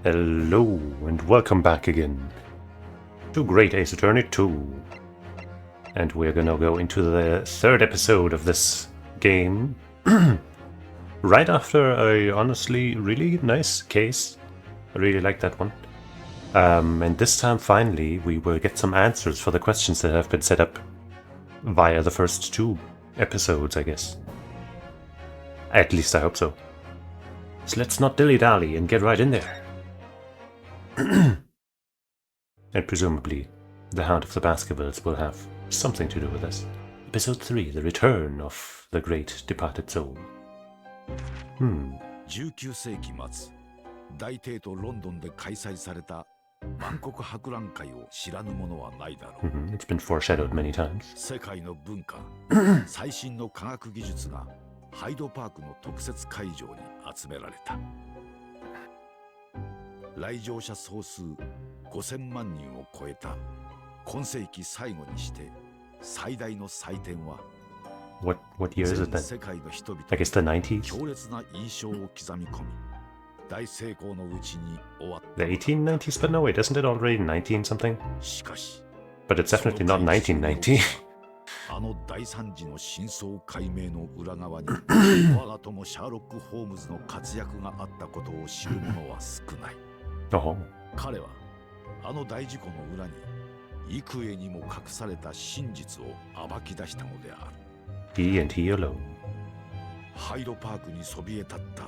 Hello, and welcome back again to Great Ace Attorney 2. And we're gonna go into the third episode of this game. Right after a honestly really nice case. I really like that one. And this time finally we will get some answers for the questions that have been set up via the first two episodes, I guess. At least I hope so. So let's not dilly-dally and get right in there. And presumably, the Hound of the Baskervilles will have something to do with this. Episode 3, The Return of the Great Departed Soul. 19世紀末、大帝都ロンドンで開催された万国博覧会を知らぬ者はないだろう。It's been foreshadowed many times. 世界の文化、最新の科学技術がハイドパークの特設会場に集められた。来場者総数5000万人を超えた今世紀最後にして最大の祭典は What year is it then? 世界の人々 I guess the 90s? 強烈な印象を刻み込み大成功のうちに終わった The 1890s? But no, wait, isn't it already 19 something? しかし But it's definitely not 1990. あの大惨事の真相解明の裏側に我が友シャーロック・ホームズの活躍があったことを知る者は少ない Oh. 彼はあの大事故の裏に幾重にも隠された真実を暴き出したのである He and he alone. ハイドパークにそびえ立った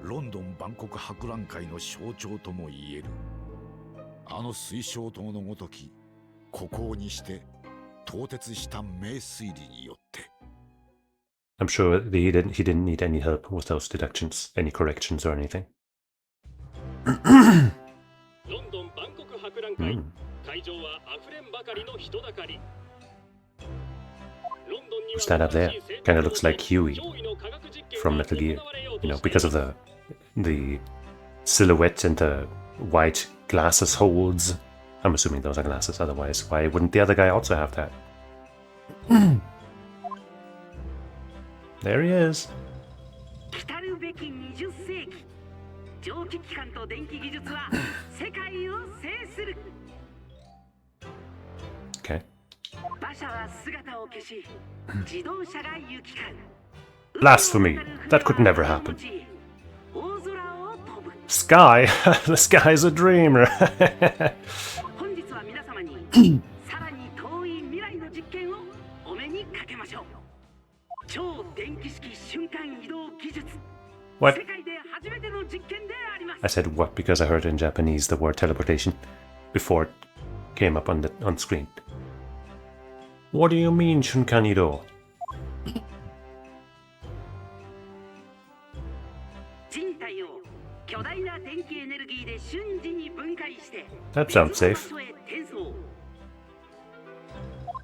ロンドン万国博覧会の象徴とも言えるあの水晶塔のごとき孤高にして凍結した名推理によって I'm sure he didn't need any help with those deductions, any corrections or anything. ロンドン万国博覧会、会場はあふれんばかりの人だかり。Who's that up there? Kind of looks like Huey from Metal Gear, you know, because of the silhouette and the white glasses holds. I'm assuming those are glasses, otherwise why wouldn't the other guy also have that? There he is. 蒸気機関と電気技術は世界を制する。 Okay. 馬車は姿を消し、自動車が行き交う。 Blasphemy! That could never happen. 大空を飛ぶ。 Sky? The sky's a dreamer. 本日は皆様にさらに遠い未来の実験をお目にかけましょう。超電気式瞬間移動技術。 What? 世界で初めての実験であります。 I said what because I heard in Japanese the word teleportation before it came up on screen. What do you mean, Shunkanido? 人体を巨大な電気エネルギーで瞬時に分解して That sounds safe. 別の場所へ転送。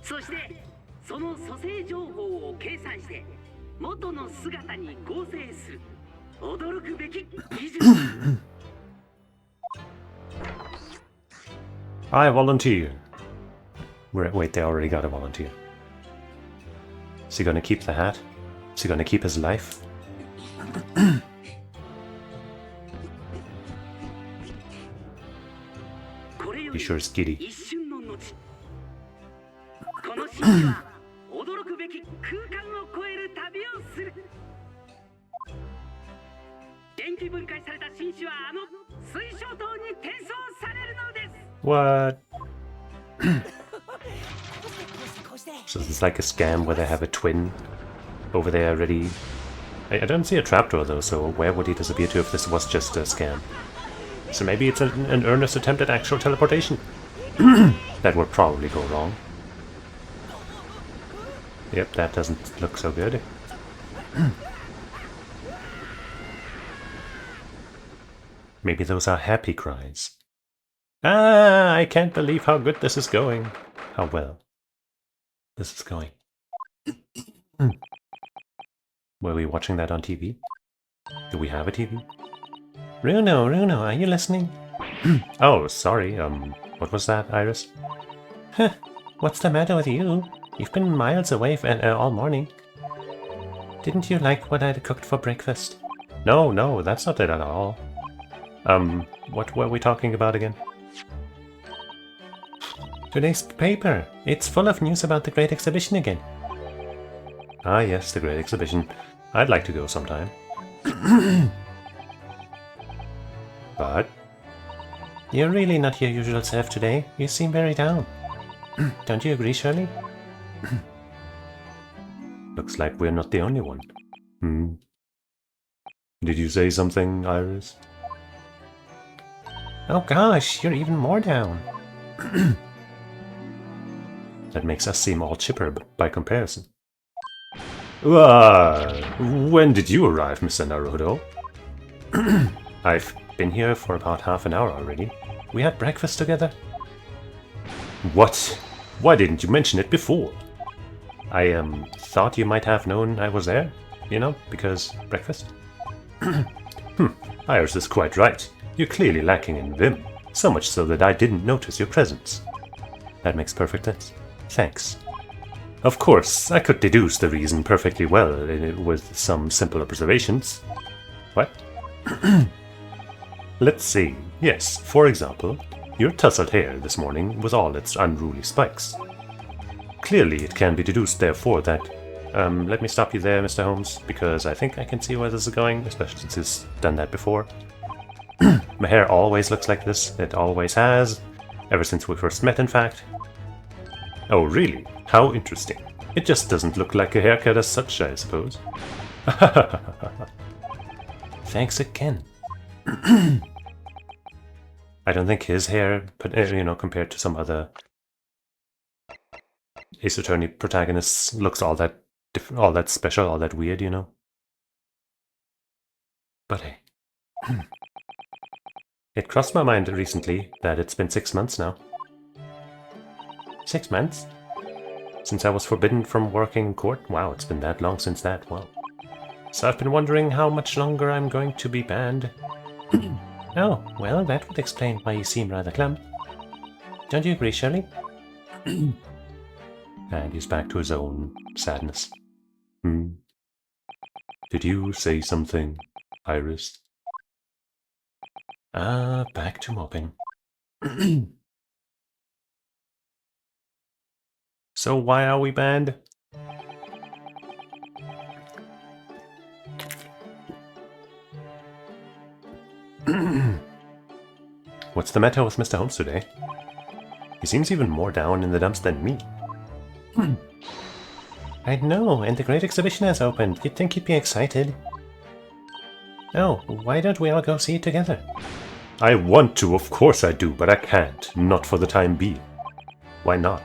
そしてその組成情報を計算して元の姿に合成する。驚くべき技術。 I volunteer. Wait, they already got a volunteer. Is he gonna keep the hat? Is he gonna keep his life? He sure is giddy. 一瞬の後。このシーンは驚くべき空間を超える旅をする。電気分解された紳士はあの水晶塔に転送されるのです。 What? So it's like a scam where they have a twin over there already. I don't see a trapdoor though, so where would he disappear to if this was just a scam? So maybe it's an earnest attempt at actual teleportation. That would probably go wrong. Yep, that doesn't look so good. Maybe those are happy cries. Ah, I can't believe how good this is going. How well this is going. Were we watching that on TV? Do we have a TV? Runo, are you listening? Oh, sorry, what was that, Iris? Huh, what's the matter with you? You've been miles away all morning. Didn't you like what I cooked for breakfast? No, that's not it at all. What were we talking about again? Today's paper. It's full of news about the Great Exhibition again. Ah yes, the Great Exhibition. I'd like to go sometime. But you're really not your usual self today. You seem very down. Don't you agree, Shirley? Looks like we're not the only one. Did you say something, Iris? Oh gosh, you're even more down. That makes us seem all chipper by comparison. When did you arrive, Mr. Naruto? I've been here for about half an hour already. We had breakfast together. What? Why didn't you mention it before? I thought you might have known I was there, you know, because breakfast. Iris is quite right. You're clearly lacking in vim, so much so that I didn't notice your presence. That makes perfect sense. Thanks. Of course, I could deduce the reason perfectly well with some simple observations. What? Let's see. Yes, for example, your tousled hair this morning was all its unruly spikes. Clearly, it can be deduced, therefore, that... let me stop you there, Mr. Holmes, because I think I can see where this is going, especially since it's done that before. My hair always looks like this. It always has. Ever since we first met, in fact. Oh, really? How interesting. It just doesn't look like a haircut as such, I suppose. Thanks again. I don't think his hair, you know, compared to some other Ace Attorney protagonists, looks all that different, all that special, all that weird, you know. But hey, it crossed my mind recently that it's been 6 months now. 6 months? Since I was forbidden from working in court? Wow, it's been that long since that. Wow. So I've been wondering how much longer I'm going to be banned. Oh, well, that would explain why you seem rather glum. Don't you agree, Shirley? And he's back to his own sadness. Did you say something, Iris? Back to mopping. So why are we banned? What's the matter with Mr. Holmes today? He seems even more down in the dumps than me. I know, and the Great Exhibition has opened. You'd think he'd be excited. Oh, why don't we all go see it together? I want to, of course I do, but I can't. Not for the time being. Why not?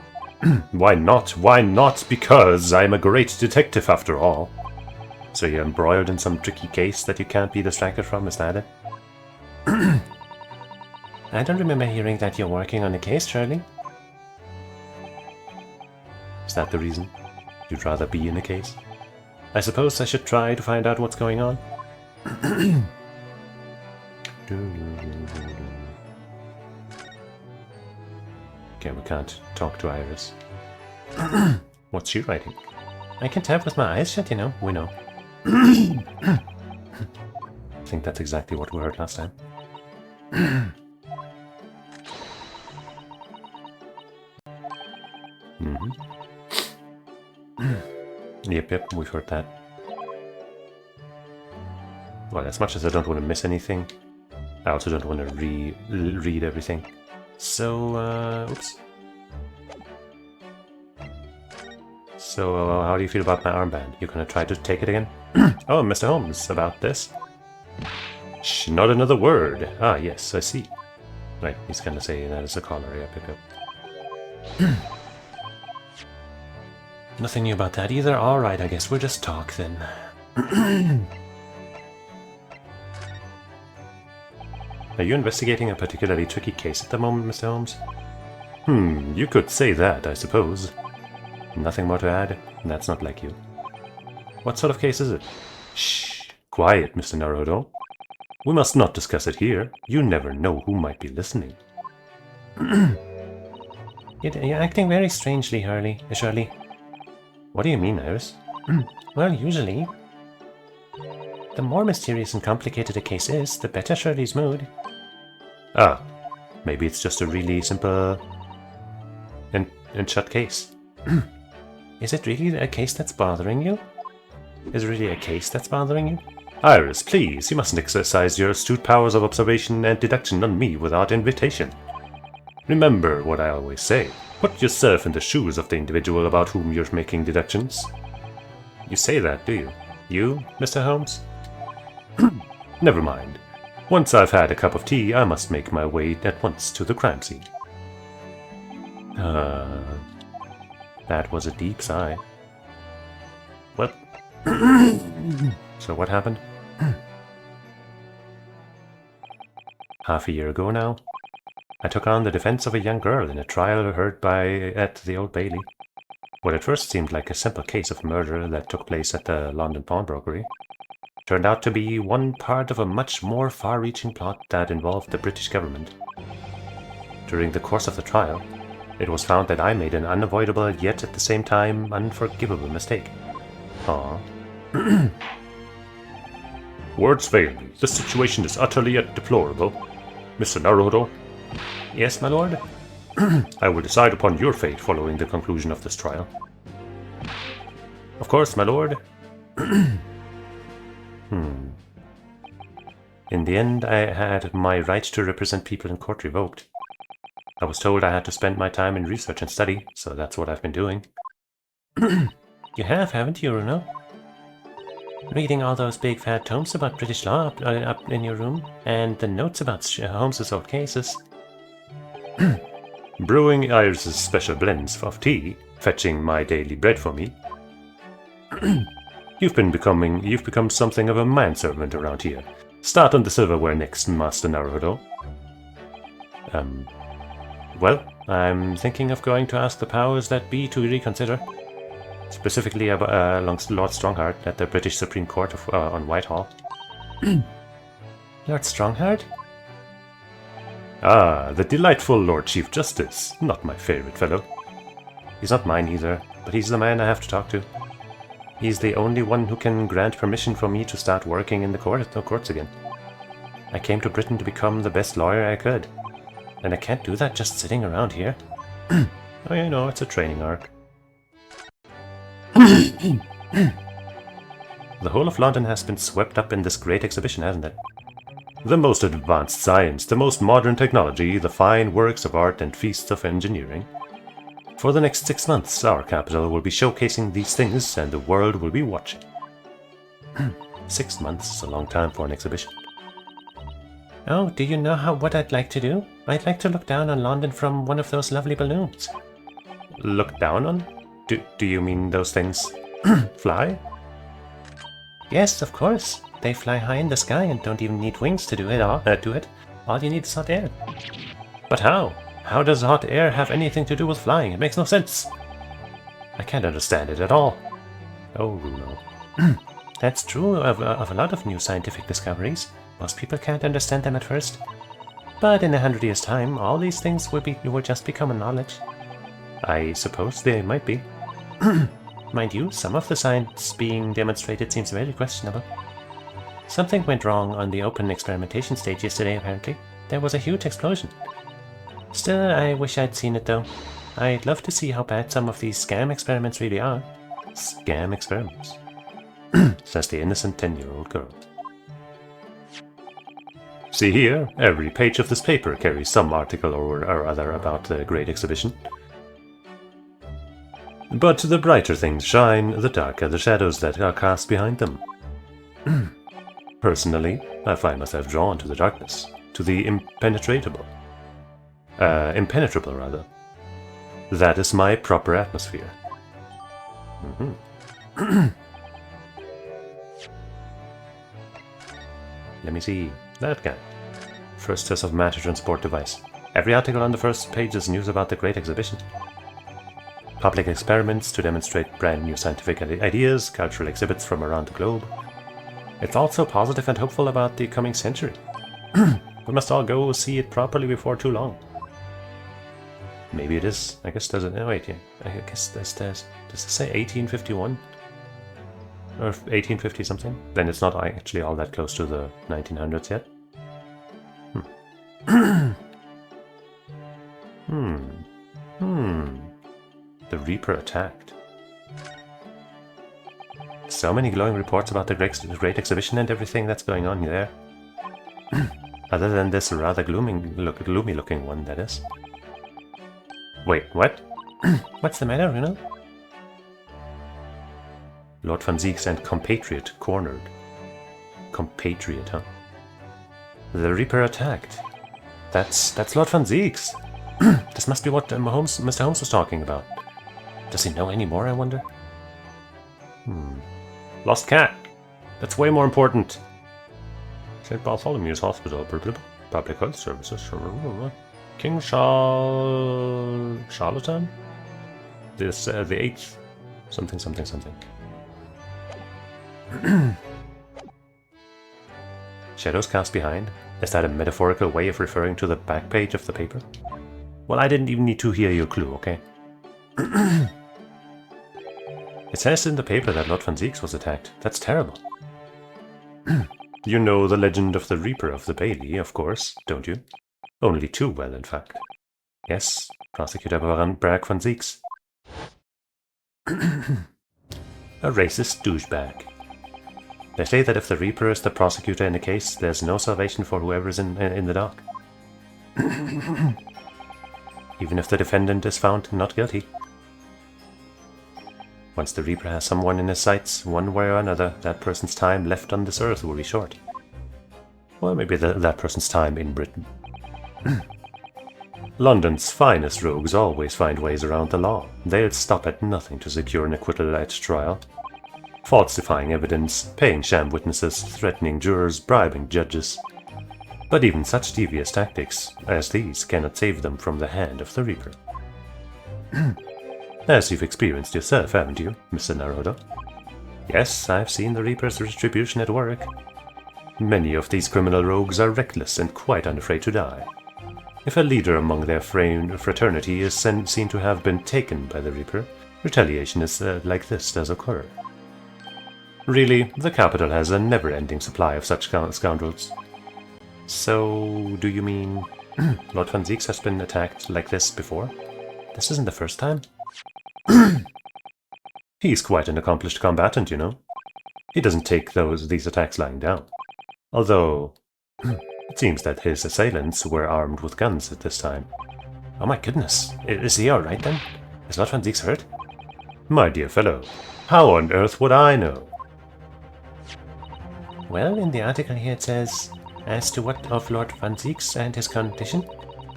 Why not? Why not? Because I'm a great detective after all. So you're embroiled in some tricky case that you can't be distracted from, is that it? I don't remember hearing that you're working on a case, Shirley. Is that the reason? You'd rather be in a case? I suppose I should try to find out what's going on. Okay, we can't talk to Iris. What's she writing? I can tap with my eyes shut, you know. We know. I think that's exactly what we heard last time. Yep, we've heard that. Well, as much as I don't want to miss anything, I also don't want to read everything. So, oops. So, how do you feel about my armband? You gonna try to take it again? Oh, Mr. Holmes, about this? Shh, not another word. Ah, yes, I see. Right, he's gonna say that is a collar, yeah, pick up. Nothing new about that either. Alright, I guess we'll just talk then. Are you investigating a particularly tricky case at the moment, Mr. Holmes? You could say that, I suppose. Nothing more to add? That's not like you. What sort of case is it? Shh! Quiet, Mr. Naruto. We must not discuss it here. You never know who might be listening. You're acting very strangely, Shirley. What do you mean, Iris? Well, usually, the more mysterious and complicated a case is, the better Shirley's mood. Ah, maybe it's just a really simple and shut case. Is it really a case that's bothering you? Is it really a case that's bothering you? Iris, please, you mustn't exercise your astute powers of observation and deduction on me without invitation. Remember what I always say. Put yourself in the shoes of the individual about whom you're making deductions. You say that, do you? You, Mr. Holmes? Never mind. Once I've had a cup of tea, I must make my way at once to the crime scene. That was a deep sigh. Well, so what happened? Half a year ago now, I took on the defense of a young girl in a trial heard at the Old Bailey. What at first seemed like a simple case of murder that took place at the London pawnbrokery turned out to be one part of a much more far-reaching plot that involved the British government. During the course of the trial, it was found that I made an unavoidable yet at the same time unforgivable mistake. Aww. Words fail me. The situation is utterly yet deplorable. Mr. Naruto? Yes, my lord? I will decide upon your fate following the conclusion of this trial. Of course, my lord. In the end, I had my right to represent people in court revoked. I was told I had to spend my time in research and study, so that's what I've been doing. You have, haven't you, Bruno? Reading all those big fat tomes about British law up in your room, and the notes about Holmes's old cases. Brewing Iris's special blends of tea, fetching my daily bread for me. You've become something of a manservant around here. Start on the silverware next, Master Naruto. Well, I'm thinking of going to ask the powers that be to reconsider. Specifically amongst Lord Strongheart at the British Supreme Court on Whitehall. Lord Strongheart? Ah, the delightful Lord Chief Justice. Not my favorite fellow. He's not mine either, but he's the man I have to talk to. He's the only one who can grant permission for me to start working in the courts again. I came to Britain to become the best lawyer I could. And I can't do that just sitting around here. Oh, yeah, no, it's a training arc. The whole of London has been swept up in this great exhibition, hasn't it? The most advanced science, the most modern technology, the fine works of art and feasts of engineering. For the next 6 months, our capital will be showcasing these things and the world will be watching. 6 months is a long time for an exhibition. Oh, do you know what I'd like to do? I'd like to look down on London from one of those lovely balloons. Look down on? Do you mean those things fly? Yes, of course. They fly high in the sky and don't even need wings to do it. All you need is hot air. But how? How does hot air have anything to do with flying? It makes no sense. I can't understand it at all. Oh, no. That's true of a lot of new scientific discoveries. Most people can't understand them at first. But in 100 years' time, all these things will just become a knowledge. I suppose they might be. Mind you, some of the science being demonstrated seems very questionable. Something went wrong on the open experimentation stage yesterday, apparently. There was a huge explosion. Still, I wish I'd seen it, though. I'd love to see how bad some of these scam experiments really are. Scam experiments, says the innocent 10-year-old girl. See here, every page of this paper carries some article or other about the Great Exhibition. But the brighter things shine, the darker the shadows that are cast behind them. Personally, I find myself drawn to the darkness, to the impenetrable. Impenetrable, rather. That is my proper atmosphere. Let me see. That guy. First test of matter transport device. Every article on the first page is news about the Great Exhibition. Public experiments to demonstrate brand new scientific ideas, cultural exhibits from around the globe. It's also positive and hopeful about the coming century. We must all go see it properly before too long. Maybe it is. I guess does it? Oh wait, yeah. I guess does it say 1851? Or 1850 something? Then it's not actually all that close to the 1900s yet. Reaper attacked. So many glowing reports about the great exhibition and everything that's going on there. Other than this rather gloomy looking one, that is. Wait, what? What's the matter, Runo? Lord Van Zieks and compatriot cornered. Compatriot, huh? The Reaper attacked. That's Lord Van Zieks. This must be what Mr. Holmes was talking about. Does he know any more, I wonder? Lost cat. That's way more important. St. Bartholomew's Hospital, Public Health Services, King Charlatan? This, the 8th, something. Shadows cast behind? Is that a metaphorical way of referring to the back page of the paper? Well, I didn't even need to hear your clue, okay? It says in the paper that Lord Van Zieks was attacked. That's terrible. You know the legend of the Reaper of the Bailey, of course, don't you? Only too well, in fact. Yes, Prosecutor Bragg Van Zieks. A racist douchebag. They say that if the Reaper is the prosecutor in a case, there's no salvation for whoever's in the dock. Even if the defendant is found not guilty. Once the Reaper has someone in his sights, one way or another, that person's time left on this earth will be short. Or maybe that person's time in Britain. London's finest rogues always find ways around the law. They'll stop at nothing to secure an acquittal at trial. Falsifying evidence, paying sham witnesses, threatening jurors, bribing judges. But even such devious tactics as these cannot save them from the hand of the Reaper. As you've experienced yourself, haven't you, Mr. Narodo? Yes, I've seen the Reaper's retribution at work. Many of these criminal rogues are reckless and quite unafraid to die. If a leader among their fraternity is seen to have been taken by the Reaper, retaliation like this does occur. Really, the capital has a never-ending supply of such scoundrels. So, do you mean Lord Van Zieks has been attacked like this before? This isn't the first time? He's quite an accomplished combatant, you know. He doesn't take these attacks lying down. Although, it seems that his assailants were armed with guns at this time. Oh my goodness, is he alright then? Is Lord Van Zieks hurt? My dear fellow, how on earth would I know? Well, in the article here it says, as to what of Lord Van Zieks and his condition,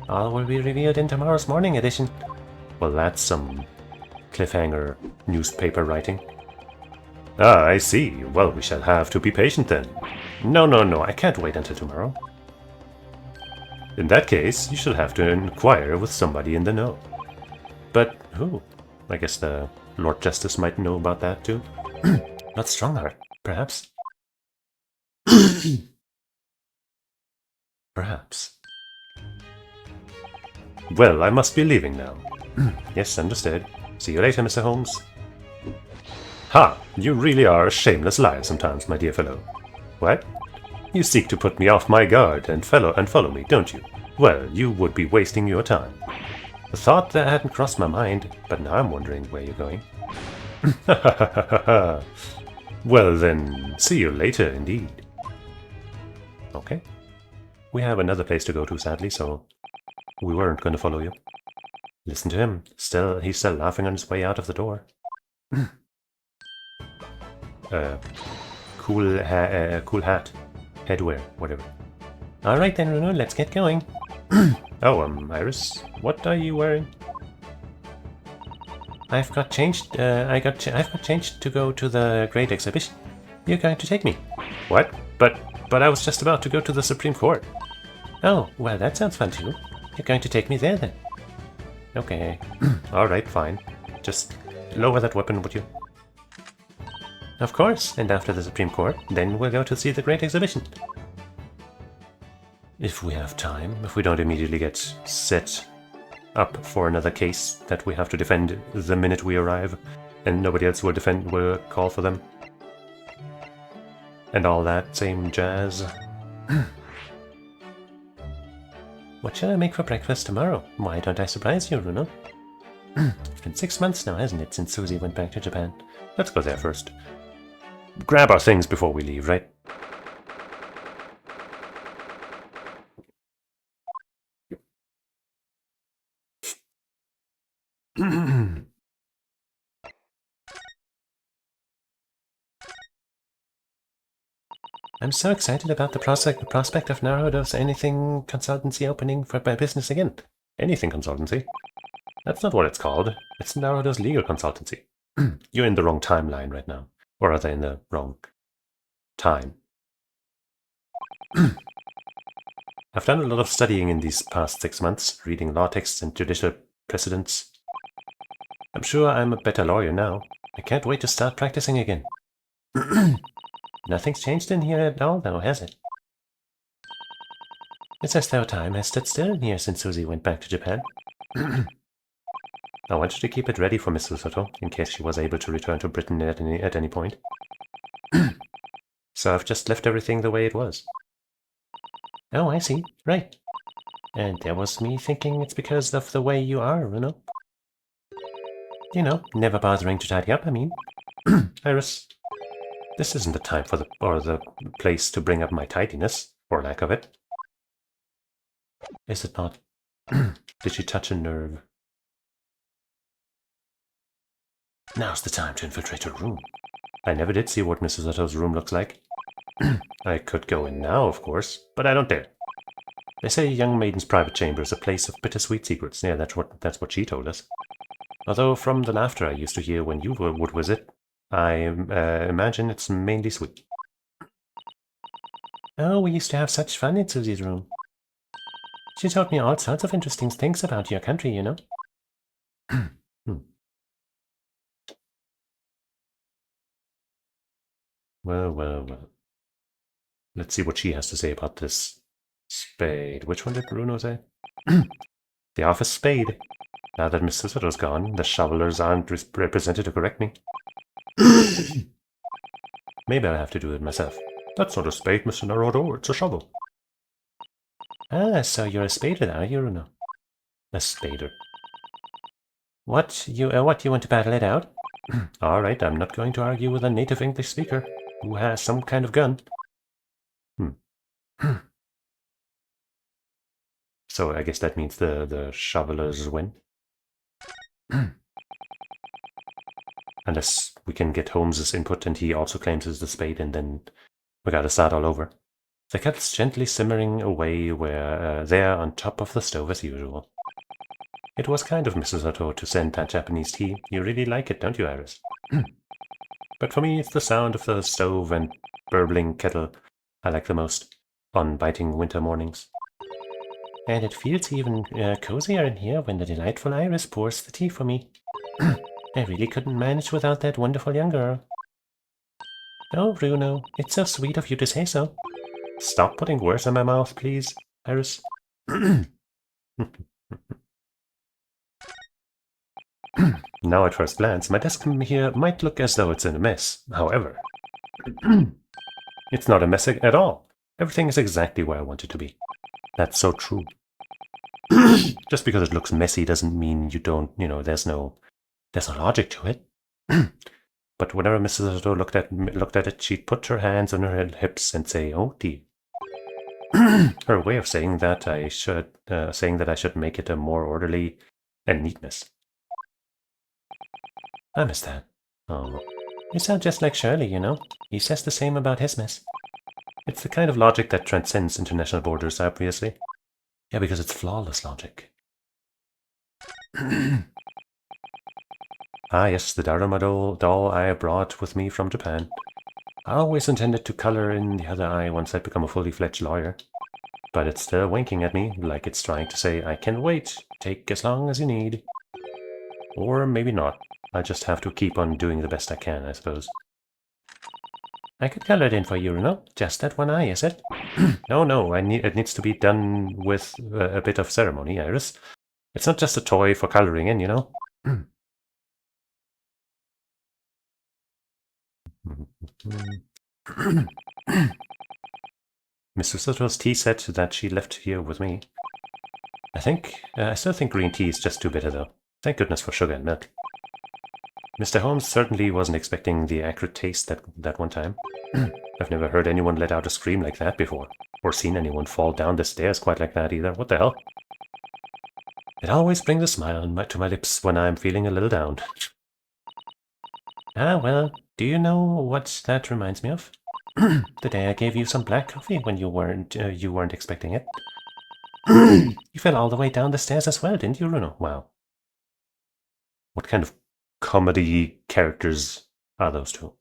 all will be revealed in tomorrow's morning edition. Well, that's some cliffhanger newspaper writing. Ah, I see. Well, we shall have to be patient then. No, I can't wait until tomorrow. In that case, you shall have to inquire with somebody in the know. But who? I guess the Lord Justice might know about that too. Not Strongheart, perhaps? Perhaps. Well, I must be leaving now. Yes, understood. See you later, Mr. Holmes. Ha! You really are a shameless liar sometimes, my dear fellow. What? You seek to put me off my guard and follow me, don't you? Well, you would be wasting your time. The thought that hadn't crossed my mind, but now I'm wondering where you're going. Well then, see you later indeed. Okay. We have another place to go to, sadly, so we weren't going to follow you. Listen to him. He's still laughing on his way out of the door. Cool hat. Headwear, whatever. Alright then, Runo, let's get going. Oh, Iris, what are you wearing? I've got changed, I've got changed to go to the Great Exhibition. You're going to take me. What? But I was just about to go to the Supreme Court. Oh, well, that sounds fun too. You're going to take me there then. Okay. Alright, fine. Just lower that weapon, would you? Of course, and after the Supreme Court, then we'll go to see the Great Exhibition. If we have time, if we don't immediately get set up for another case that we have to defend the minute we arrive, and nobody else will call for them. And all that same jazz. What shall I make for breakfast tomorrow? Why don't I surprise you, Runo? It's been 6 months now, hasn't it, since Susie went back to Japan? Let's go there first. Grab our things before we leave, right? I'm so excited about the prospect of Naruto's anything consultancy opening for my business again. Anything consultancy? That's not what it's called. It's Naruto's legal consultancy. You're in the wrong timeline right now. Or rather in the wrong time. I've done a lot of studying in these past 6 months, reading law texts and judicial precedents. I'm sure I'm a better lawyer now. I can't wait to start practicing again. Nothing's changed in here at all, though, has it? It's as though time has stood still in here since Susie went back to Japan. I wanted to keep it ready for Miss Susato, in case she was able to return to Britain at any point. So I've just left everything the way it was. Oh, I see. Right. And there was me thinking it's because of the way you are, you know? You know, never bothering to tidy up, I mean. Iris, this isn't the time for the place to bring up my tidiness, or lack of it. Is it not? Did she touch a nerve? Now's the time to infiltrate her room. I never did see what Mrs. Otto's room looks like. I could go in now, of course, but I don't dare. They say a young maiden's private chamber is a place of bittersweet secrets. Yeah, that's what she told us. Although from the laughter I used to hear when you would visit, I imagine it's mainly sweet. Oh, we used to have such fun in Susie's room. She told me all sorts of interesting things about your country, you know. Well. Let's see what she has to say about this spade. Which one did Bruno say? The office spade. Now that Miss Susato's gone, the shovelers aren't represented to correct me. Maybe I'll have to do it myself. That's not a spade, Mr. Naruto. It's a shovel. Ah, so you're a spader, are you, Bruno? A spader. What, you want to battle it out? All right, I'm not going to argue with a native English speaker who has some kind of gun. So I guess that means the shovelers win. Unless we can get Holmes's input and he also claims it's the spade, and then we gotta start all over. The kettle's gently simmering away there on top of the stove as usual. It was kind of Mrs. Otto to send that Japanese tea. You really like it, don't you, Iris? But for me, it's the sound of the stove and burbling kettle I like the most on biting winter mornings. And it feels even cozier in here when the delightful Iris pours the tea for me. I really couldn't manage without that wonderful young girl. Oh, Bruno, it's so sweet of you to say so. Stop putting words in my mouth, please, Iris. Now at first glance, my desk here might look as though it's in a mess. However, it's not a mess at all. Everything is exactly where I want it to be. That's so true. Just because it looks messy doesn't mean you don't, there's no logic to it. But whenever Mrs. Otto looked at it, she'd put her hands on her hips and say, "Oh dear." Her way of saying that I should make it a more orderly and neatness. I miss that. Oh, you sound just like Shirley, you know. He says the same about his mess. It's the kind of logic that transcends international borders, obviously. Yeah, because it's flawless logic. Ah, yes, the Daruma doll I brought with me from Japan. I always intended to color in the other eye once I become a fully fledged lawyer. But it's still winking at me, like it's trying to say, I can wait, take as long as you need. Or maybe not. I just have to keep on doing the best I can, I suppose. I could color it in for you, Bruno. Just that one eye, is it? No, it needs to be done with a bit of ceremony, Iris. It's not just a toy for coloring in, you know? Miss Susato's tea set that she left here with me. I still think green tea is just too bitter, though. Thank goodness for sugar and milk. Mr. Holmes certainly wasn't expecting the accurate taste that one time. I've never heard anyone let out a scream like that before, or seen anyone fall down the stairs quite like that either. What the hell? It always brings a smile to my lips when I'm feeling a little down. Ah, well, do you know what that reminds me of? The day I gave you some black coffee when you weren't expecting it. You fell all the way down the stairs as well, didn't you, Bruno? Wow. What kind of comedy characters are those two?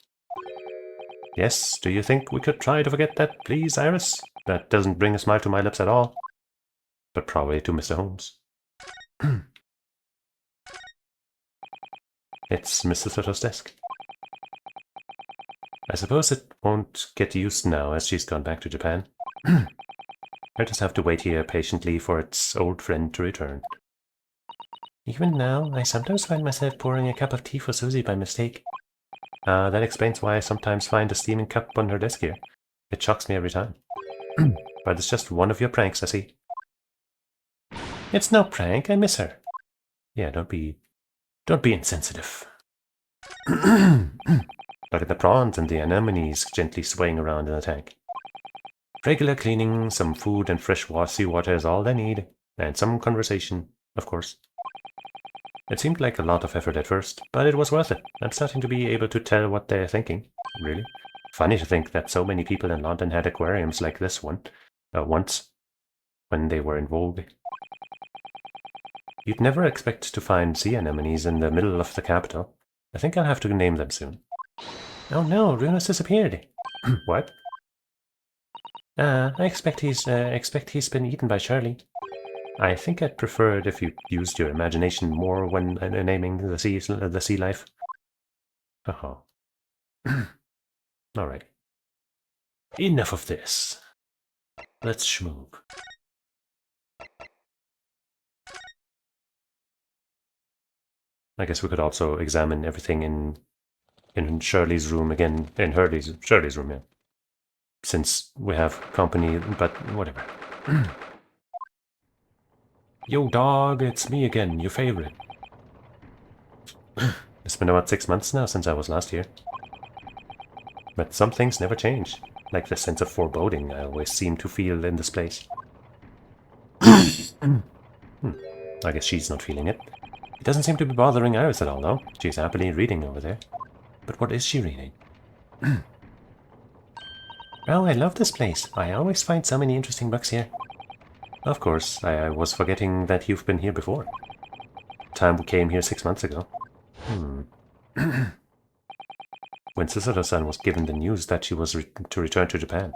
Yes, do you think we could try to forget that, please, Iris? That doesn't bring a smile to my lips at all. But probably to Mr. Holmes. It's Mr. Sutter's desk. I suppose it won't get used now as she's gone back to Japan. I'll just have to wait here patiently for its old friend to return. Even now, I sometimes find myself pouring a cup of tea for Susie by mistake. That explains why I sometimes find a steaming cup on her desk here. It shocks me every time. But it's just one of your pranks, I see. It's no prank, I miss her. Yeah, don't be insensitive. Look at the prawns and the anemones gently swaying around in the tank. Regular cleaning, some food and fresh seawater is all they need. And some conversation, of course. It seemed like a lot of effort at first, but it was worth it. I'm starting to be able to tell what they're thinking, really. Funny to think that so many people in London had aquariums like this one, once, when they were in vogue. You'd never expect to find sea anemones in the middle of the capital. I think I'll have to name them soon. Oh no, Runo's disappeared. What? I expect he's been eaten by Shirley. I think I'd prefer it if you used your imagination more when naming the sea life. Oh. Alright. Enough of this. Let's schmoog. I guess we could also examine everything in Shirley's room again. In Shirley's room, yeah. Since we have company, but whatever. Yo, dog, it's me again, your favorite. It's been about 6 months now since I was last here. But some things never change, like the sense of foreboding I always seem to feel in this place. I guess she's not feeling it. It doesn't seem to be bothering Iris at all, though. She's happily reading over there. But what is she reading? Oh, I love this place. I always find so many interesting books here. Of course, I was forgetting that you've been here before. Time we came here 6 months ago. When Suzuto-san was given the news that she was to return to Japan.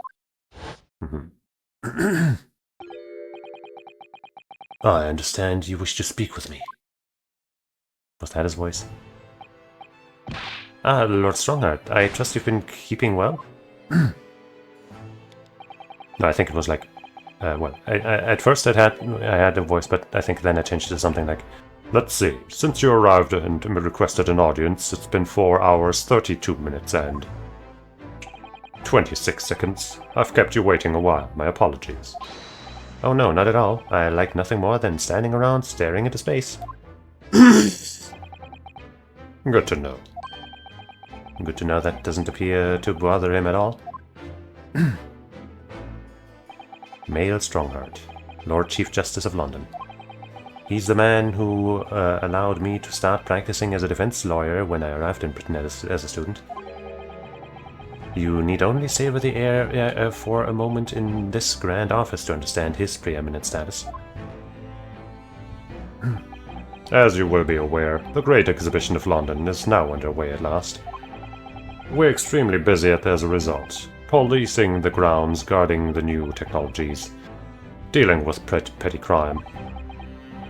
I understand you wish to speak with me. Was that his voice? Ah, Lord Strongheart, I trust you've been keeping well? No, I think it was like... well, at first I had a voice, but I think then I changed it to something like, let's see, since you arrived and requested an audience, it's been 4 hours, 32 minutes and 26 seconds. I've kept you waiting a while, my apologies. Oh no, not at all. I like nothing more than standing around staring into space. Good to know. Good to know that doesn't appear to bother him at all. Male Strongheart, Lord Chief Justice of London. He's the man who allowed me to start practicing as a defense lawyer when I arrived in Britain as a student. You need only savor the air for a moment in this grand office to understand his preeminent status. As you will be aware, the Great Exhibition of London is now underway at last. We're extremely busy as a result, policing the grounds, guarding the new technologies, dealing with petty crime.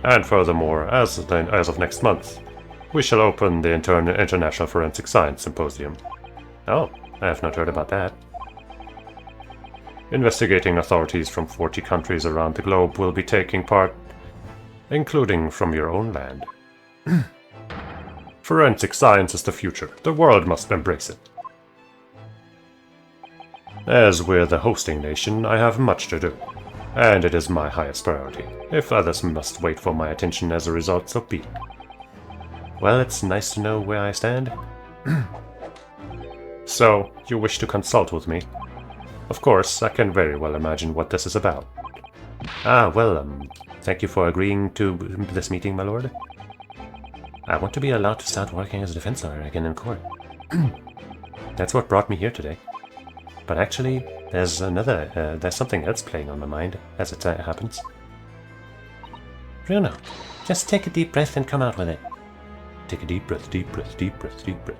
And furthermore, as of next month, we shall open the International Forensic Science Symposium. Oh, I have not heard about that. Investigating authorities from 40 countries around the globe will be taking part, including from your own land. Forensic science is the future. The world must embrace it. As we're the hosting nation, I have much to do, and it is my highest priority. If others must wait for my attention as a result, so be it. Well, it's nice to know where I stand. So, you wish to consult with me? Of course, I can very well imagine what this is about. Thank you for agreeing to this meeting, my lord. I want to be allowed to start working as a defense lawyer again in court. That's what brought me here today. But actually, there's something else playing on my mind, as it happens. Bruno, just take a deep breath and come out with it. Take a deep breath, deep breath, deep breath, deep breath.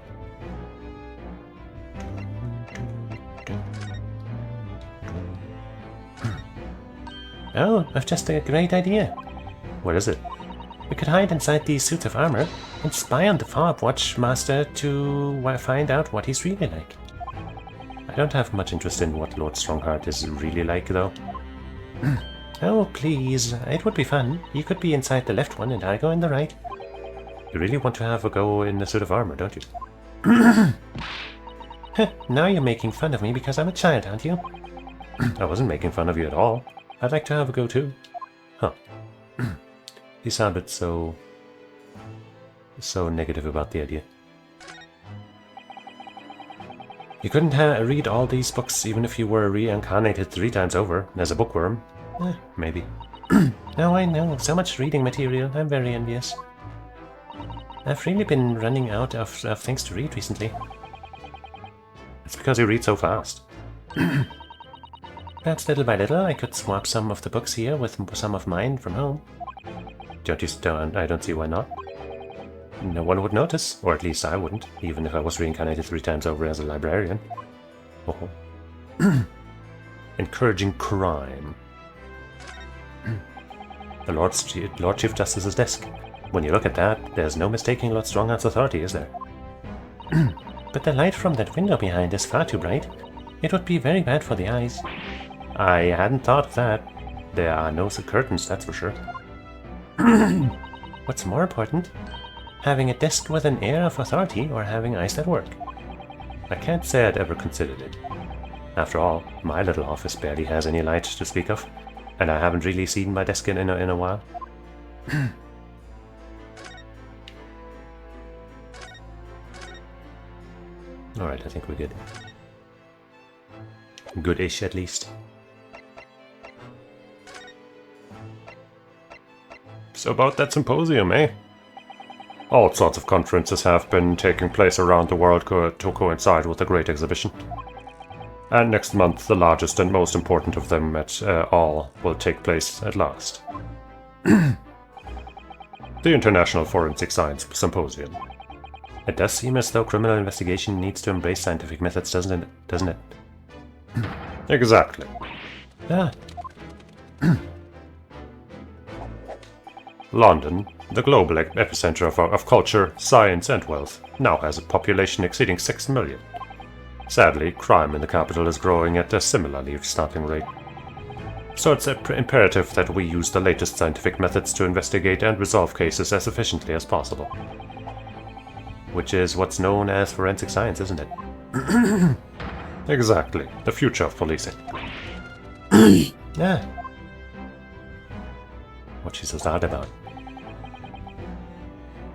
Oh, I've just a great idea. What is it? We could hide inside these suits of armor and spy on the Fob Watchmaster to find out what he's really like. I don't have much interest in what Lord Strongheart is really like, though. Oh, please, it would be fun. You could be inside the left one and I go in the right. You really want to have a go in the suit of armor, don't you? Now you're making fun of me because I'm a child, aren't you? I wasn't making fun of you at all. I'd like to have a go too. Huh. You sounded so negative about the idea. You couldn't read all these books even if you were reincarnated 3 times over as a bookworm. Maybe. Oh, I know. So much reading material. I'm very envious. I've really been running out of things to read recently. It's because you read so fast. Perhaps little by little I could swap some of the books here with some of mine from home. I don't see why not. No one would notice, or at least I wouldn't, even if I was reincarnated 3 times over as a librarian. Oh. Encouraging crime. The Lord Chief Justice's desk. When you look at that, there's no mistaking Lord Strongheart's authority, is there? But the light from that window behind is far too bright. It would be very bad for the eyes. I hadn't thought of that. There are no curtains, that's for sure. What's more important? Having a desk with an air of authority or having eyes that work? I can't say I'd ever considered it. After all, my little office barely has any light to speak of, and I haven't really seen my desk in a while. Alright, I think we're good. Good-ish, at least. So about that symposium, eh? All sorts of conferences have been taking place around the world to coincide with the Great Exhibition. And next month, the largest and most important of them at all will take place at last. The International Forensic Science Symposium. It does seem as though criminal investigation needs to embrace scientific methods, doesn't it? Exactly. London, the global epicenter of culture, science and wealth, now has a population exceeding 6 million. Sadly, crime in the capital is growing at a similarly startling rate. So it's imperative that we use the latest scientific methods to investigate and resolve cases as efficiently as possible. Which is what's known as forensic science, isn't it? Exactly, the future of policing. Yeah. What she's so sad about.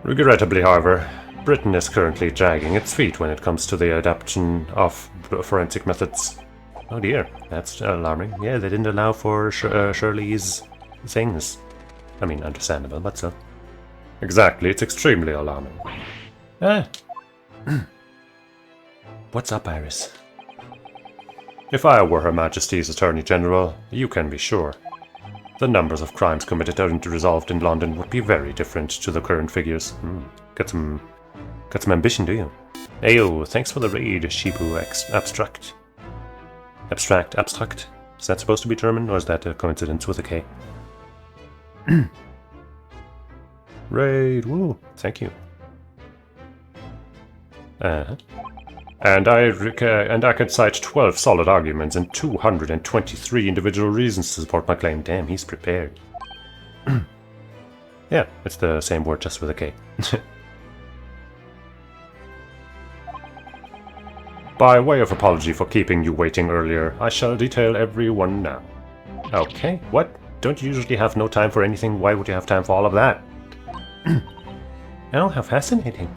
Regrettably, however, Britain is currently dragging its feet when it comes to the adoption of forensic methods. Oh dear, that's alarming. Yeah, they didn't allow for Shirley's things. I mean, understandable, but so. Exactly, it's extremely alarming. What's up, Iris? If I were Her Majesty's Attorney General, you can be sure. The numbers of crimes committed and resolved in London would be very different to the current figures. Got some ambition, do you? Ayo, thanks for the raid, Shibu Abstract. Abstract? Is that supposed to be German, or is that a coincidence with a K? Raid, woo, thank you. And I could cite 12 solid arguments and 223 individual reasons to support my claim. Damn, he's prepared. Yeah, it's the same word just with a K. By way of apology for keeping you waiting earlier, I shall detail every one now. Okay, what? Don't you usually have no time for anything? Why would you have time for all of that? Oh, how fascinating.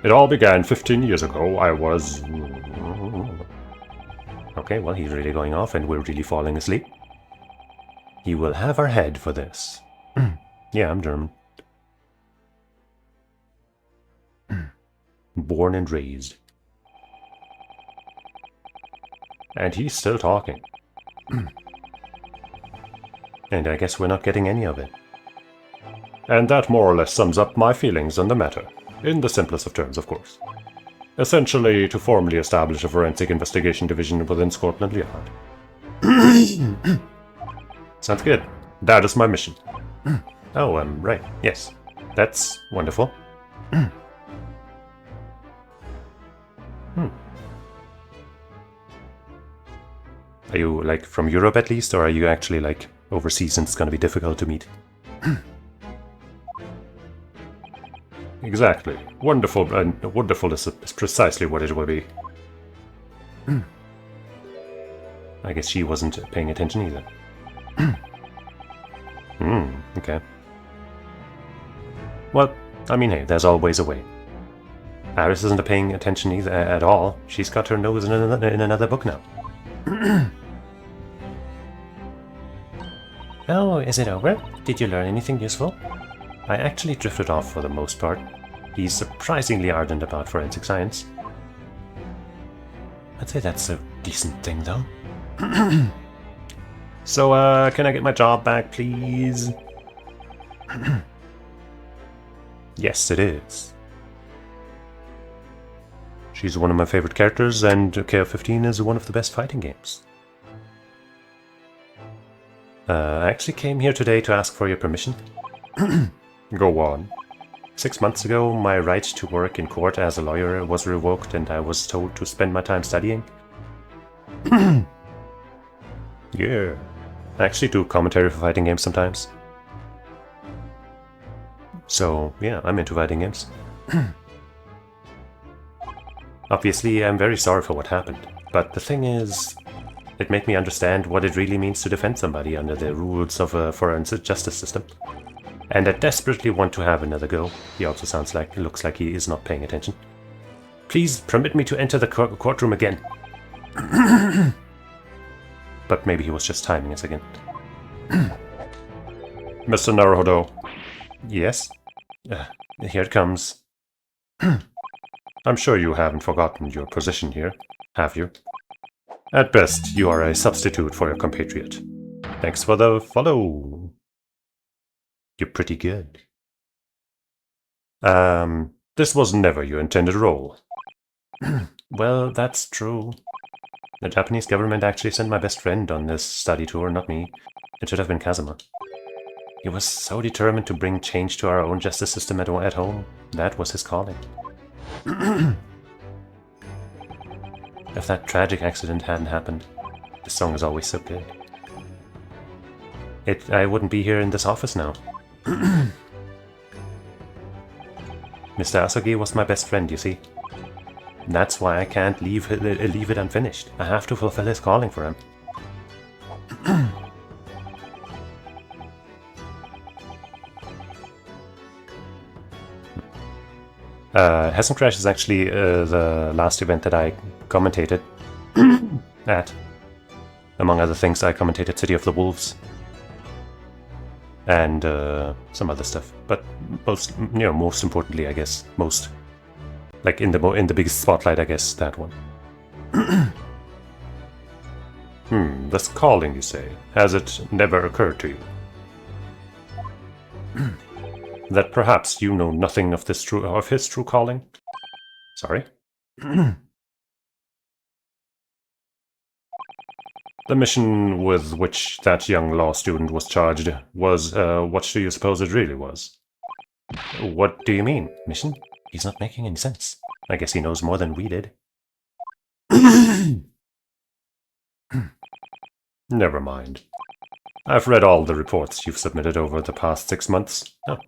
It all began 15 years ago. I was... Okay, well, he's really going off and we're really falling asleep. He will have our head for this. Yeah, I'm German. Born and raised. And he's still talking. And I guess we're not getting any of it. And that more or less sums up my feelings on the matter. In the simplest of terms, of course. Essentially, to formally establish a forensic investigation division within Scotland Yard. Sounds good. That is my mission. Oh, right. Yes. That's wonderful. Are you, like, from Europe at least, or are you actually, like, overseas and it's gonna be difficult to meet? Exactly. Wonderful, and wonderful is precisely what it will be. I guess she wasn't paying attention either. Okay. Well, I mean, hey, there's always a way. Iris isn't paying attention either at all. She's got her nose in another book now. Oh, is it over? Did you learn anything useful? I actually drifted off for the most part. He's surprisingly ardent about forensic science. I'd say that's a decent thing, though. So, can I get my job back, please? Yes, it is. She's one of my favorite characters, and KO15 is one of the best fighting games. I actually came here today to ask for your permission. Go on. 6 months ago, my right to work in court as a lawyer was revoked and I was told to spend my time studying. Yeah. I actually do commentary for fighting games sometimes. So, yeah, I'm into fighting games. Obviously, I'm very sorry for what happened, but the thing is, it made me understand what it really means to defend somebody under the rules of a forensic justice system. And I desperately want to have another go. He also looks like he is not paying attention. Please permit me to enter the courtroom again. But maybe he was just timing us again. Mr. Naruhodo. Yes? Here it comes. I'm sure you haven't forgotten your position here, have you? At best, you are a substitute for your compatriot. Thanks for the follow. You're pretty good. This was never your intended role. Well, that's true. The Japanese government actually sent my best friend on this study tour, not me. It should have been Kazuma. He was so determined to bring change to our own justice system at home. That was his calling. If that tragic accident hadn't happened, this song is always so good. I wouldn't be here in this office now. Mr. Asogi was my best friend, you see. That's why I can't leave it unfinished. I have to fulfill his calling for him. Hessen Crash is actually the last event that I commentated at. Among other things, I commentated City of the Wolves. And some other stuff. But most importantly, I guess, like in the biggest spotlight, I guess, that one. This calling, you say. Has it never occurred to you? That perhaps you know nothing of his true calling? Sorry? The mission with which that young law student was charged was, what do you suppose it really was? What do you mean, mission? He's not making any sense. I guess he knows more than we did. Never mind. I've read all the reports you've submitted over the past 6 months. Oh.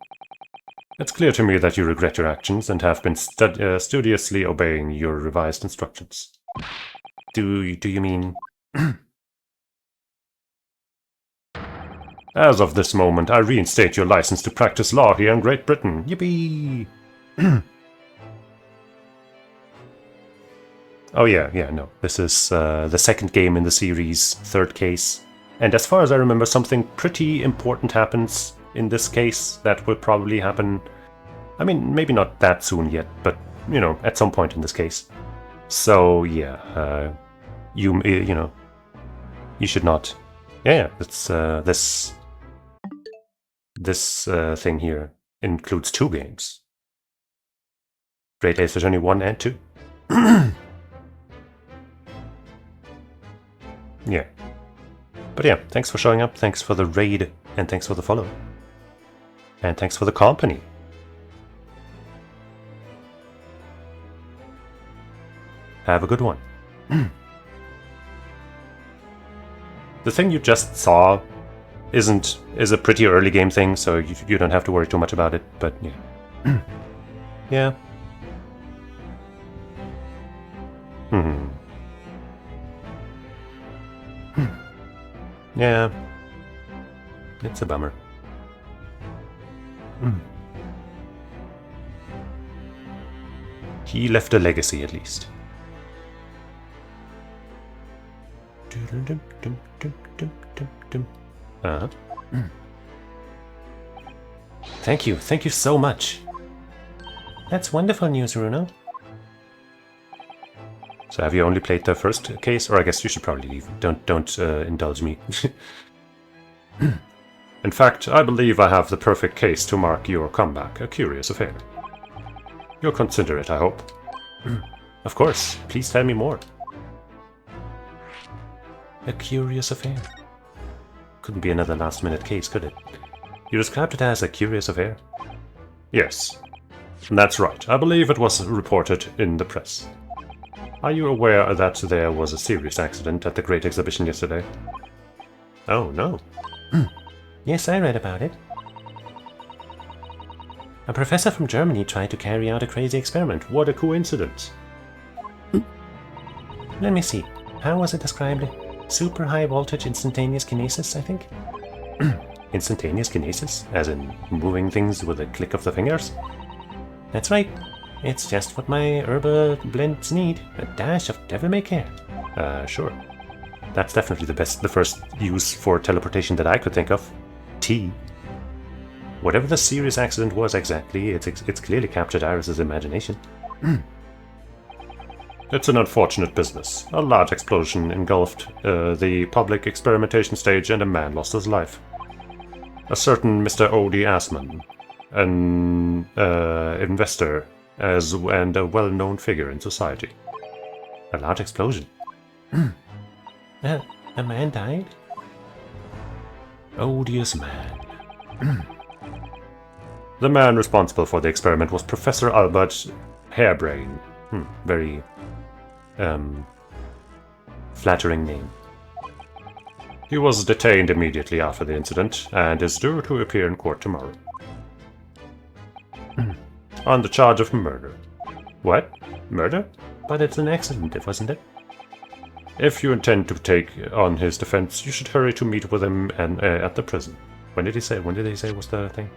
It's clear to me that you regret your actions and have been studiously obeying your revised instructions. Do you mean... As of this moment, I reinstate your license to practice law here in Great Britain. Yippee! Oh yeah, no. This is the second game in the series, third case. And as far as I remember, something pretty important happens in this case that will probably happen... I mean, maybe not that soon yet, but, you know, at some point in this case. So, yeah, you know, you should not... Yeah, it's, this thing here includes 2 games. Great Ace Attorney 1 and 2. Yeah. But yeah, thanks for showing up, thanks for the raid, and thanks for the follow. And thanks for the company. Have a good one. The thing you just saw is a pretty early game thing, so you don't have to worry too much about it, but yeah. Yeah. Yeah. It's a bummer. He left a legacy, at least. Thank you so much. That's wonderful news, Runo. So have you only played the first case? Or I guess you should probably leave. Don't indulge me. In fact, I believe I have the perfect case to mark your comeback. A curious affair. You'll consider it, I hope. Of course. Please tell me more. A curious affair. Couldn't be another last-minute case, could it? You described it as a curious affair? Yes. That's right. I believe it was reported in the press. Are you aware that there was a serious accident at the Great Exhibition yesterday? Oh, no. Yes, I read about it. A professor from Germany tried to carry out a crazy experiment. What a coincidence. Let me see. How was it described? Super high voltage instantaneous kinesis, I think? Instantaneous kinesis? As in moving things with a click of the fingers? That's right. It's just what my herbal blends need. A dash of devil may care. Sure. That's definitely the first use for teleportation that I could think of. Tea. Whatever the serious accident was exactly, it's clearly captured Iris's imagination. It's an unfortunate business. A large explosion engulfed the public experimentation stage and a man lost his life. A certain Mr. O.D. Assman, an investor and a well-known figure in society. A large explosion. A man died? Odious man. The man responsible for the experiment was Professor Albert Hairbrain. Very flattering name. He was detained immediately after the incident and is due to appear in court tomorrow. On the charge of murder. What? Murder? But it's an accident, wasn't it? If you intend to take on his defense, you should hurry to meet with him and at the prison. When did he say was the thing?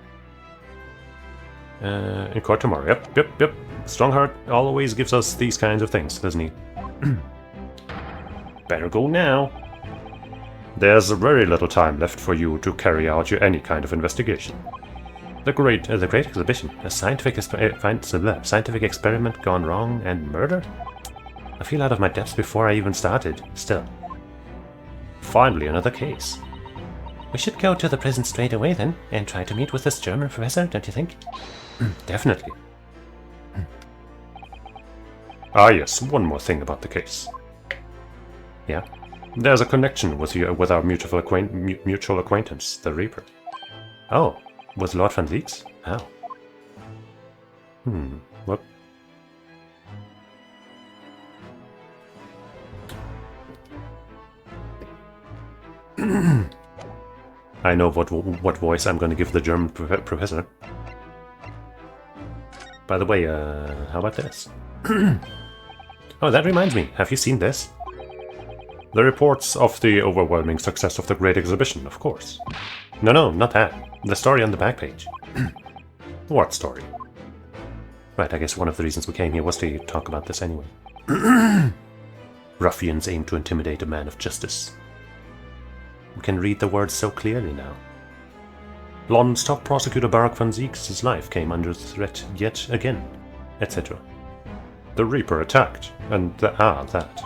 In court tomorrow. Yep. Strongheart always gives us these kinds of things, doesn't he? Better go now. There's very little time left for you to carry out any kind of investigation. The Great Exhibition, a scientific experiment gone wrong and murder? I feel out of my depths before I even started, still. Finally, another case. We should go to the prison straight away then, and try to meet with this German professor, don't you think? Definitely. Ah yes, one more thing about the case. Yeah? There's a connection with our mutual acquaintance, the Reaper. Oh, with Lord Van Leeks? How? What? I know what voice I'm going to give the German professor. By the way, how about this? Oh, that reminds me. Have you seen this? The reports of the overwhelming success of the Great Exhibition, of course. No, not that. The story on the back page. What story? Right, I guess one of the reasons we came here was to talk about this anyway. Ruffians aim to intimidate a man of justice. We can read the words so clearly now. London's top prosecutor Barak van Zieks' life came under threat yet again, etc. The Reaper attacked, and that.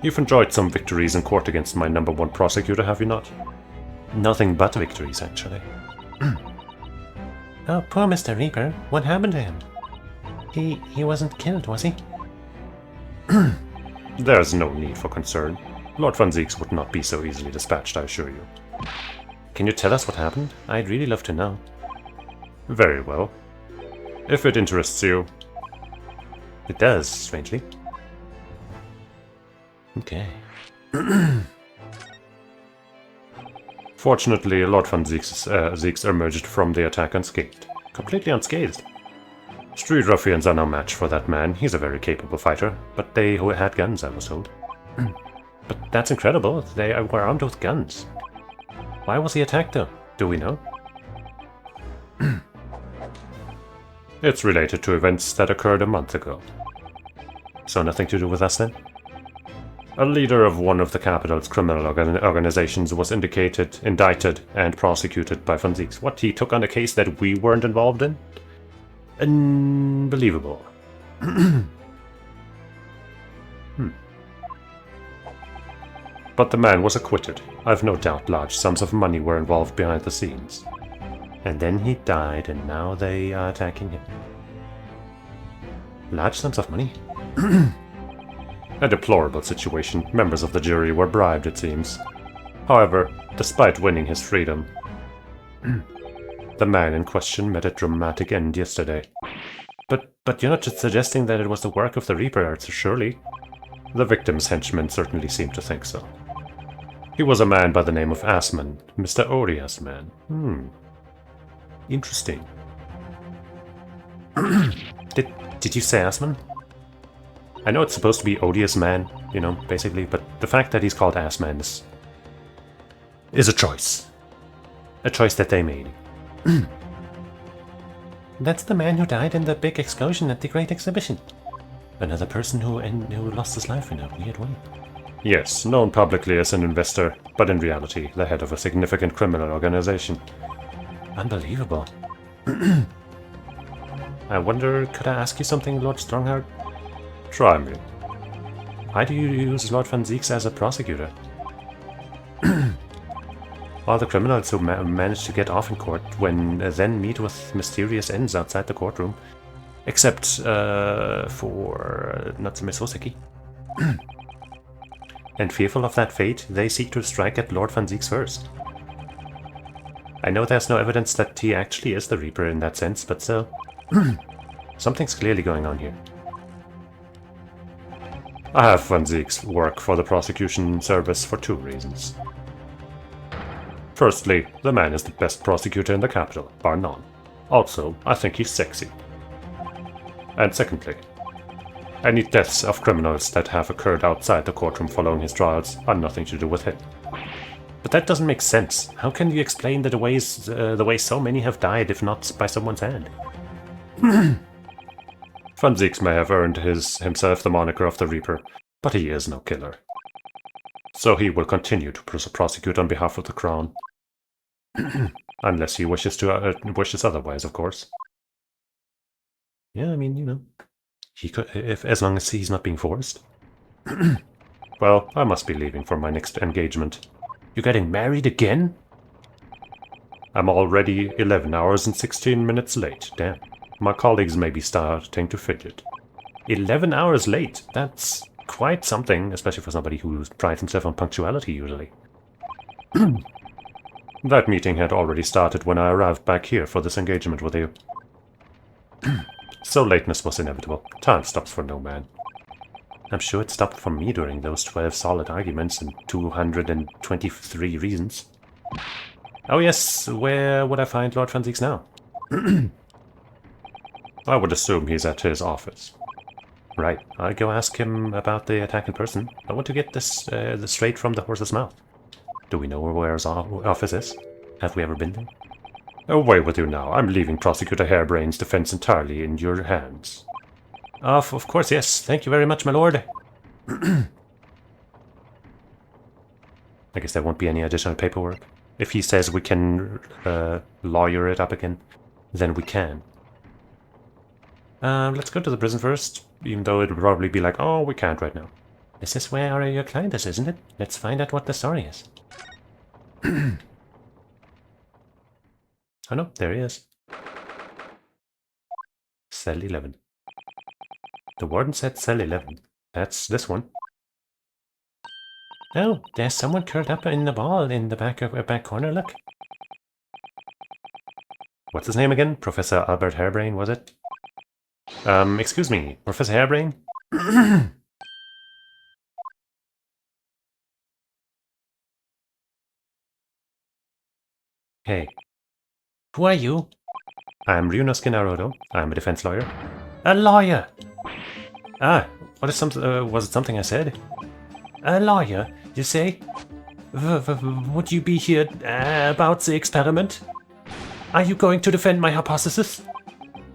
You've enjoyed some victories in court against my #1 prosecutor, have you not? Nothing but victories, actually. Oh, poor Mr. Reaper. What happened to him? He wasn't killed, was he? There's no need for concern. Lord van Zieks would not be so easily dispatched, I assure you. Can you tell us what happened? I'd really love to know. Very well. If it interests you. It does, strangely. Okay. Fortunately, Lord van Zieks emerged from the attack unscathed. Completely unscathed. Street ruffians are no match for that man. He's a very capable fighter, but they had guns, I was told. But that's incredible. They were armed with guns. Why was he attacked, though? Do we know? It's related to events that occurred a month ago. So nothing to do with us, then? A leader of one of the capital's criminal organizations was indicted, indicted, and prosecuted by van Zieks. What, he took on a case that we weren't involved in? Unbelievable. But the man was acquitted. I've no doubt large sums of money were involved behind the scenes. And then he died, and now they are attacking him. Large sums of money? A deplorable situation. Members of the jury were bribed, it seems. However, despite winning his freedom, the man in question met a dramatic end yesterday. But you're not just suggesting that it was the work of the Reaper, surely? The victim's henchmen certainly seem to think so. He was a man by the name of Assman, Mr. Odious Man. Interesting. Did you say Assman? I know it's supposed to be Odious Man, you know, basically, but the fact that he's called Assman is a choice. A choice that they made. That's the man who died in the big explosion at the Great Exhibition. Another person who lost his life in a weird way. Yes, known publicly as an investor, but in reality, the head of a significant criminal organization. Unbelievable. I wonder, could I ask you something, Lord Strongheart? Try me. Why do you use Lord van Zieks as a prosecutor? All the criminals who manage to get off in court then meet with mysterious ends outside the courtroom. Except for Natsume Soseki. And fearful of that fate, they seek to strike at Lord van Zieks first. I know there's no evidence that he actually is the Reaper in that sense, but still. Something's clearly going on here. I have van Zieks work for the prosecution service for 2 reasons. Firstly, the man is the best prosecutor in the capital, bar none. Also, I think he's sexy. And secondly, any deaths of criminals that have occurred outside the courtroom following his trials are nothing to do with him. But that doesn't make sense. How can you explain the way so many have died if not by someone's hand? Van Zieks may have earned himself the moniker of the Reaper, but he is no killer. So he will continue to prosecute on behalf of the Crown. Unless he wishes otherwise, of course. Yeah, I mean, you know, he could, as long as he's not being forced. Well, I must be leaving for my next engagement. You're getting married again? I'm already 11 hours and 16 minutes late. Damn. My colleagues may be starting to fidget. 11 hours late? That's quite something, especially for somebody who prides himself on punctuality, usually. That meeting had already started when I arrived back here for this engagement with you. So lateness was inevitable. Time stops for no man. I'm sure it stopped for me during those 12 solid arguments and 223 reasons. Oh yes, where would I find Lord van Zieks now? I would assume he's at his office. Right, I'll go ask him about the attack in person. I want to get this straight from the horse's mouth. Do we know where his office is? Have we ever been there? Away with you now. I'm leaving Prosecutor Hairbrain's defense entirely in your hands. Of course, yes. Thank you very much, my lord. I guess there won't be any additional paperwork. If he says we can lawyer it up again, then we can. Let's go to the prison first, even though it would probably be like, oh, we can't right now. This is where your client is, isn't it? Let's find out what the story is. Oh no, there he is. Cell 11. The warden said cell 11. That's this one. Oh, there's someone curled up in the ball in the back corner, look. What's his name again? Professor Albert Hairbrain, was it? Excuse me, Professor Hairbrain? Hey. Who are you? I'm Ryunosuke Naruto. I'm a defense lawyer. A lawyer! Ah, was it something I said? A lawyer, you say? Would you be here about the experiment? Are you going to defend my hypothesis?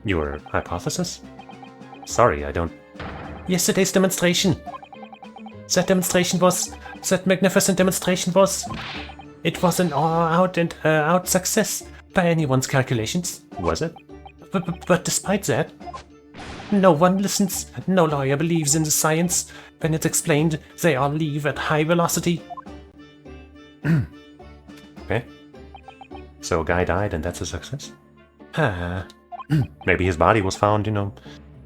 Your hypothesis? Sorry, I don't... Yesterday's demonstration. That magnificent demonstration was... It was an all-out success by anyone's calculations. Was it? But despite that, no one listens. No lawyer believes in the science. When it's explained, they all leave at high velocity. Okay. So a guy died and that's a success? Maybe his body was found, you know,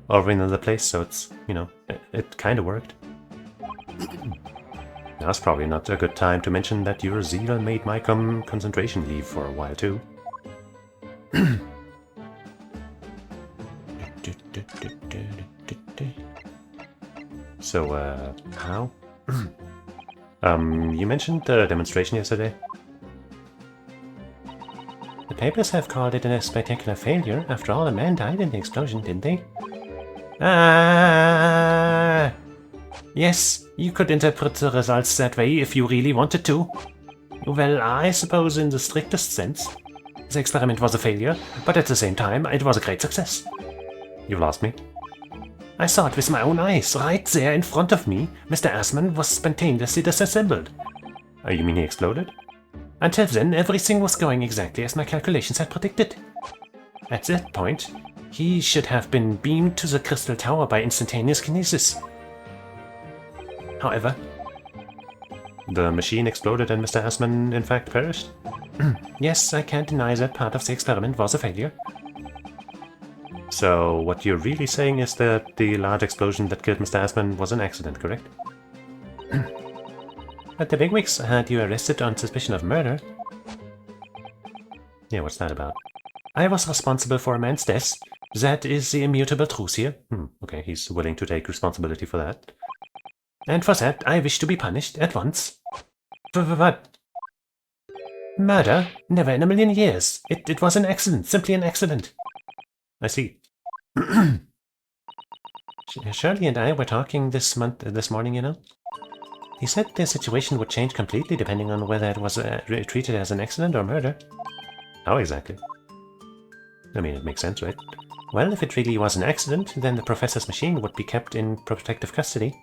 over in another place, so it's, you know, it kind of worked. That's probably not a good time to mention that your zeal made my concentration leave for a while too. So, how? You mentioned the demonstration yesterday. The papers have called it a spectacular failure. After all, a man died in the explosion, didn't they? Ah! Yes, you could interpret the results that way if you really wanted to. Well, I suppose in the strictest sense. The experiment was a failure, but at the same time, it was a great success. You've lost me. I saw it with my own eyes, right there in front of me. Mr. Assman was spontaneously disassembled. You mean he exploded? Until then, everything was going exactly as my calculations had predicted. At that point, he should have been beamed to the Crystal Tower by instantaneous kinesis. However, the machine exploded and Mr. Assman in fact perished? Yes, I can't deny that part of the experiment was a failure. So, what you're really saying is that the large explosion that killed Mr. Assman was an accident, correct? But the bigwigs had you arrested on suspicion of murder. Yeah, what's that about? I was responsible for a man's death. That is the immutable truth here. Okay, he's willing to take responsibility for that. And for that, I wish to be punished at once. What? Murder? Never in a million years. It was an accident, simply an accident. I see. Shirley and I were talking this morning, you know. He said the situation would change completely depending on whether it was treated as an accident or murder. How exactly? I mean, it makes sense, right? Well, if it really was an accident, then the professor's machine would be kept in protective custody.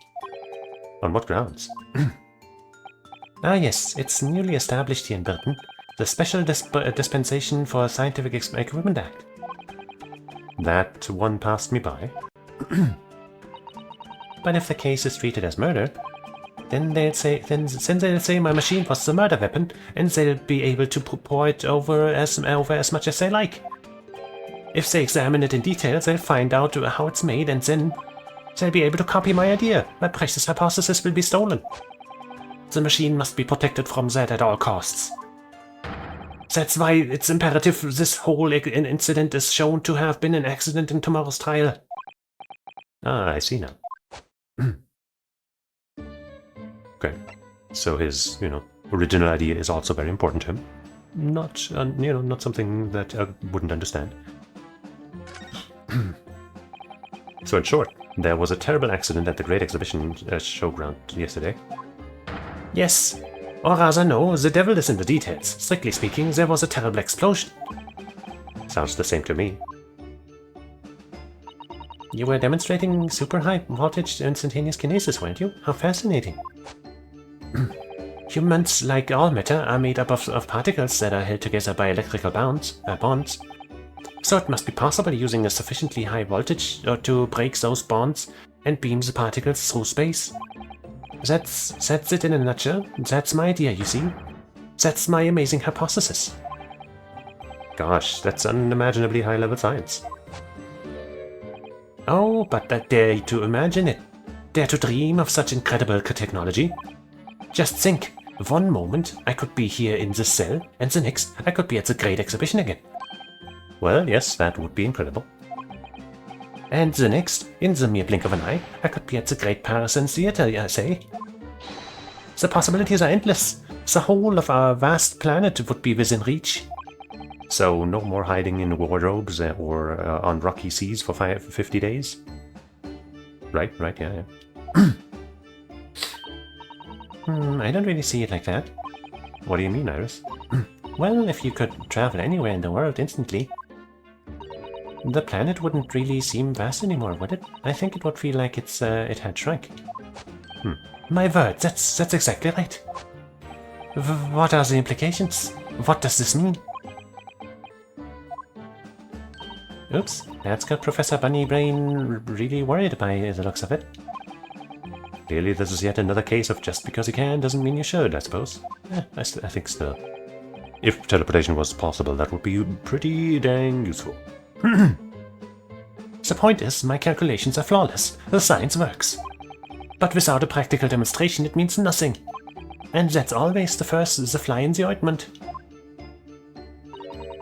On what grounds? Ah yes, it's newly established here in Britain. The Special Dispensation for Scientific Equipment Act. That one passed me by. But if the case is treated as murder, then they'll say my machine was the murder weapon, and they'll be able to pour it over as much as they like. If they examine it in detail, they'll find out how it's made, and then they'll be able to copy my idea. My precious hypothesis will be stolen. The machine must be protected from that at all costs. That's why it's imperative this whole incident is shown to have been an accident in tomorrow's trial. Ah, I see now. Okay, so his, original idea is also very important to him. Not, not something that I wouldn't understand. So in short, there was a terrible accident at the Great Exhibition Showground yesterday. Yes, Or rather, no, the devil is in the details. Strictly speaking, there was a terrible explosion. Sounds the same to me. You were demonstrating super high voltage instantaneous kinesis, weren't you? How fascinating. Humans, like all matter, are made up of particles that are held together by electrical bonds. So it must be possible using a sufficiently high voltage to break those bonds and beam the particles through space. That's it in a nutshell. That's my idea, you see. That's my amazing hypothesis. Gosh, that's unimaginably high-level science. Oh, but I dare to imagine it. Dare to dream of such incredible technology. Just think, one moment I could be here in this cell, and the next I could be at the Great Exhibition again. Well, yes, that would be incredible. And the next, in the mere blink of an eye, I could be at the Great Paris Theatre, I say. The possibilities are endless. The whole of our vast planet would be within reach. So no more hiding in wardrobes or on rocky seas for 50 days? Right, yeah. I don't really see it like that. What do you mean, Iris? Well, if you could travel anywhere in the world instantly, the planet wouldn't really seem vast anymore, would it? I think it would feel like it had shrunk. My word, that's exactly right. What are the implications? What does this mean? Oops, that's got Professor Bunnybrain really worried by the looks of it. Clearly this is yet another case of just because you can doesn't mean you should, I suppose. I think still. If teleportation was possible, that would be pretty dang useful. The point is, my calculations are flawless. The science works. But without a practical demonstration, it means nothing. And that's always the fly in the ointment.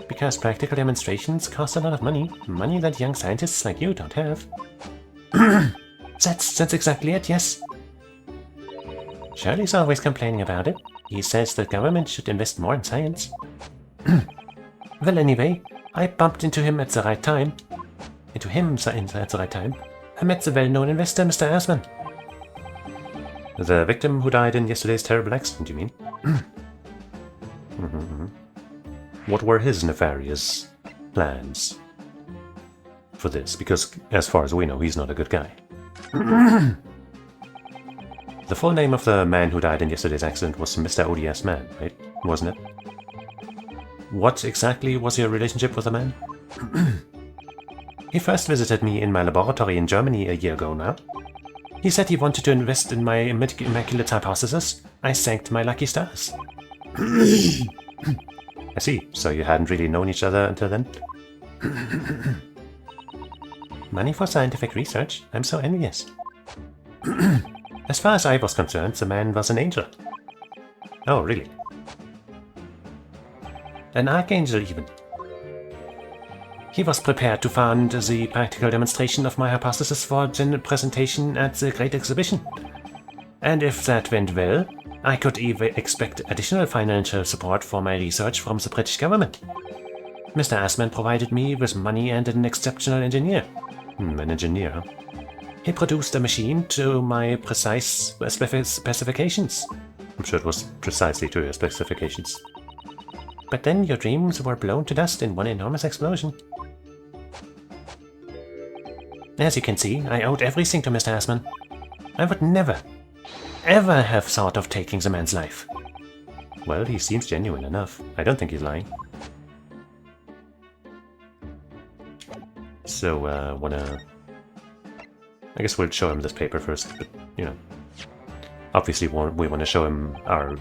Because practical demonstrations cost a lot of money. Money that young scientists like you don't have. That's exactly it, yes. Shirley's always complaining about it. He says the government should invest more in science. Well, anyway, I bumped into him at the right time. At the right time. I met the well-known investor, Mr. Asman. The victim who died in yesterday's terrible accident, you mean? What were his nefarious plans for this? Because, as far as we know, he's not a good guy. The full name of the man who died in yesterday's accident was Mr. ODS Man, right? Wasn't it? What exactly was your relationship with the man? He first visited me in my laboratory in Germany a year ago now. He said he wanted to invest in my immaculate hypothesis. I thanked my lucky stars. I see. So you hadn't really known each other until then? Money for scientific research? I'm so envious. As far as I was concerned, the man was an angel. Oh, really? An archangel, even. He was prepared to fund the practical demonstration of my hypothesis for presentation at the Great Exhibition. And if that went well, I could even expect additional financial support for my research from the British government. Mr. Asman provided me with money and an exceptional engineer. An engineer, huh? He produced a machine to my precise specifications. I'm sure it was precisely to your specifications. But then your dreams were blown to dust in one enormous explosion. As you can see, I owed everything to Mr. Asman. I would never, ever have thought of taking the man's life. Well, he seems genuine enough. I don't think he's lying. So, I guess we'll show him this paper first, but, you know. Obviously, we want to show him our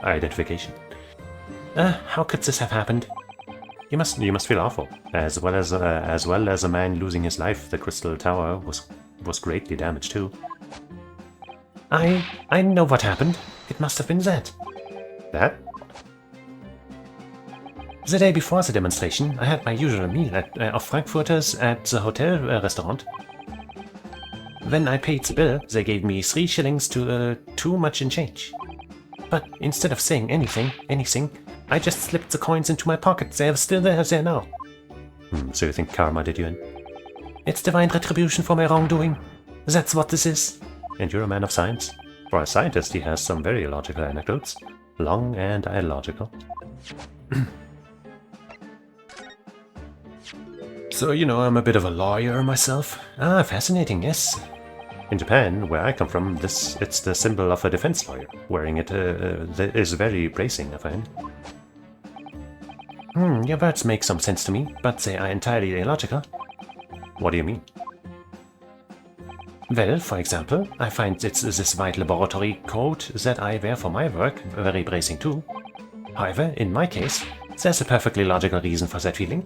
identification. How could this have happened? You must feel awful. As well as a man losing his life, the Crystal Tower was greatly damaged too. I know what happened. It must have been that. That? The day before the demonstration, I had my usual meal of Frankfurters at the hotel restaurant. When I paid the bill, they gave me 3 shillings to too much in change. But instead of saying anything, I just slipped the coins into my pocket. They are still there now. So you think karma did you in? It's divine retribution for my wrongdoing. That's what this is. And you're a man of science. For a scientist, he has some very logical anecdotes. Long and illogical. So, you know, I'm a bit of a lawyer myself. Ah, fascinating, yes. In Japan, where I come from, it's the symbol of a defense lawyer. Wearing it is very bracing, I find. Your words make some sense to me, but they are entirely illogical. What do you mean? Well, for example, I find it's this white laboratory coat that I wear for my work very bracing too. However, in my case, there's a perfectly logical reason for that feeling.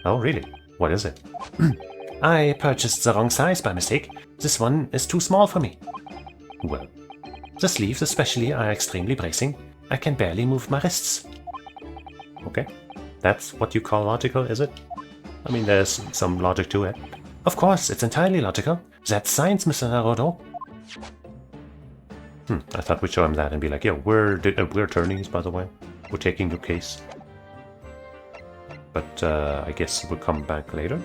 Oh, really? What is it? I purchased the wrong size by mistake. This one is too small for me. Well, the sleeves especially are extremely bracing. I can barely move my wrists. Okay, that's what you call logical, is it? I mean, there's some logic to it. Of course, it's entirely logical. That's science, Mr. Naruto. I thought we'd show him that and be like, yo, we're attorneys, by the way. We're taking your case. But I guess we'll come back later.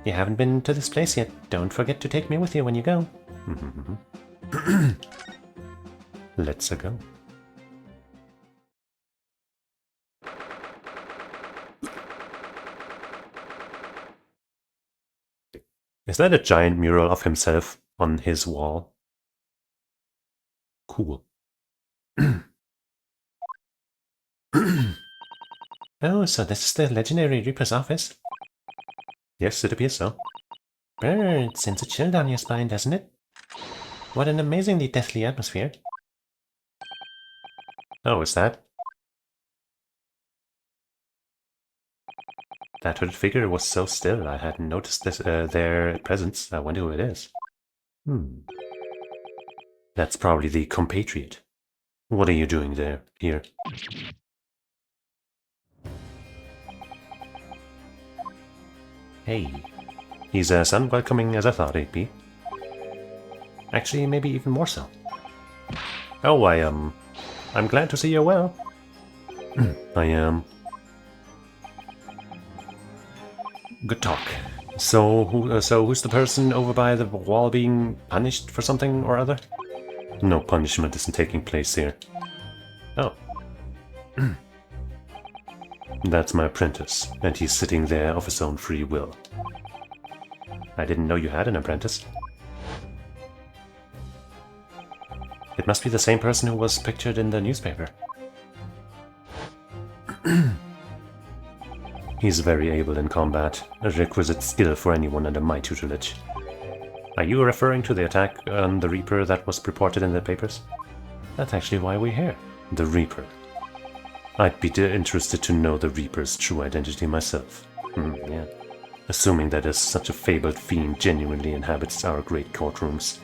You haven't been to this place yet. Don't forget to take me with you when you go. Let's go. Is that a giant mural of himself on his wall? Cool. Oh, so this is the legendary Reaper's office? Yes, it appears so. Brr, it sends a chill down your spine, doesn't it? What an amazingly deathly atmosphere. Oh, is that? That hooded figure was so still, I hadn't noticed their presence. I wonder who it is. That's probably the compatriot. What are you doing there, here? Hey. He's as unwelcoming as I thought he'd be. Actually, maybe even more so. Oh, I'm glad to see you're well. I am. Good talk. So, who's the person over by the wall being punished for something or other? No punishment isn't taking place here. Oh. That's my apprentice, and he's sitting there of his own free will. I didn't know you had an apprentice. It must be the same person who was pictured in the newspaper. He's very able in combat, a requisite skill for anyone under my tutelage. Are you referring to the attack on the Reaper that was reported in the papers? That's actually why we're here. The Reaper. I'd be interested to know the Reaper's true identity myself. Yeah. Assuming that such a fabled fiend genuinely inhabits our great courtrooms.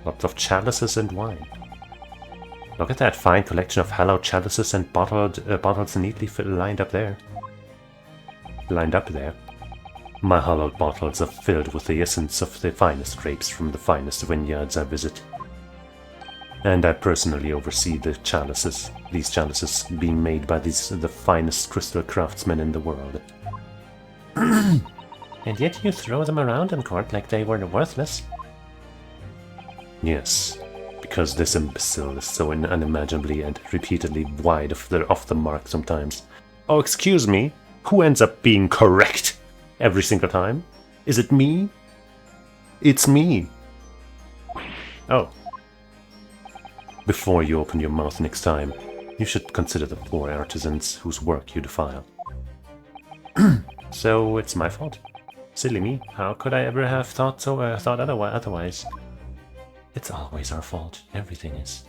Lots of chalices and wine. Look at that fine collection of hallowed chalices and bottles neatly lined up there. My hallowed bottles are filled with the essence of the finest grapes from the finest vineyards I visit. And I personally oversee these chalices being made by the finest crystal craftsmen in the world. And yet you throw them around in court like they were worthless. Yes, because this imbecile is so unimaginably and repeatedly wide off the mark sometimes. Oh, excuse me, who ends up being correct every single time? Is it me? It's me. Oh. Before you open your mouth next time, you should consider the poor artisans whose work you defile. So it's my fault. Silly me, how could I ever have thought otherwise? It's always our fault, everything is.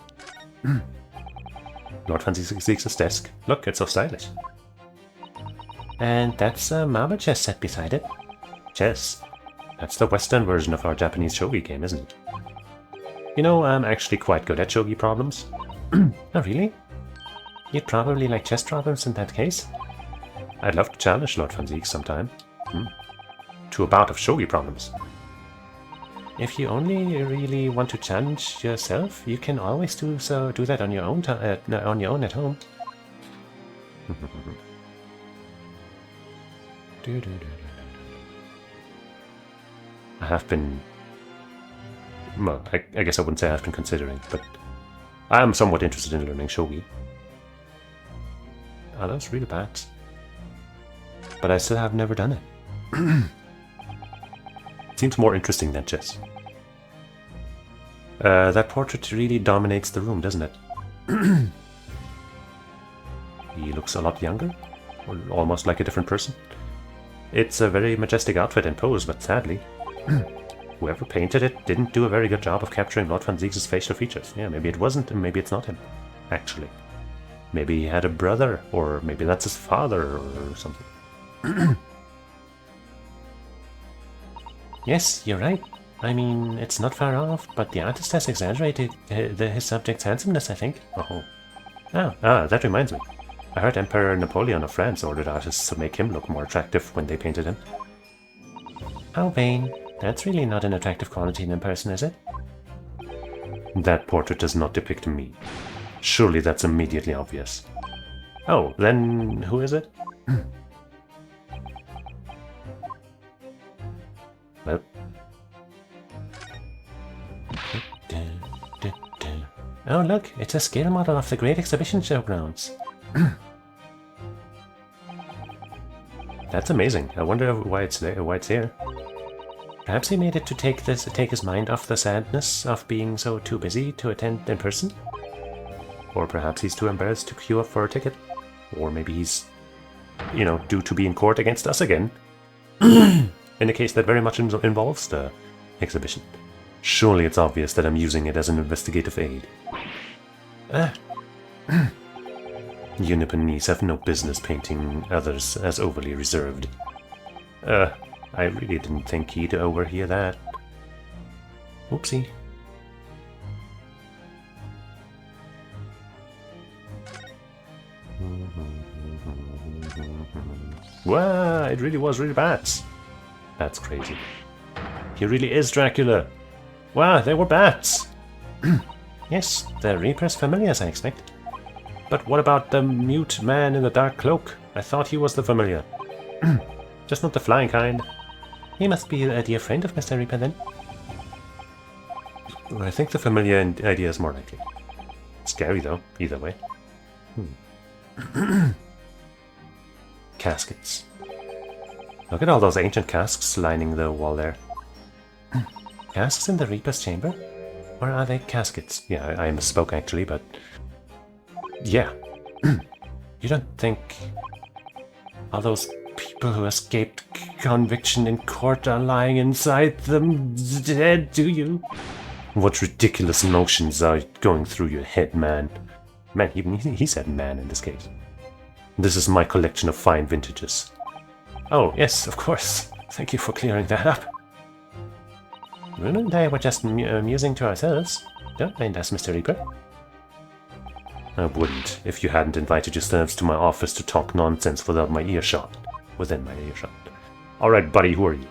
Lord Van Ziek's desk. Look, it's so stylish. And that's a marble chess set beside it. Chess? That's the Western version of our Japanese shogi game, isn't it? You know, I'm actually quite good at shogi problems. Oh, really? You'd probably like chess problems in that case? I'd love to challenge Lord Van Ziek sometime. To a bout of shogi problems. If you only really want to challenge yourself, you can always do that on your own at home. I have been... Well, I guess I wouldn't say I've been considering, but I am somewhat interested in learning shogi. Oh, that's really bad. But I still have never done it. It seems more interesting than chess. That portrait really dominates the room, doesn't it? He looks a lot younger, or almost like a different person. It's a very majestic outfit and pose, but sadly, whoever painted it didn't do a very good job of capturing Lord van Ziegs' facial features. Yeah, maybe it wasn't, and maybe it's not him, actually. Maybe he had a brother, or maybe that's his father, or something. Yes, you're right. I mean, it's not far off, but the artist has exaggerated his subject's handsomeness, I think. That reminds me. I heard Emperor Napoleon of France ordered artists to make him look more attractive when they painted him. How vain. That's really not an attractive quality in a person, is it? That portrait does not depict me. Surely that's immediately obvious. Oh, then who is it? Well. Oh look, it's a scale model of the Great Exhibition Showgrounds. That's amazing. I wonder why it's there. Perhaps he made it to take his mind off the sadness of being so too busy to attend in person? Or perhaps he's too embarrassed to queue up for a ticket. Or maybe he's, due to be in court against us again. In a case that very much involves the exhibition. Surely it's obvious that I'm using it as an investigative aid. You Nipponese have no business painting others as overly reserved. I really didn't think he'd overhear that. Oopsie. Wow, it really was really bats. That's crazy. He really is Dracula. Wow, they were bats. Yes, the Reaper's familiars, I expect. But what about the mute man in the dark cloak? I thought he was the familiar. Just not the flying kind. He must be a dear friend of Mr. Reaper, then. I think the familiar idea is more likely. Scary, though, either way. Caskets. Look at all those ancient casks lining the wall there. Casks in the Reaper's chamber? Or are they caskets? Yeah, I misspoke actually, but... Yeah. You don't think all those people who escaped conviction in court are lying inside them dead, do you? What ridiculous notions are going through your head, man? Man, he said man in this case. This is my collection of fine vintages. Oh, yes, of course. Thank you for clearing that up. Rune and I were just musing to ourselves. Don't mind us, Mr. Reaper. I wouldn't, if you hadn't invited yourselves to my office to talk nonsense without my earshot. Within my earshot. Alright, buddy, who are you?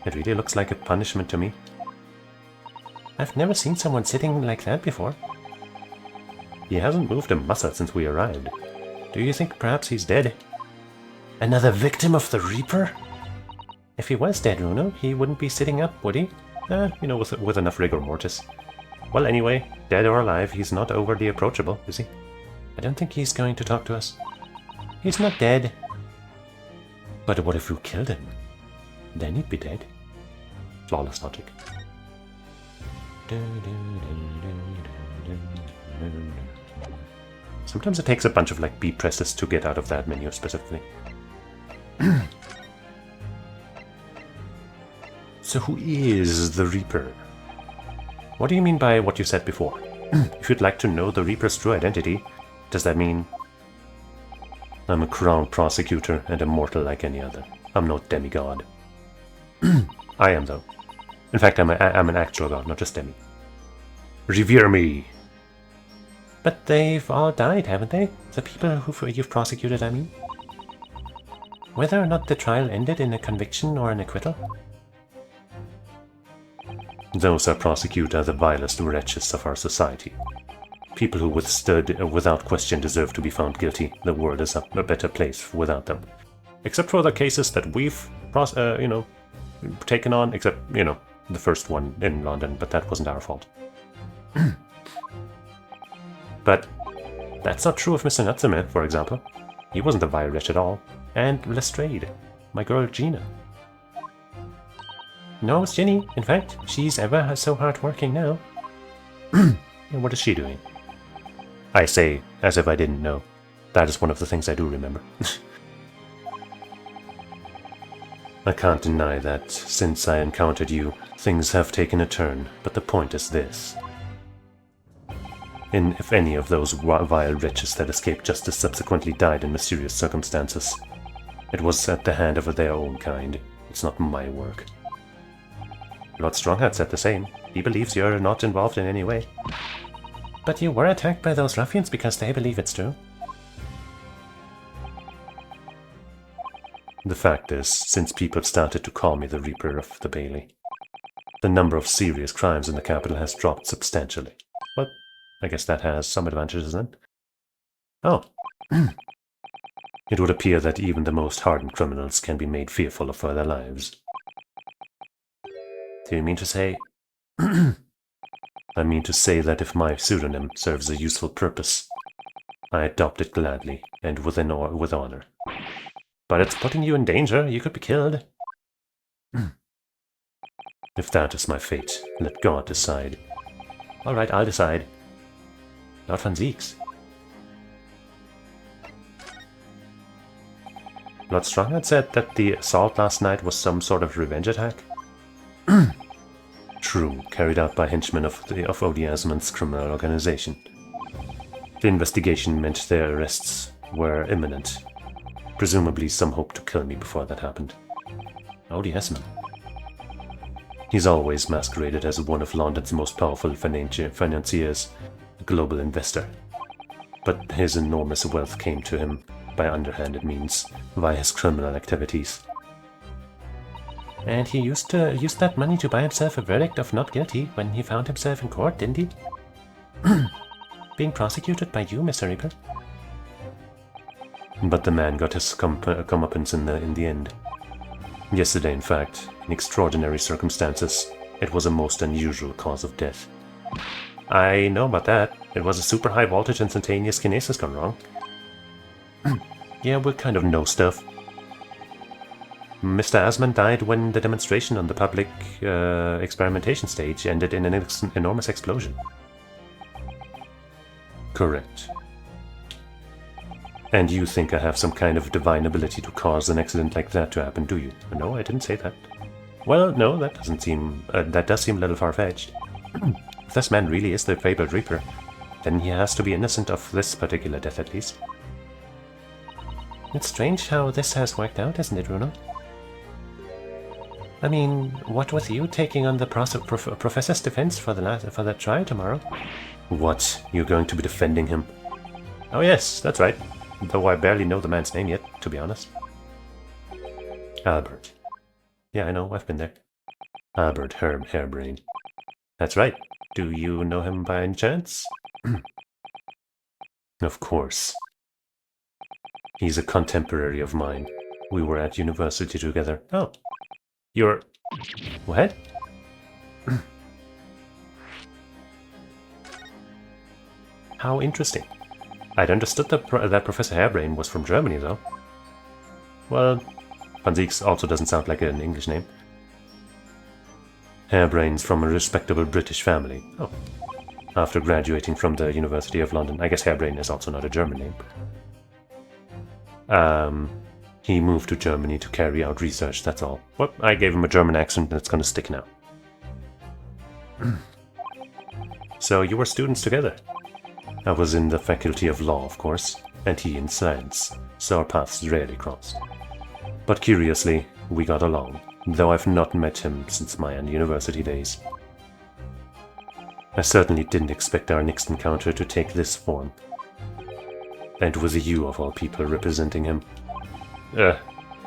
It really looks like a punishment to me. I've never seen someone sitting like that before. He hasn't moved a muscle since we arrived. Do you think perhaps he's dead? Another victim of the Reaper? If he was dead, Runo, he wouldn't be sitting up, would he? With enough rigor mortis. Well, anyway, dead or alive, he's not overly approachable, is he? I don't think he's going to talk to us. He's not dead. But what if you killed him? Then he'd be dead. Flawless logic. Sometimes it takes a bunch of B presses to get out of that menu specifically. So who is the Reaper? What do you mean by what you said before? If you'd like to know the Reaper's true identity, does that mean... I'm a crown prosecutor and a mortal like any other. I'm no demigod. I am, though. In fact, I'm an actual god, not just demi. Revere me! But they've all died, haven't they? The people who you've prosecuted, I mean? Whether or not the trial ended in a conviction or an acquittal? Those I prosecute are the vilest wretches of our society. People who withstood without question deserve to be found guilty. The world is a better place without them. Except for the cases that we've, taken on, except, the first one in London, but that wasn't our fault. But that's not true of Mr. Natsume, for example. He wasn't a vile wretch at all. And Lestrade, my girl Gina. No, it's Jenny. In fact, she's ever so hard-working now. And what is she doing? I say, as if I didn't know. That is one of the things I do remember. I can't deny that, since I encountered you, things have taken a turn, but the point is this. If any of those vile wretches that escaped justice subsequently died in mysterious circumstances, it was at the hand of their own kind. It's not my work. Lord Stronghat said the same. He believes you're not involved in any way. But you were attacked by those ruffians because they believe it's true. The fact is, since people started to call me the Reaper of the Bailey, the number of serious crimes in the capital has dropped substantially. But I guess that has some advantages then. Oh. It would appear that even the most hardened criminals can be made fearful for their lives. Do you mean to say... I mean to say that if my pseudonym serves a useful purpose, I adopt it gladly and with honor. But it's putting you in danger. You could be killed. If that is my fate, let God decide. Alright, I'll decide. Lord Van Zieks. Lord Stronghead said that the assault last night was some sort of revenge attack. True, carried out by henchmen of Odiasman's criminal organization. The investigation meant their arrests were imminent. Presumably some hope to kill me before that happened. Odiasman. He's always masqueraded as one of London's most powerful financiers, a global investor. But his enormous wealth came to him by underhanded means, via his criminal activities. And he used that money to buy himself a verdict of not guilty when he found himself in court, didn't he? Being prosecuted by you, Mr. Reaper. But the man got his comeuppance in the end. Yesterday, in fact, in extraordinary circumstances, it was a most unusual cause of death. I know about that. It was a super high voltage instantaneous kinesis gone wrong. Yeah, we kind of know stuff. Mr. Asman died when the demonstration on the public experimentation stage ended in an enormous explosion. Correct. And you think I have some kind of divine ability to cause an accident like that to happen, do you? No, I didn't say that. Well, no, that doesn't seem... that does seem a little far-fetched. If this man really is the fabled Reaper, then he has to be innocent of this particular death at least. It's strange how this has worked out, isn't it, Runo? I mean, what with you taking on the Professor's defense for that trial tomorrow? What? You're going to be defending him? Oh yes, that's right. Though I barely know the man's name yet, to be honest. Albert. Yeah, I know, I've been there. Albert Hairbrain. That's right. Do you know him by any chance? Of course. He's a contemporary of mine. We were at university together. Oh. You're... What? How interesting. I'd understood that Professor Hairbrain was from Germany, though. Well, Van Zieks also doesn't sound like an English name. Hairbrain's from a respectable British family. Oh. After graduating from the University of London. I guess Hairbrain is also not a German name. He moved to Germany to carry out research, that's all. Well, I gave him a German accent and it's gonna stick now. So you were students together? I was in the Faculty of Law, of course, and he in Science, so our paths rarely crossed. But curiously, we got along, though I've not met him since my university days. I certainly didn't expect our next encounter to take this form. And with you, of all people, representing him.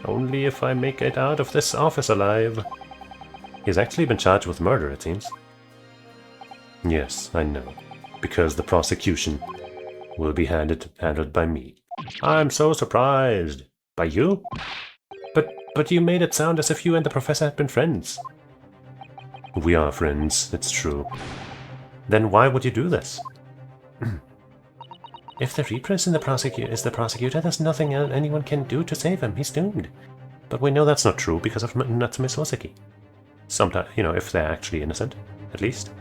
Only if I make it out of this office alive. He's actually been charged with murder, it seems. Yes, I know. Because the prosecution will be handled by me. I'm so surprised. By you? But you made it sound as if you and the professor had been friends. We are friends, it's true. Then why would you do this? If the Reaper is the prosecutor, there's nothing anyone can do to save him. He's doomed. But we know that's not true because of Natsume Soseki. Sometimes, you know, if they're actually innocent, at least.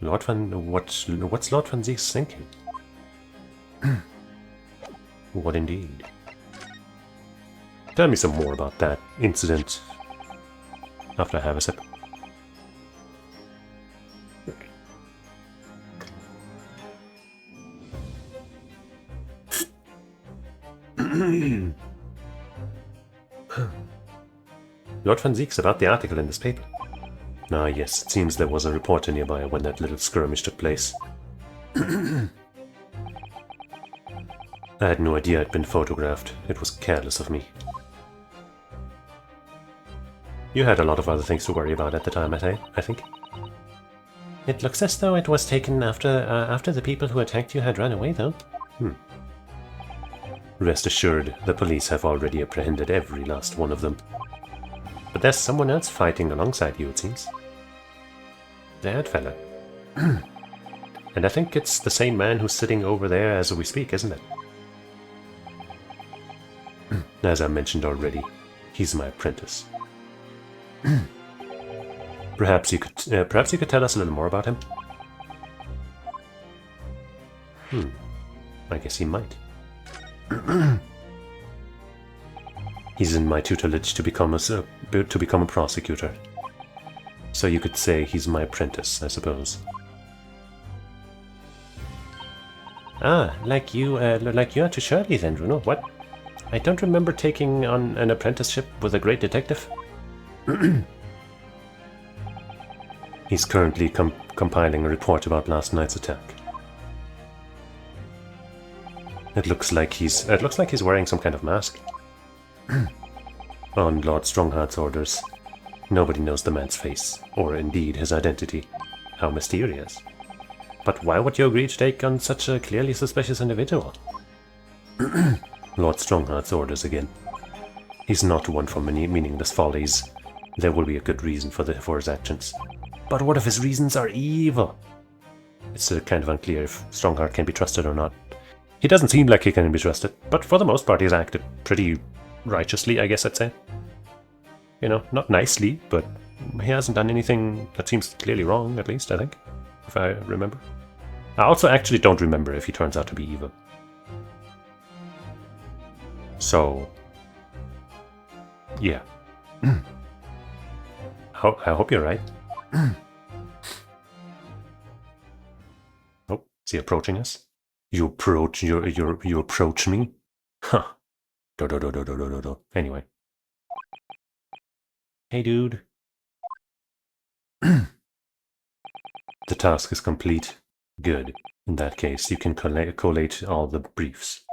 What's Lord Van Ziek's thinking? What indeed? Tell me some more about that incident after I have a sip. Lord Van Ziek's about the article in this paper. Ah yes, it seems there was a reporter nearby when that little skirmish took place. I had no idea I'd been photographed. It was careless of me. You had a lot of other things to worry about at the time, I think. It looks as though it was taken after the people who attacked you had run away, though. Rest assured, the police have already apprehended every last one of them. But there's someone else fighting alongside you, it seems. That fella. And I think it's the same man who's sitting over there as we speak, isn't it? As I mentioned already, he's my apprentice. Perhaps you could tell us a little more about him. I guess he might. He's in my tutelage to become a prosecutor. So you could say he's my apprentice, I suppose. Ah, like you are to Shirley then, Bruno. What? I don't remember taking on an apprenticeship with a great detective. He's currently compiling a report about last night's attack. It looks like he's wearing some kind of mask. On Lord Strongheart's orders. Nobody knows the man's face, or indeed his identity. How mysterious. But why would you agree to take on such a clearly suspicious individual? Lord Strongheart's orders again. He's not one for many meaningless follies. There will be a good reason for his actions. But what if his reasons are evil? It's kind of unclear if Strongheart can be trusted or not. He doesn't seem like he can be trusted, but for the most part he's acted pretty righteously, I guess I'd say. You know, not nicely, but he hasn't done anything that seems clearly wrong, at least, I think, if I remember. I also actually don't remember if he turns out to be evil. So, yeah. I hope you're right. Oh, is he approaching us? You approach me? Huh. Do. Anyway. Hey, dude. The task is complete. Good. In that case, you can collate all the briefs.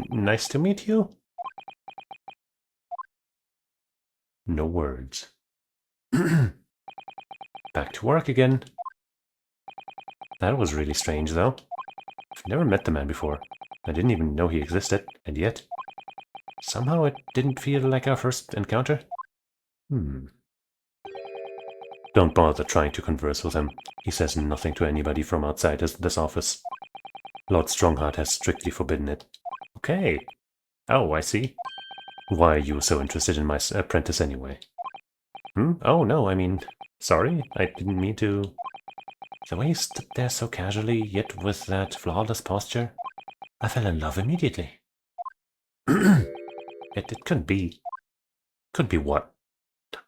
Nice to meet you. No words. Back to work again. That was really strange, though. I've never met the man before. I didn't even know he existed, and yet... somehow it didn't feel like our first encounter. Don't bother trying to converse with him. He says nothing to anybody from outside this office. Lord Strongheart has strictly forbidden it. Okay. Oh, I see. Why are you so interested in my apprentice anyway? Oh, no, I mean... sorry, I didn't mean to... The way he stood there so casually, yet with that flawless posture, I fell in love immediately. It couldn't be. Couldn't be what?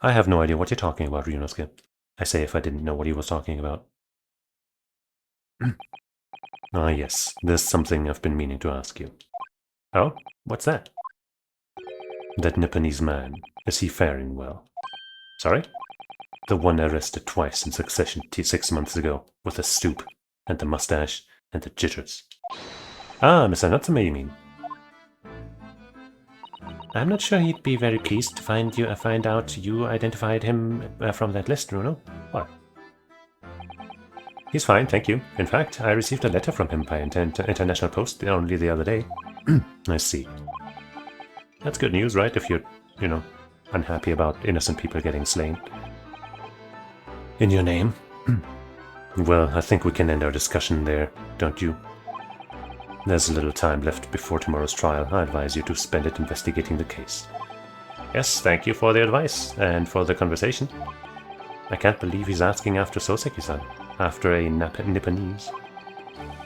I have no idea what you're talking about, Ryunosuke. I say if I didn't know what he was talking about. Ah yes, there's something I've been meaning to ask you. Oh? What's that? That Nipponese man, is he faring well? Sorry? The one arrested twice in succession 6 months ago, with the stoop, and the mustache, and the jitters. Ah, Mr. Natsume, you mean? I'm not sure he'd be very pleased to find out you identified him from that list, Bruno. What? He's fine, thank you. In fact, I received a letter from him by international post only the other day. I see. That's good news, right? If you're, unhappy about innocent people getting slain. In your name? Well, I think we can end our discussion there, don't you? There's a little time left before tomorrow's trial. I advise you to spend it investigating the case. Yes, thank you for the advice and for the conversation. I can't believe he's asking after Soseki-san, after a Nipponese.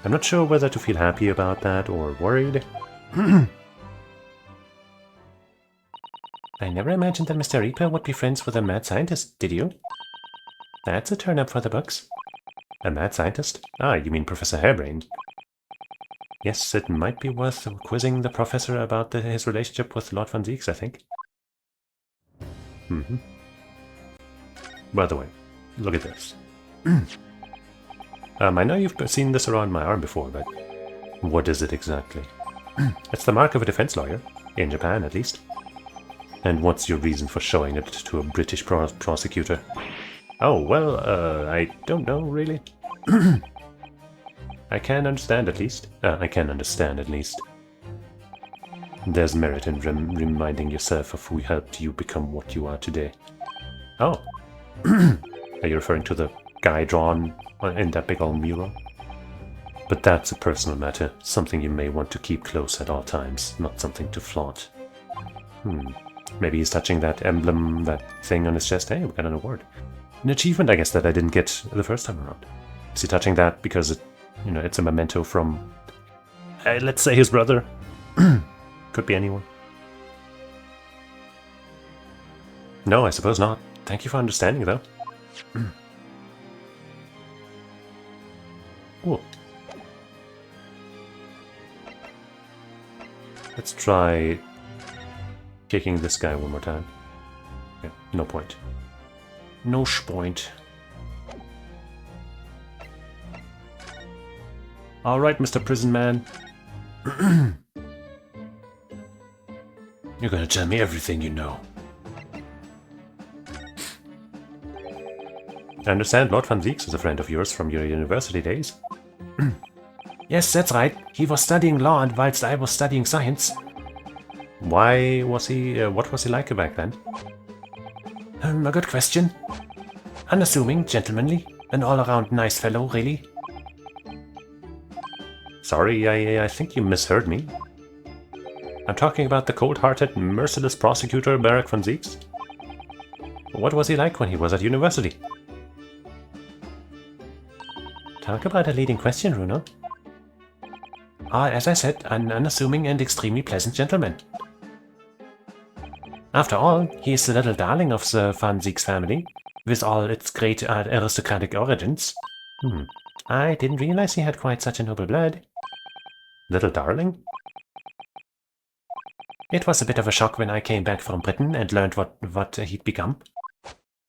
I'm not sure whether to feel happy about that or worried. I never imagined that Mr. Reaper would be friends with a mad scientist, did you? That's a turn-up for the books. A mad scientist? Ah, you mean Professor Hairbrain. Yes, it might be worth quizzing the professor about his relationship with Lord Van Zieks, I think. By the way, look at this. I know you've seen this around my arm before, but what is it exactly? It's the mark of a defense lawyer, in Japan at least. And what's your reason for showing it to a British prosecutor? Oh, well, I don't know, really. I can understand at least. There's merit in reminding yourself of who helped you become what you are today. Oh. Are you referring to the guy drawn in that big old mural? But that's a personal matter, something you may want to keep close at all times, not something to flaunt. Maybe he's touching that emblem, that thing on his chest. Hey, we got an award. An achievement, I guess, that I didn't get the first time around. Is he touching that because it's a memento from, let's say, his brother? Could be anyone. No, I suppose not. Thank you for understanding, though. Cool. Let's try kicking this guy one more time. Yeah, no point. No point. Alright, Mr. Prison Man. You're gonna tell me everything you know. I understand Lord Van Zieks is a friend of yours from your university days. Yes, that's right. He was studying law and whilst I was studying science. Why was he, what was he like back then? A good question. Unassuming, gentlemanly, an all-around nice fellow, really. Sorry, I think you misheard me. I'm talking about the cold-hearted, merciless prosecutor Barak Van Zieks. What was he like when he was at university? Talk about a leading question, Runo. As I said, an unassuming and extremely pleasant gentleman. After all, he is the little darling of the Van Zieks family, with all its great aristocratic origins. I didn't realize he had quite such a noble blood. Little darling? It was a bit of a shock when I came back from Britain and learned what he'd become.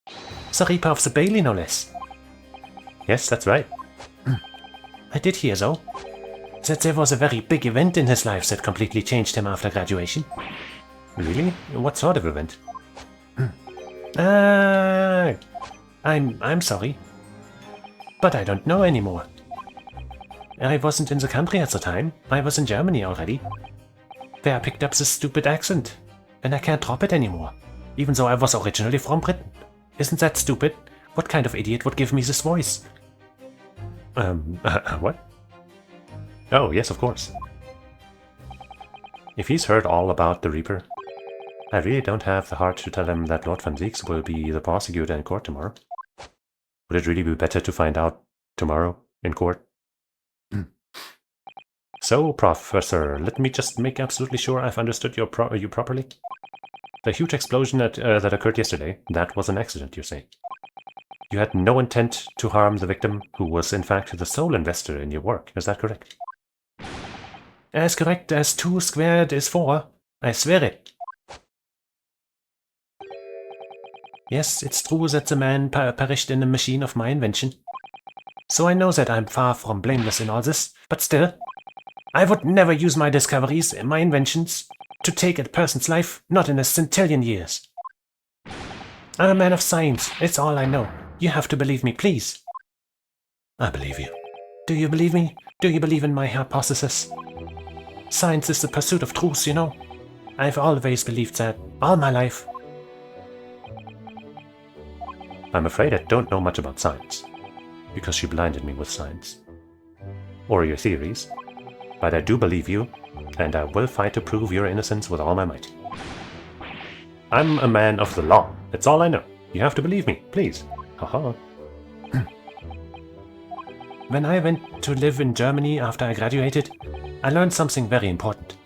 The Reaper of the Bailey, no less. Yes, that's right. I did hear, though, that there was a very big event in his life that completely changed him after graduation. Really? What sort of event? I'm sorry. But I don't know anymore. I wasn't in the country at the time. I was in Germany already. Where I picked up this stupid accent. And I can't drop it anymore. Even though I was originally from Britain. Isn't that stupid? What kind of idiot would give me this voice? What? Oh, yes, of course. If he's heard all about the Reaper, I really don't have the heart to tell him that Lord Van Zieks will be the prosecutor in court tomorrow. Would it really be better to find out tomorrow in court? So, Professor, let me just make absolutely sure I've understood you properly. The huge explosion that occurred yesterday, that was an accident, you say? You had no intent to harm the victim, who was in fact the sole investor in your work, is that correct? As correct as 2 squared is 4. I swear it. Yes, it's true that the man perished in a machine of my invention. So I know that I'm far from blameless in all this, but still, I would never use my discoveries and my inventions to take a person's life, not in a centillion years. I'm a man of science, it's all I know. You have to believe me, please. I believe you. Do you believe me? Do you believe in my hypothesis? Science is the pursuit of truth, you know. I've always believed that, all my life. I'm afraid I don't know much about science, because she blinded me with science. Or your theories. But I do believe you, and I will fight to prove your innocence with all my might. I'm a man of the law. That's all I know. You have to believe me, please. Haha. When I went to live in Germany after I graduated, I learned something very important.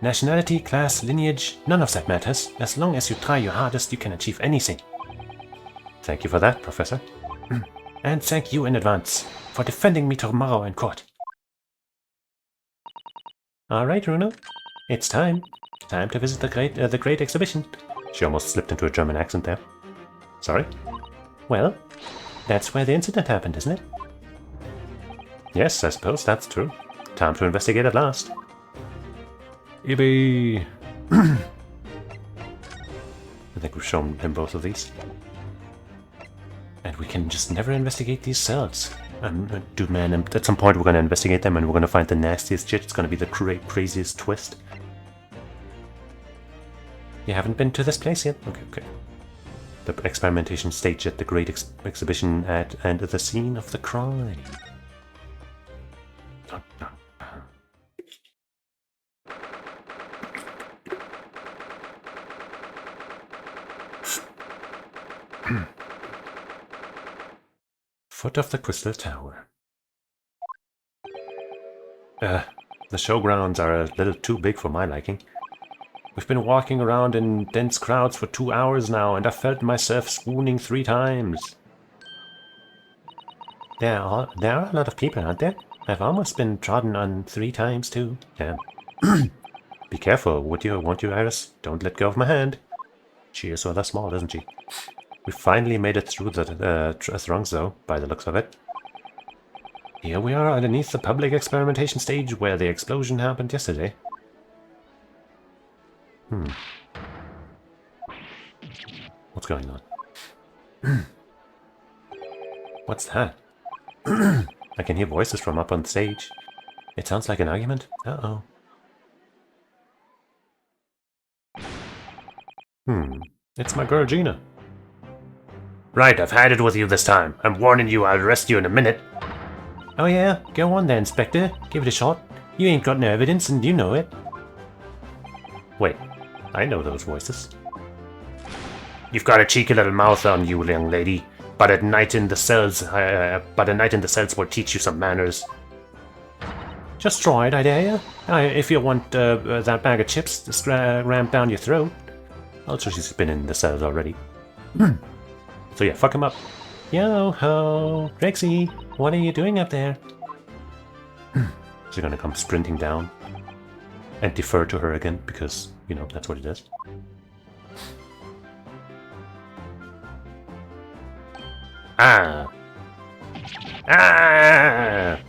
Nationality, class, lineage, none of that matters. As long as you try your hardest, you can achieve anything. Thank you for that, Professor. And thank you in advance for defending me tomorrow in court. Alright, Runo. It's time. Time to visit the great exhibition. She almost slipped into a German accent there. Sorry? Well, that's where the incident happened, isn't it? Yes, I suppose that's true. Time to investigate at last. Yippee! I think we've shown him both of these. And we can just never investigate these cells. Dude, man, at some point we're going to investigate them and we're going to find the nastiest shit. It's going to be the craziest twist. You haven't been to this place yet? Okay. The experimentation stage at the Great Exhibition and the scene of the crime. Foot of the Crystal Tower. The showgrounds are a little too big for my liking. We've been walking around in dense crowds for 2 hours now, and I felt myself swooning 3 times. There are a lot of people, aren't there? I've almost been trodden on 3 times too. Damn. Be careful, won't you, Iris? Don't let go of my hand. She is rather small, isn't she? We finally made it through the throngs, though, by the looks of it. Here we are underneath the public experimentation stage where the explosion happened yesterday. What's going on? What's that? I can hear voices from up on stage. It sounds like an argument. Uh-oh. It's my girl Gina. Right, I've had it with you this time. I'm warning you, I'll arrest you in a minute. Oh yeah? Go on then, Inspector. Give it a shot. You ain't got no evidence and you know it. Wait, I know those voices. You've got a cheeky little mouth on you, young lady. But a night in the cells will teach you some manners. Just try it, I dare you. If you want that bag of chips rammed down your throat. Also, she's been in the cells already. So yeah, fuck him up. Yo-ho! Rexy, what are you doing up there? She's gonna come sprinting down. And defer to her again, because, you know, that's what it is. Ah!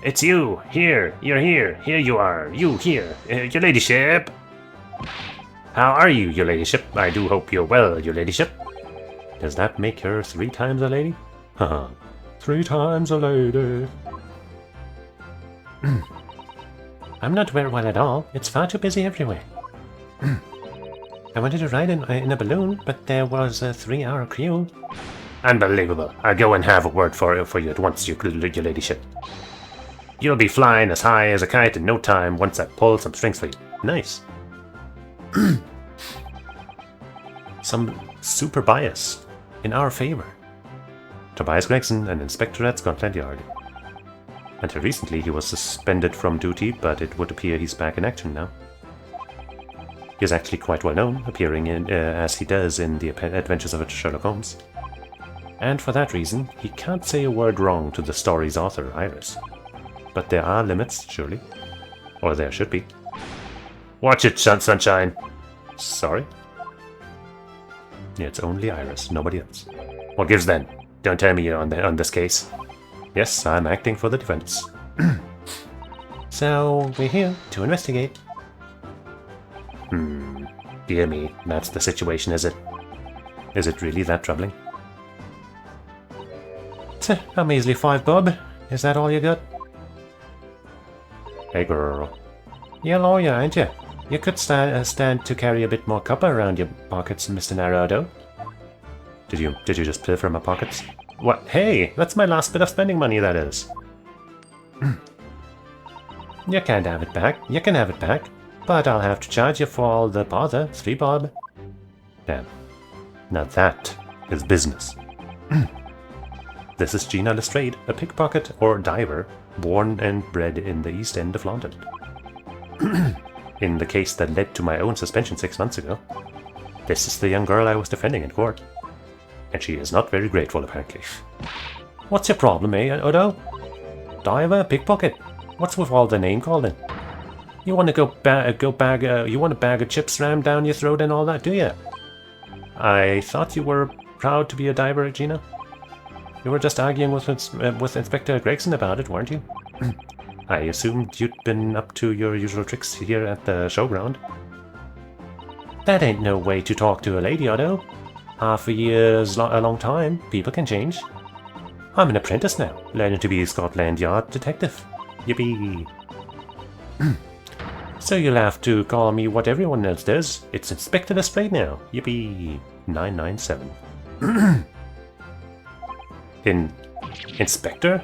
It's you! Here! You're here! Here you are! You here! Your ladyship! How are you, your ladyship? I do hope you're well, your ladyship. Does that make her 3 times a lady? Haha. 3 times a lady. I'm not very well at all. It's far too busy everywhere. I wanted to ride in a balloon, but there was a 3-hour queue. Unbelievable. I'll go and have a word for you at once, your ladyship. You'll be flying as high as a kite in no time once I pull some strings for you. Nice. Some super bias in our favor. Tobias Gregson, an inspector at Scotland Yard. Until recently he was suspended from duty, but it would appear he's back in action now. He is actually quite well known, appearing in, as he does in the Adventures of Sherlock Holmes. And for that reason, he can't say a word wrong to the story's author, Iris. But there are limits, surely. Or there should be. Watch it, sunshine! Sorry? It's only Iris, nobody else. What gives then? Don't tell me you're on this case. Yes, I'm acting for the defense. So, we're here to investigate. Dear me, that's the situation, is it? Is it really that troubling? A measly 5 bob. Is that all you got? Hey girl. You're a lawyer, ain't you? You could stand to carry a bit more copper around your pockets, Mr. Naruto. Did you just pilfer my pockets? What? Hey, that's my last bit of spending money, that is. You can't have it back. You can have it back. But I'll have to charge you for all the bother. 3 bob. Damn. Now that is business. This is Gina Lestrade, a pickpocket or diver, born and bred in the East End of London. In the case that led to my own suspension 6 months ago. This is the young girl I was defending in court. And she is not very grateful, apparently. What's your problem, eh, Odo? Diver, pickpocket. What's with all the name calling? You want to you want a bag of chips rammed down your throat and all that, do you? I thought you were proud to be a diver, Gina. You were just arguing with Inspector Gregson about it, weren't you? I assumed you'd been up to your usual tricks here at the showground. That ain't no way to talk to a lady, Otto. Half a year's a long time. People can change. I'm an apprentice now, learning to be a Scotland Yard detective. Yippee! So you'll have to call me what everyone else does. It's Inspector Lestrade now. Yippee! 997. Inspector?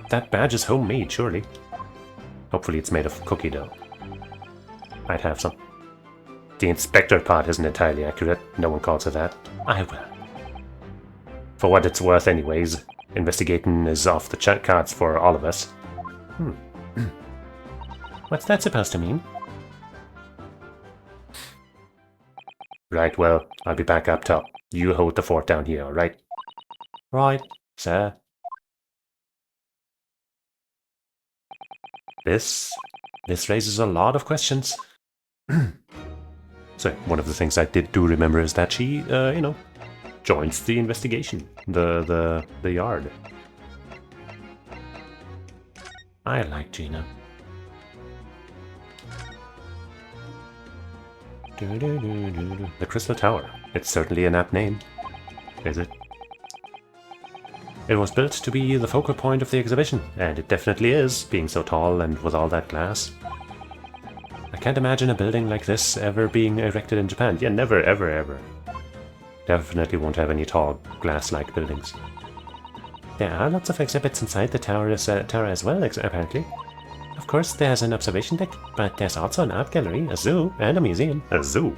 That badge is homemade, surely. Hopefully it's made of cookie dough. I'd have some. The inspector part isn't entirely accurate. No one calls her that. I will. For what it's worth anyways, investigating is off the cards for all of us. What's that supposed to mean? Right, well, I'll be back up top. You hold the fort down here, alright? Right, sir. This raises a lot of questions. So, one of the things I do remember is that she, joins the investigation. The yard. I like Gina. The Crystal Tower. It's certainly an apt name. Is it? It was built to be the focal point of the exhibition, and it definitely is, being so tall and with all that glass. I can't imagine a building like this ever being erected in Japan. Yeah, never, ever, ever. Definitely won't have any tall, glass-like buildings. There are lots of exhibits inside the tower as well, apparently. Of course, there's an observation deck, but there's also an art gallery, a zoo, and a museum. A zoo?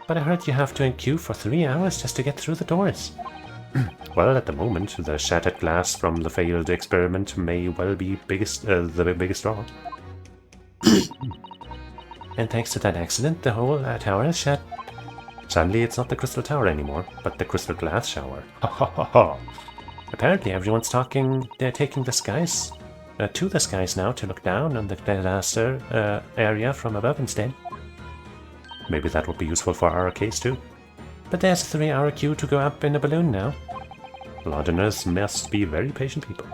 But I heard you have to queue for 3 hours just to get through the doors. Well, at the moment, the shattered glass from the failed experiment may well be the biggest draw. And thanks to that accident, the whole tower is shut. Sadly, it's not the Crystal Tower anymore, but the Crystal Glass Shower. Ha ha ha ha! Apparently, everyone's they're taking the skies, to the skies now to look down on the disaster area from above instead. Maybe that would be useful for our case too. But there's a 3-hour queue to go up in a balloon now. Londoners must be very patient people.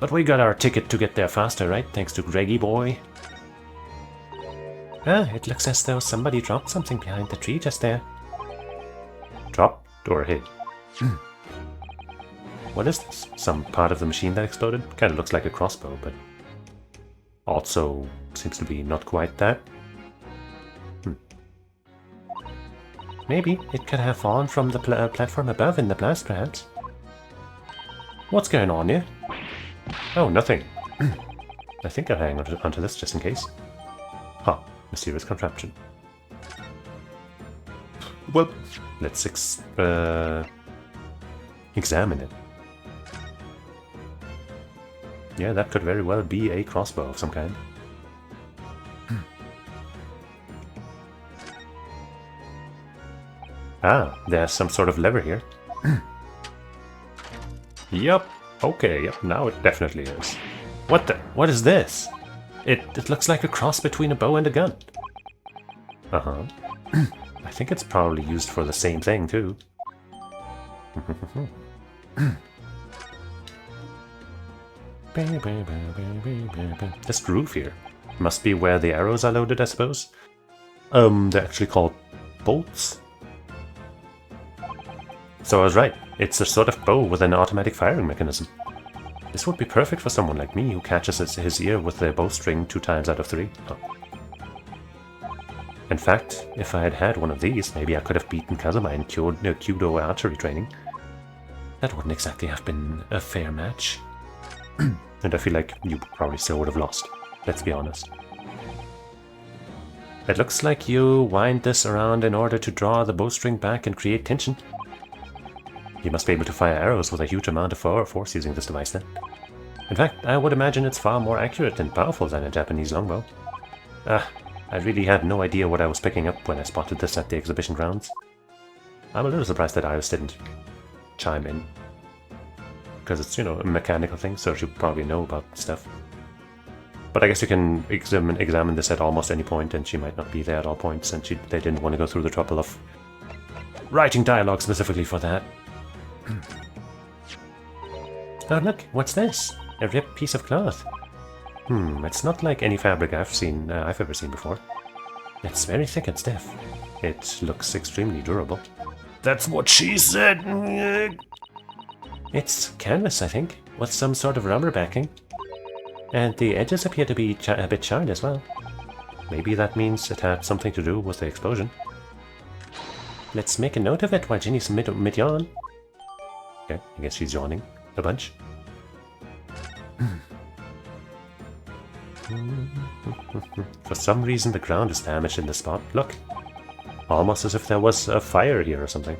But we got our ticket to get there faster, right? Thanks to Greggy boy. Ah, it looks as though somebody dropped something behind the tree just there. Dropped or hid? What is this? Some part of the machine that exploded? Kind of looks like a crossbow, but also seems to be not quite that. Maybe it could have fallen from the platform above in the blast, perhaps. What's going on here? Oh, nothing. I think I'll hang onto this just in case. Huh, mysterious contraption. Well, let's examine it. Yeah, that could very well be a crossbow of some kind. Ah, there's some sort of lever here. Yup. Okay, yep, now it definitely is. What is this? It looks like a cross between a bow and a gun. Uh-huh. I think it's probably used for the same thing, too. This groove here must be where the arrows are loaded, I suppose. They're actually called bolts. So I was right, it's a sort of bow with an automatic firing mechanism. This would be perfect for someone like me who catches his ear with the bowstring 2 times out of 3. Oh. In fact, if I had had one of these, maybe I could have beaten Kazuma in Kyudo archery training. That wouldn't exactly have been a fair match. And I feel like you probably still would have lost, let's be honest. It looks like you wind this around in order to draw the bowstring back and create tension. You must be able to fire arrows with a huge amount of force using this device then. In fact, I would imagine it's far more accurate and powerful than a Japanese longbow. I really had no idea what I was picking up when I spotted this at the exhibition grounds. I'm a little surprised that Iris didn't chime in. Because it's, you know, a mechanical thing, so she probably know about stuff. But I guess you can examine this at almost any point, and she might not be there at all points, and they didn't want to go through the trouble of writing dialogue specifically for that. Oh look, what's this? A ripped piece of cloth. It's not like any fabric I've ever seen before. It's very thick and stiff. It looks extremely durable. That's what she said! It's canvas, I think, with some sort of rubber backing. And the edges appear to be a bit charred as well. Maybe that means it had something to do with the explosion. Let's make a note of it while Ginny's mid-yawn. Okay, I guess she's yawning a bunch. For some reason the ground is damaged in the spot. Look, almost as if there was a fire here or something.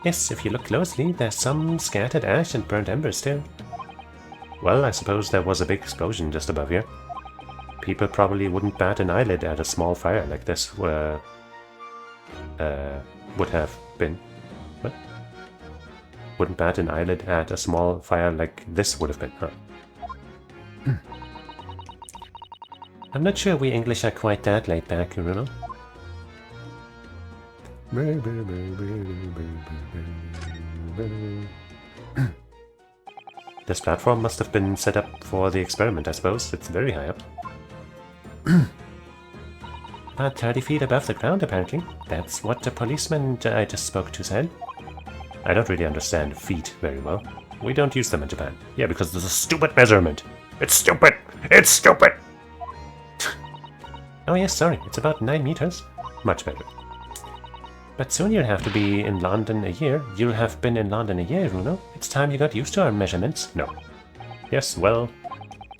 Yes, if you look closely, there's some scattered ash and burnt embers too. Well, I suppose there was a big explosion just above here. People probably wouldn't bat an eyelid at a small fire like this would have been. What? Wouldn't bat an eyelid at a small fire like this would have been, huh? I'm not sure we English are quite that laid back, Runo. This platform must have been set up for the experiment, I suppose. It's very high up. About 30 feet above the ground, apparently. That's what the policeman I just spoke to said. I don't really understand feet very well. We don't use them in Japan. Yeah, because there's a stupid measurement. It's stupid! It's stupid! Oh yes, sorry. It's about 9 meters. Much better. But soon you'll have to be in London a year. You'll have been in London a year, Runo. It's time you got used to our measurements. No. Yes, well,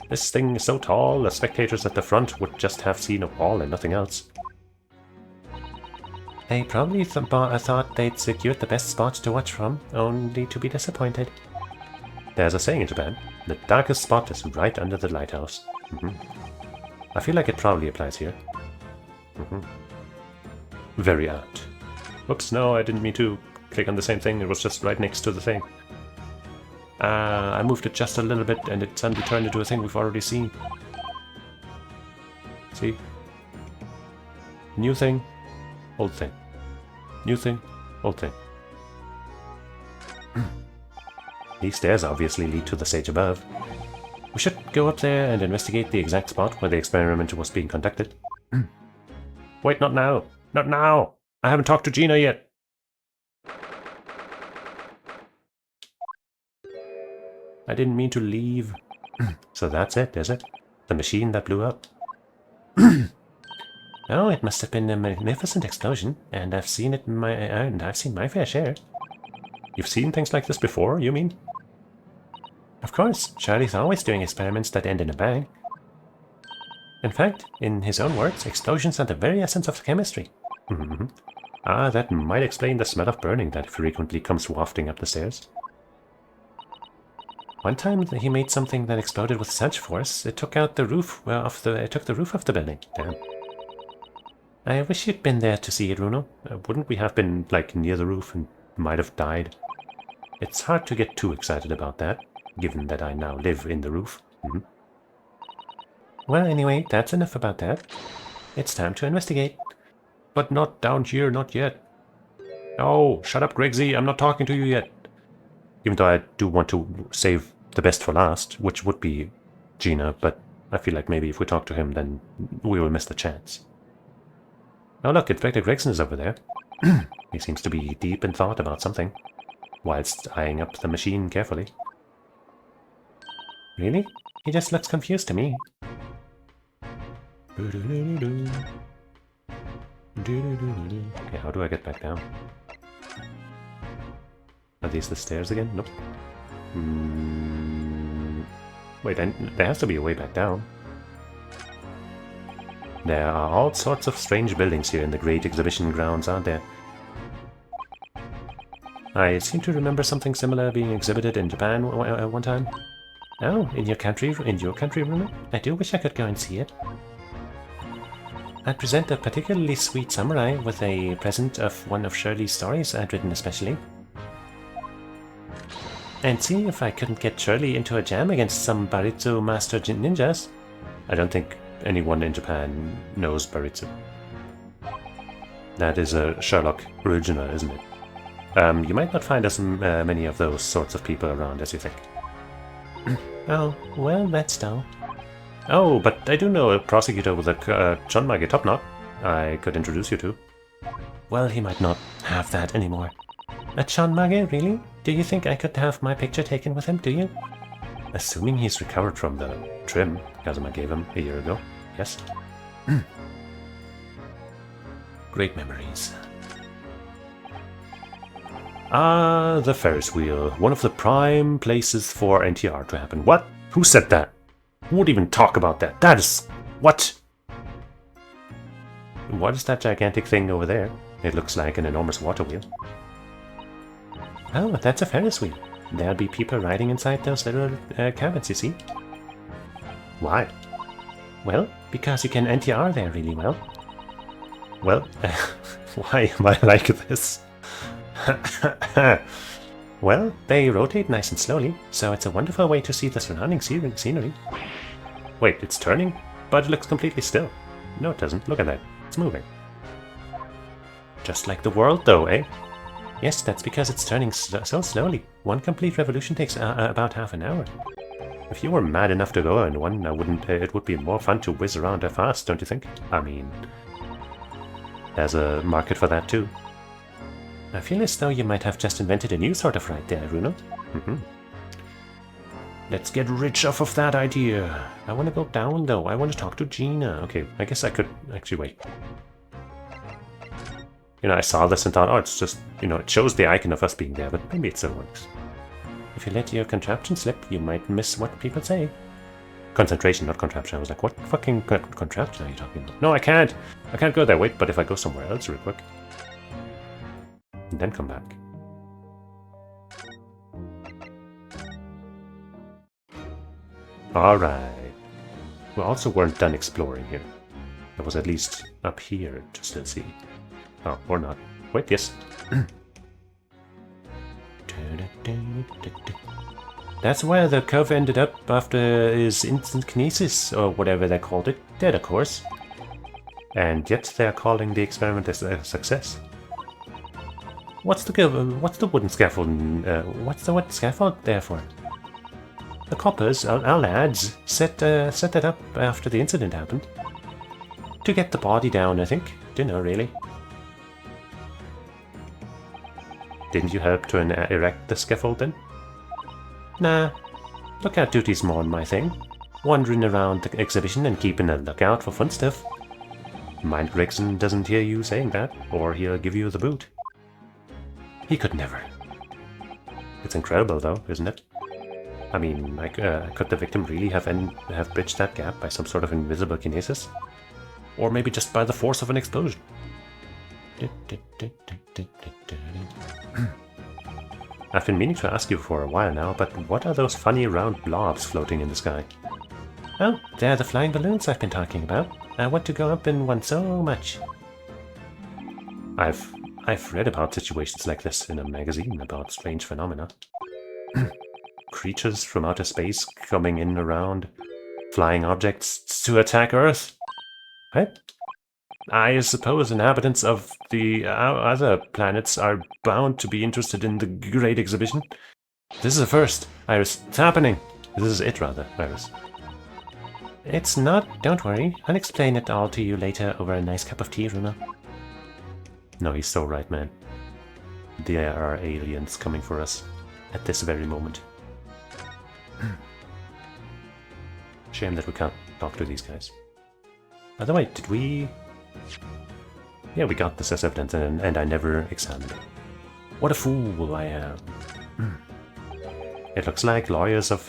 this thing is so tall, the spectators at the front would just have seen a wall and nothing else. They probably thought they'd secured the best spot to watch from, only to be disappointed. There's a saying in Japan, the darkest spot is right under the lighthouse. I feel like it probably applies here. Very apt. Oops, no, I didn't mean to click on the same thing, it was just right next to the thing. I moved it just a little bit and it suddenly turned into a thing we've already seen. See? New thing, old thing. New thing, old thing. These stairs obviously lead to the stage above. We should go up there and investigate the exact spot where the experiment was being conducted. Wait, not now! Not now! I haven't talked to Gina yet! I didn't mean to leave. So that's it, is it? The machine that blew up. Oh, it must have been a magnificent explosion, and I've seen it I've seen my fair share. You've seen things like this before, you mean? Of course, Charlie's always doing experiments that end in a bang. In fact, in his own words, explosions are the very essence of chemistry. Ah, that might explain the smell of burning that frequently comes wafting up the stairs. One time he made something that exploded with such force, it took out the roof off the building. Damn. I wish you'd been there to see it, Runo. Wouldn't we have been, like, near the roof and might have died? It's hard to get too excited about that, given that I now live in the roof. Well, anyway, that's enough about that. It's time to investigate. But not down here, not yet. Oh, shut up, Gregsy, I'm not talking to you yet. Even though I do want to save the best for last, which would be Gina, but I feel like maybe if we talk to him, then we will miss the chance. Oh look, Inspector Gregson is over there. He seems to be deep in thought about something, whilst eyeing up the machine carefully. Really? He just looks confused to me. Okay, how do I get back down? Are these the stairs again? Nope. Wait, there has to be a way back down. There are all sorts of strange buildings here in the great exhibition grounds, aren't there? I seem to remember something similar being exhibited in Japan one time. Oh, in your country, Runa? I do wish I could go and see it. I'd present a particularly sweet samurai with a present of one of Shirley's stories I'd written especially. And see if I couldn't get Shirley into a jam against some Baritsu master ninjas. I don't think anyone in Japan knows Baritsu. That is a Sherlock original, isn't it? You might not find as many of those sorts of people around as you think. Oh, well, that's dull. Oh, but I do know a prosecutor with a chonmage top knot I could introduce you to. Well, he might not have that anymore. A chonmage, really? Do you think I could have my picture taken with him, do you? Assuming he's recovered from the trim Kazuma gave him a year ago. Yes. Great memories. Ah, the Ferris wheel. One of the prime places for NTR to happen. What? Who said that? Who would even talk about that? That is... What? What is that gigantic thing over there? It looks like an enormous water wheel. Oh, that's a Ferris wheel. There'll be people riding inside those little cabins, you see. Why? Well, because you can NTR there really well. Well, why am I like this? Well, they rotate nice and slowly, so it's a wonderful way to see the surrounding scenery. Wait, it's turning? But it looks completely still. No, it doesn't. Look at that. It's moving. Just like the world, though, eh? Yes, that's because it's turning so slowly. One complete revolution takes about half an hour. If you were mad enough to go in one, it would be more fun to whiz around that fast, don't you think? I mean, there's a market for that too. I feel as though you might have just invented a new sort of ride there, Runa. Let's get rich off of that idea. I want to go down, though. I want to talk to Gina. Okay, I guess I could actually wait. You know, I saw this and thought, oh, it's just, you know, it shows the icon of us being there, but maybe it still works. If you let your contraption slip, you might miss what people say. Concentration, not contraption. I was like, what fucking contraption are you talking about? No, I can't. I can't go there. Wait, but if I go somewhere else real quick. And then come back. Alright. We also weren't done exploring here. There was at least up here to still see. Oh, or not. Wait, yes. That's where the cove ended up after his instant kinesis, or whatever they called it. Dead, of course. And yet they're calling the experiment a success. What's the wooden scaffold? What's the wooden scaffold there for? The coppers, our lads, set that up after the incident happened. To get the body down, I think. Didn't know, really. Didn't you help to erect the scaffold then? Nah. Lookout duty's more my thing. Wandering around the exhibition and keeping a lookout for fun stuff. Mind Gregson doesn't hear you saying that, or he'll give you the boot. He could never. It's incredible though, isn't it? I mean, could the victim really have bridged that gap by some sort of invisible kinesis? Or maybe just by the force of an explosion? I've been meaning to ask you for a while now, but what are those funny round blobs floating in the sky? Oh, they're the flying balloons I've been talking about. I want to go up in one so much. I've read about situations like this in a magazine about strange phenomena. Creatures from outer space coming in around flying objects to attack Earth. What? I suppose inhabitants of the other planets are bound to be interested in the great exhibition. This is a first, Iris. It's happening. This is it, rather, Iris. It's not. Don't worry. I'll explain it all to you later over a nice cup of tea, Runa. No, he's so right, man. There are aliens coming for us at this very moment. Shame that we can't talk to these guys. By the way, did we... Yeah, we got this as evidence, and I never examined it. What a fool I am. It looks like layers of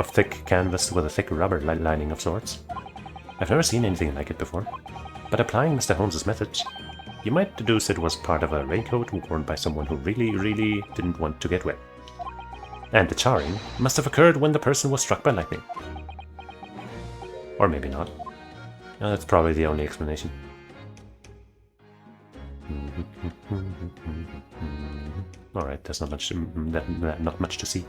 thick canvas with a thick rubber lining of sorts. I've never seen anything like it before. But applying Mr. Holmes's methods, you might deduce it was part of a raincoat worn by someone who really didn't want to get wet. And the charring must have occurred when the person was struck by lightning. Or maybe not. No, that's probably the only explanation. Alright, there's not much not much to see.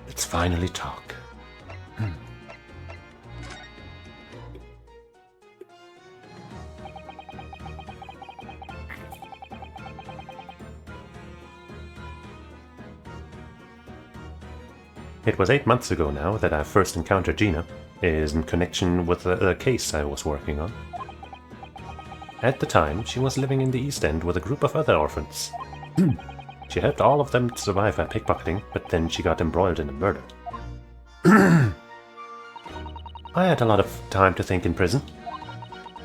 Let's finally talk. It was 8 months ago now that I first encountered Gina, in connection with a case I was working on. At the time, she was living in the East End with a group of other orphans. She helped all of them survive by pickpocketing, but then she got embroiled in a murder. I had a lot of time to think in prison.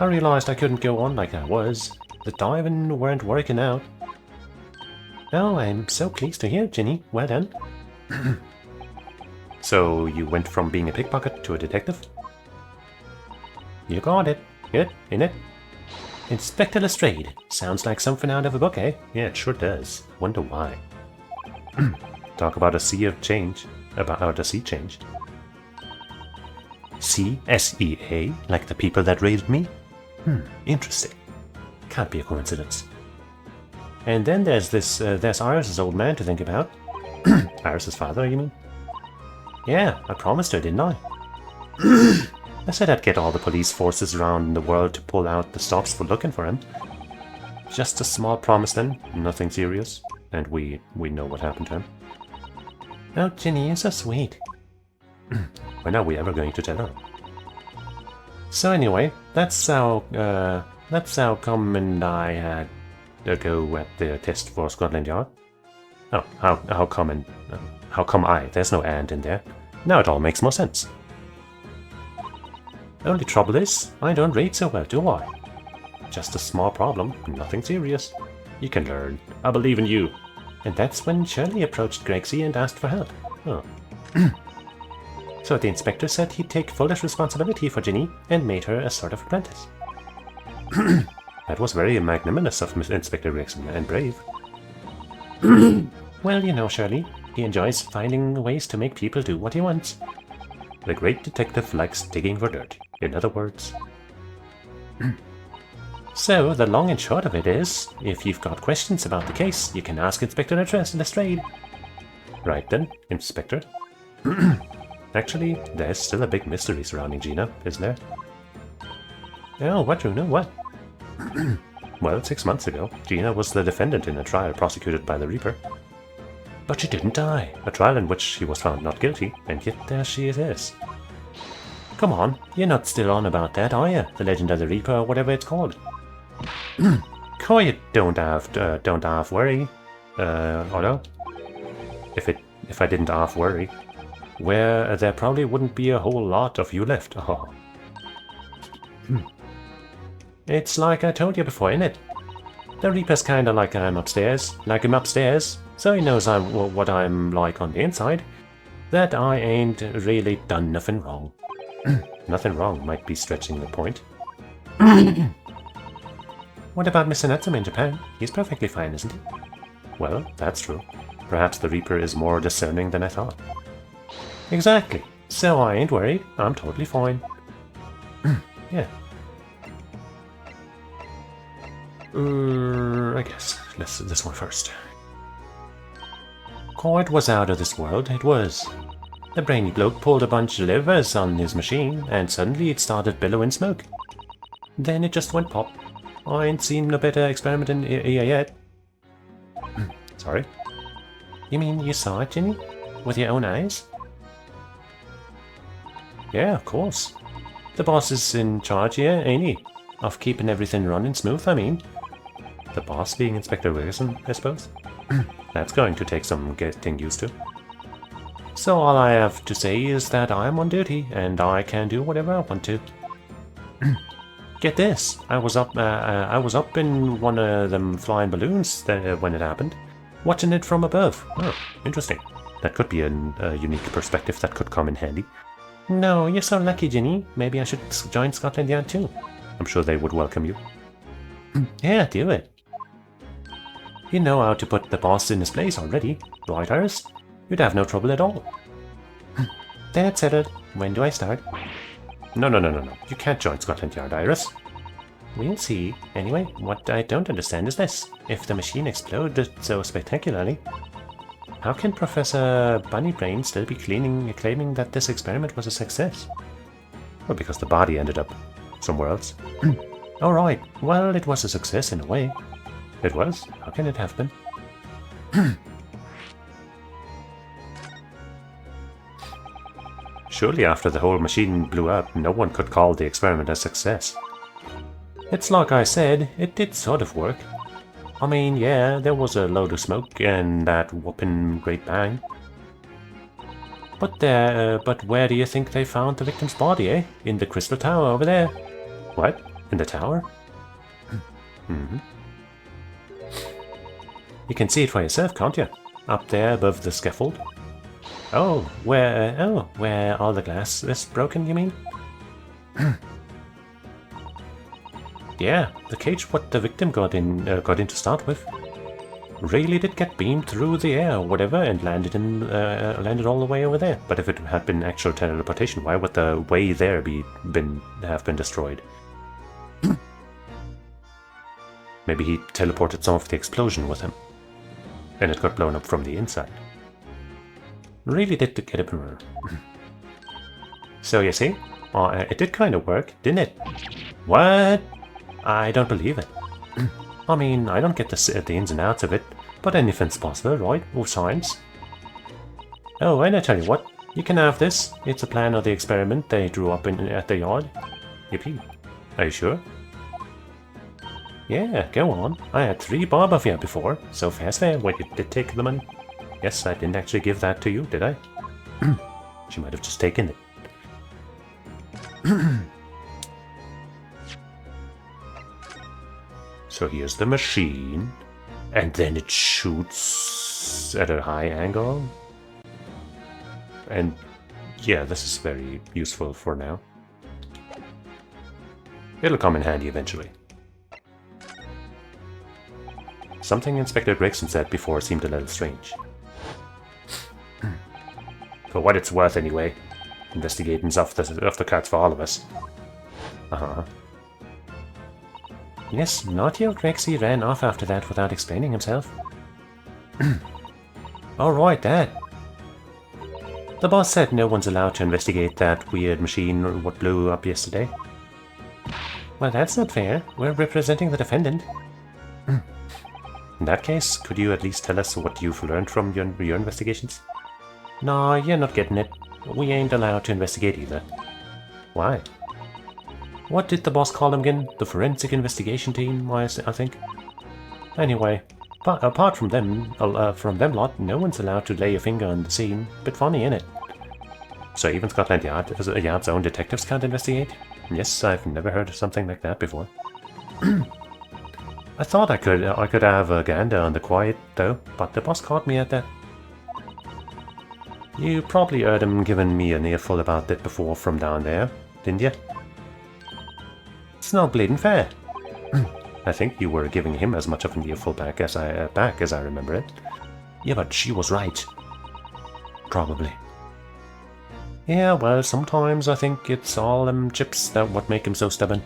I realized I couldn't go on like I was. The diving weren't working out. Oh, I'm so pleased to hear, Ginny. Well done. So, you went from being a pickpocket to a detective? You got it. Good, innit? Inspector Lestrade. Sounds like something out of a book, eh? Yeah, it sure does. Wonder why. Talk about a sea of change. About a sea change. Sea? S-E-A? Like the people that raised me? Interesting. Can't be a coincidence. And then there's there's Iris's old man to think about. Iris's father, you mean? Yeah, I promised her, didn't I? I said I'd get all the police forces around the world to pull out the stops for looking for him. Just a small promise then, nothing serious. And we know what happened to him. Oh, Ginny, you're so sweet. When are we ever going to tell her? So anyway, that's how come and I had a go at the test for Scotland Yard. Oh, how come I? There's no and in there. Now it all makes more sense. Only trouble is, I don't read so well, do I? Just a small problem, nothing serious. You can learn. I believe in you. And that's when Shirley approached Gregsy and asked for help. Oh. So the inspector said he'd take fullest responsibility for Ginny and made her a sort of apprentice. That was very magnanimous of Inspector Gregson and brave. Well, you know, Shirley, he enjoys finding ways to make people do what he wants. The great detective likes digging for dirt, in other words. So, the long and short of it is, if you've got questions about the case, you can ask Inspector Lestrade. Right then, Inspector. Actually, there's still a big mystery surrounding Gina, isn't there? Oh, what, Runa, what? Well, 6 months ago, Gina was the defendant in a trial prosecuted by the Reaper. But she didn't die, a trial in which she was found not guilty, and yet there she is. Come on, you're not still on about that, are you? The Legend of the Reaper, or whatever it's called. Quiet, don't half worry, Otto. If I didn't half worry, there probably wouldn't be a whole lot of you left. Oh. It's like I told you before, innit? The Reaper's kinda like I'm upstairs, like him upstairs, so he knows what I'm like on the inside. That I ain't really done nothing wrong. Nothing wrong might be stretching the point. What about Mr. Natsum in Japan? He's perfectly fine, isn't he? Well, that's true. Perhaps the Reaper is more discerning than I thought. Exactly. So I ain't worried. I'm totally fine. Yeah. I guess. Let's do this one first. Court was out of this world, it was. The brainy bloke pulled a bunch of levers on his machine, and suddenly it started billowing smoke. Then it just went pop. I ain't seen no better experiment in here yet. Sorry? You mean you saw it, Jenny? With your own eyes? Yeah, of course. The boss is in charge here, ain't he? Of keeping everything running smooth, I mean. The boss being Inspector Wilson, I suppose? That's going to take some getting used to. So all I have to say is that I'm on duty, and I can do whatever I want to. Get this, I was up in one of them flying balloons when it happened, watching it from above. Oh, interesting. That could be a unique perspective that could come in handy. No, you're so lucky, Ginny. Maybe I should join Scotland Yard too. I'm sure they would welcome you. Yeah, do it. You know how to put the boss in his place already, right, Iris? You'd have no trouble at all. That's settled. When do I start? No. You can't join Scotland Yard, Iris. We'll see. Anyway, what I don't understand is this. If the machine exploded so spectacularly, how can Professor Bunnybrain still be claiming that this experiment was a success? Well, because the body ended up somewhere else. Alright, well, it was a success in a way. It was? How can it have been? Surely after the whole machine blew up, no one could call the experiment a success. It's like I said, it did sort of work. I mean, yeah, there was a load of smoke and that whopping great bang. But where do you think they found the victim's body, eh? In the crystal tower over there. What? In the tower? Mm-hmm. You can see it for yourself, can't you? Up there above the scaffold. Oh, where all the glass is broken, you mean? Yeah, the cage what the victim got in to start with. Really did get beamed through the air or whatever and landed all the way over there. But if it had been actual teleportation, why would the way there have been destroyed? Maybe he teleported some of the explosion with him, and it got blown up from the inside. Really did get a mirror. So you see, it did kind of work, didn't it? What? I don't believe it. I mean, I don't get the ins and outs of it, but anything's possible, right? With science. Oh, and I tell you what, you can have this. It's a plan of the experiment they drew up at the yard. Yippee. Are you sure? Yeah, go on. I had 3 bob of you before, so fast there. Wait, you did take the money? Yes, I didn't actually give that to you, did I? She might have just taken it. So here's the machine, and then it shoots at a high angle. And yeah, this is very useful for now. It'll come in handy eventually. Something Inspector Gregson said before seemed a little strange. For what it's worth anyway. Investigating's off the cards for all of us. Uh-huh. Yes, naughty old Rexy ran off after that without explaining himself. Alright, Dad. The boss said no one's allowed to investigate that weird machine what blew up yesterday. Well, that's not fair. We're representing the defendant. In that case, could you at least tell us what you've learned from your investigations? No, you're not getting it. We ain't allowed to investigate either. Why? What did the boss call them again? The forensic investigation team, I think. Anyway, apart from them lot, no one's allowed to lay a finger on the scene. Bit funny, innit? So even Scotland Yard's own detectives can't investigate? Yes, I've never heard of something like that before. I thought I could have a gander on the quiet though, but the boss caught me at that. You probably heard him giving me an earful about that before from down there, didn't you? It's not bleeding fair. I think you were giving him as much of an earful back as I remember it. Yeah, but she was right. Probably. Yeah, well, sometimes I think it's all them chips that what make him so stubborn.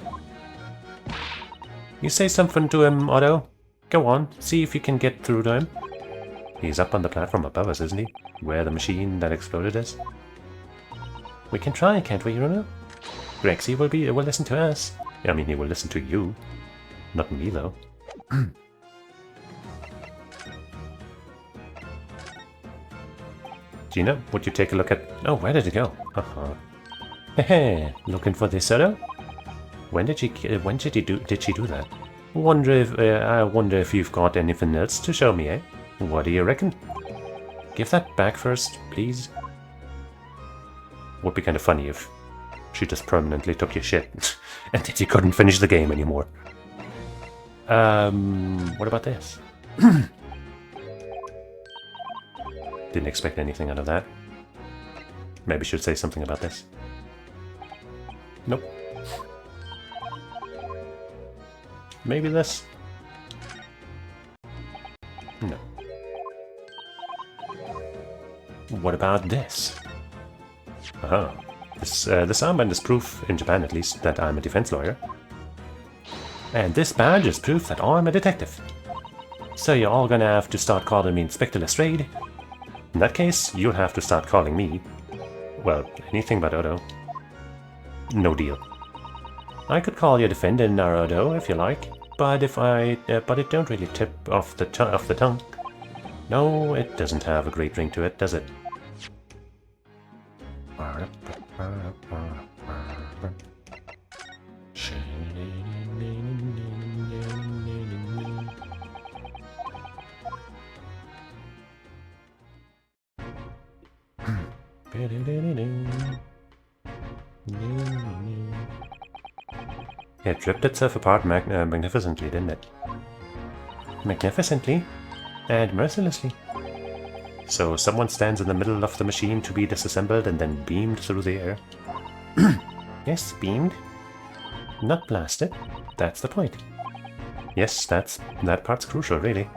You say something to him, Otto? Go on, see if you can get through to him. He's up on the platform above us, isn't he? Where the machine that exploded is? We can try, can't we, Runa? Grexy will listen to us. I mean, he will listen to you. Not me, though. Gina, would you take a look at... Oh, where did it go? Hey, looking for this Odo? Did she do that? I wonder if you've got anything else to show me, eh? What do you reckon? Give that back first, please. Would be kind of funny if she just permanently took your shit and then you couldn't finish the game anymore. What about this? Didn't expect anything out of that. Maybe should say something about this. Nope. Maybe this? No. What about this? Uh-huh. This armband is proof, in Japan at least, that I'm a defense lawyer. And this badge is proof that I'm a detective. So you're all gonna have to start calling me Inspector Lestrade. In that case, you'll have to start calling me... well, anything but Odo. No deal. I could call you Defendant Naruto if you like, but it don't really tip off the tongue. No, it doesn't have a great ring to it, does it? It ripped itself apart magnificently, didn't it? Magnificently and mercilessly. So someone stands in the middle of the machine to be disassembled and then beamed through the air. Yes, beamed. Not blasted. That's the point. Yes, that part's crucial, really.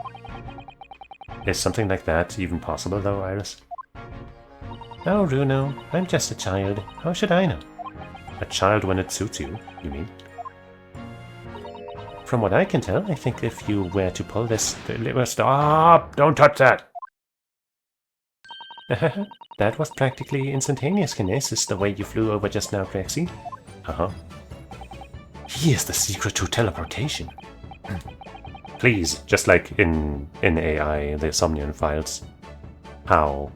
Is something like that even possible, though, Iris? Oh, Runo, I'm just a child. How should I know? A child when it suits you, you mean? From what I can tell, I think if you were to pull this... Stop! Don't touch that! That was practically instantaneous kinesis, the way you flew over just now, Grexy. Uh-huh. He is the secret to teleportation. Please, just like in AI, the Somnian files. How?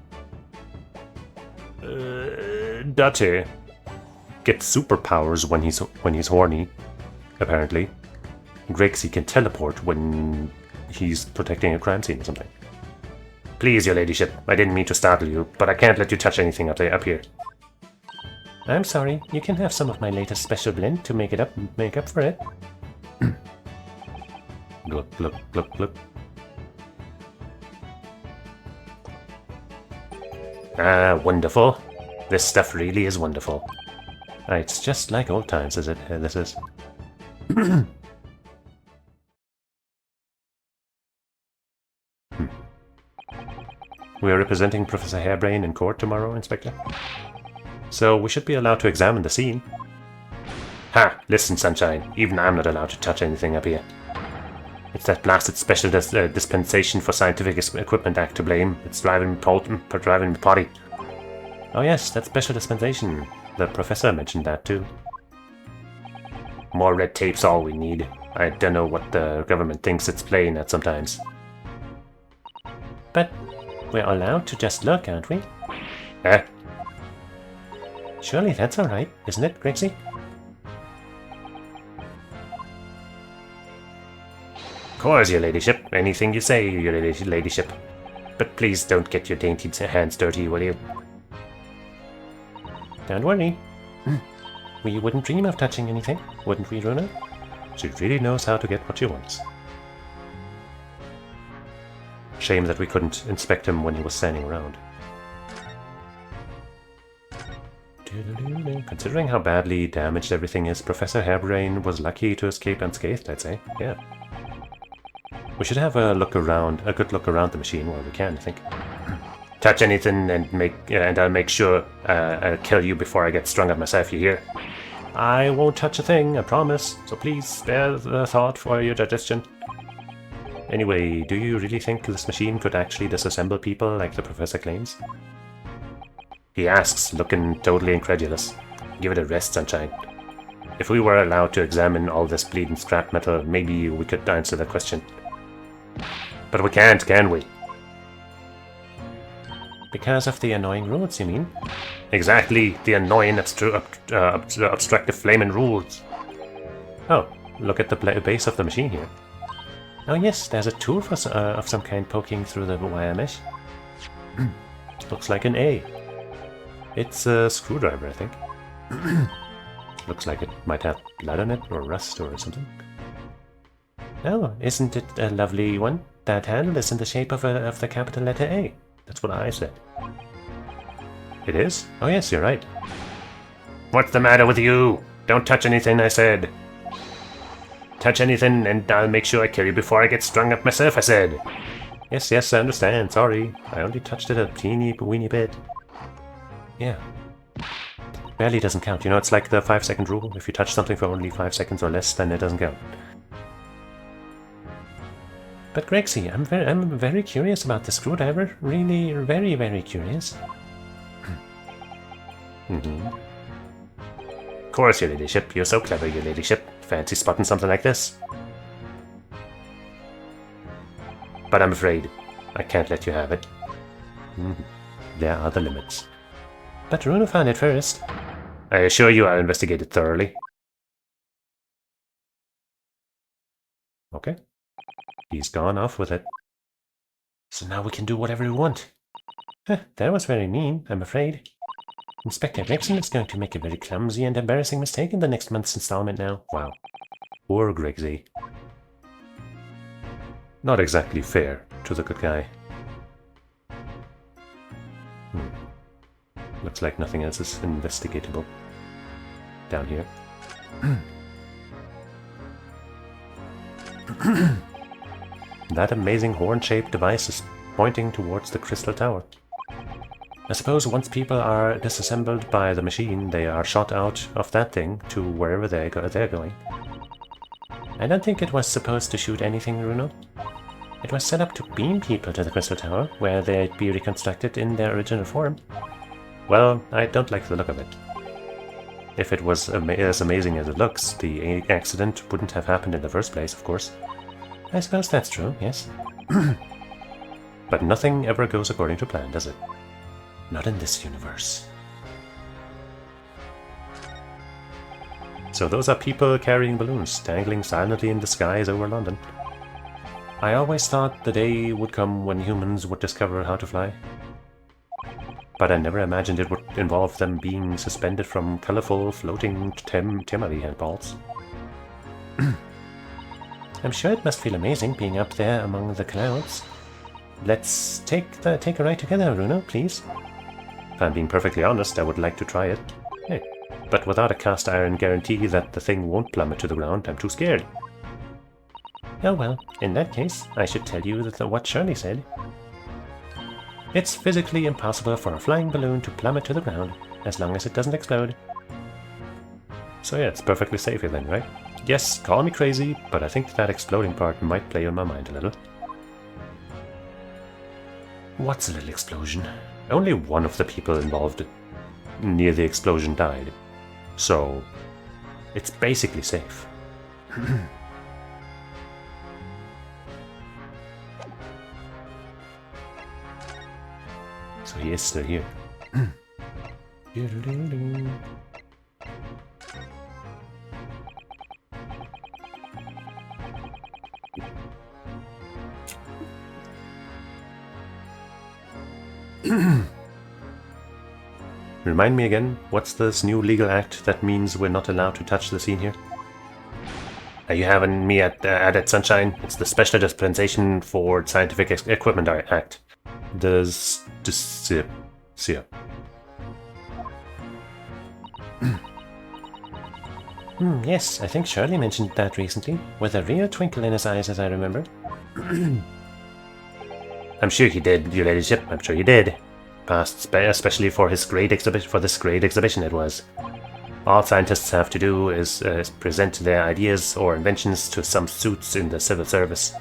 Date gets superpowers when he's horny, apparently. Grexy can teleport when he's protecting a crime scene or something. Please, your ladyship, I didn't mean to startle you, but I can't let you touch anything up here. I'm sorry, you can have some of my latest special blend to make up for it. Gluck, gluck, gluck, gluck. Ah, wonderful. This stuff really is wonderful. It's just like old times, is it? This is. We are representing Professor Hairbrain in court tomorrow, Inspector. So we should be allowed to examine the scene. Ha! Listen, Sunshine. Even I'm not allowed to touch anything up here. It's that blasted Special Dispensation for Scientific Equipment Act to blame. It's driving me potty. Oh yes, that Special Dispensation. The professor mentioned that too. More red tape's all we need. I don't know what the government thinks it's playing at sometimes. But we're allowed to just look, aren't we? Eh? Surely that's alright, isn't it, Grexy? Of course, your ladyship. Anything you say, your ladyship. But please don't get your dainty hands dirty, will you? Don't worry. We wouldn't dream of touching anything, wouldn't we, Runa? She really knows how to get what she wants. Shame that we couldn't inspect him when he was standing around. Considering how badly damaged everything is, Professor Hairbrain was lucky to escape unscathed, I'd say. Yeah. We should have a good look around the machine while we can, I think. Touch anything and I'll make sure I'll kill you before I get strung up myself, you hear? I won't touch a thing, I promise. So please spare the thought for your digestion. Anyway, do you really think this machine could actually disassemble people like the professor claims? He asks, looking totally incredulous. Give it a rest, Sunshine. If we were allowed to examine all this bleeding scrap metal, maybe we could answer that question. But we can't, can we? Because of the annoying rules, you mean? Exactly, the annoying obstructive flaming rules. Oh, look at the base of the machine here. Oh yes, there's a tool for, of some kind poking through the wire mesh. Looks like an A. It's a screwdriver, I think. Looks like it might have blood on it, or rust, or something. Oh, isn't it a lovely one? That handle is in the shape of the capital letter A. That's what I said. It is? Oh yes, you're right. What's the matter with you? Don't touch anything, I said. Touch anything and I'll make sure I kill you before I get strung up myself, I said. Yes, yes, I understand, sorry. I only touched it a teeny weeny bit. Yeah. Barely doesn't count, you know, it's like the 5-second rule. If you touch something for only 5 seconds or less, then it doesn't count. But Grexy, I'm very curious about the screwdriver. Really, very, very curious. Of course, your ladyship. You're so clever, your ladyship. Fancy spotting something like this. But I'm afraid I can't let you have it. There are the limits. But Runo found it first. I assure you I'll investigate it thoroughly. Okay. He's gone off with it. So now we can do whatever we want. That was very mean, I'm afraid. Inspector Gregson is going to make a very clumsy and embarrassing mistake in the next month's installment now. Wow. Poor Gregsy. Not exactly fair to the good guy. Looks like nothing else is investigatable down here. That amazing horn-shaped device is pointing towards the crystal tower. I suppose once people are disassembled by the machine, they are shot out of that thing to wherever they're going. I don't think it was supposed to shoot anything, Runo. It was set up to beam people to the crystal tower, where they'd be reconstructed in their original form. Well, I don't like the look of it. If it was as amazing as it looks, the accident wouldn't have happened in the first place, of course. I suppose that's true, yes. But nothing ever goes according to plan, does it? Not in this universe. So those are people carrying balloons, dangling silently in the skies over London. I always thought the day would come when humans would discover how to fly. But I never imagined it would involve them being suspended from colorful, floating Timothy handballs. I'm sure it must feel amazing being up there among the clouds. Let's take a ride together, Runo, please. If I'm being perfectly honest, I would like to try it. Hey, but without a cast iron guarantee that the thing won't plummet to the ground, I'm too scared. Oh well, in that case, I should tell you what Shirley said. It's physically impossible for a flying balloon to plummet to the ground, as long as it doesn't explode. So yeah, it's perfectly safe here then, right? Yes, call me crazy, but I think that exploding part might play on my mind a little. What's a little explosion? Only one of the people involved near the explosion died. So, it's basically safe. So he is still here. Remind me again, what's this new legal act that means we're not allowed to touch the scene here? Are you having me at it, Sunshine? It's the Special Dispensation for Scientific Equipment Act. Yes, I think Shirley mentioned that recently, with a real twinkle in his eyes, as I remember. I'm sure he did, your ladyship. I'm sure he did. Past, especially for his great exhibition. For this great exhibition, it was. All scientists have to do is present their ideas or inventions to some suits in the civil service,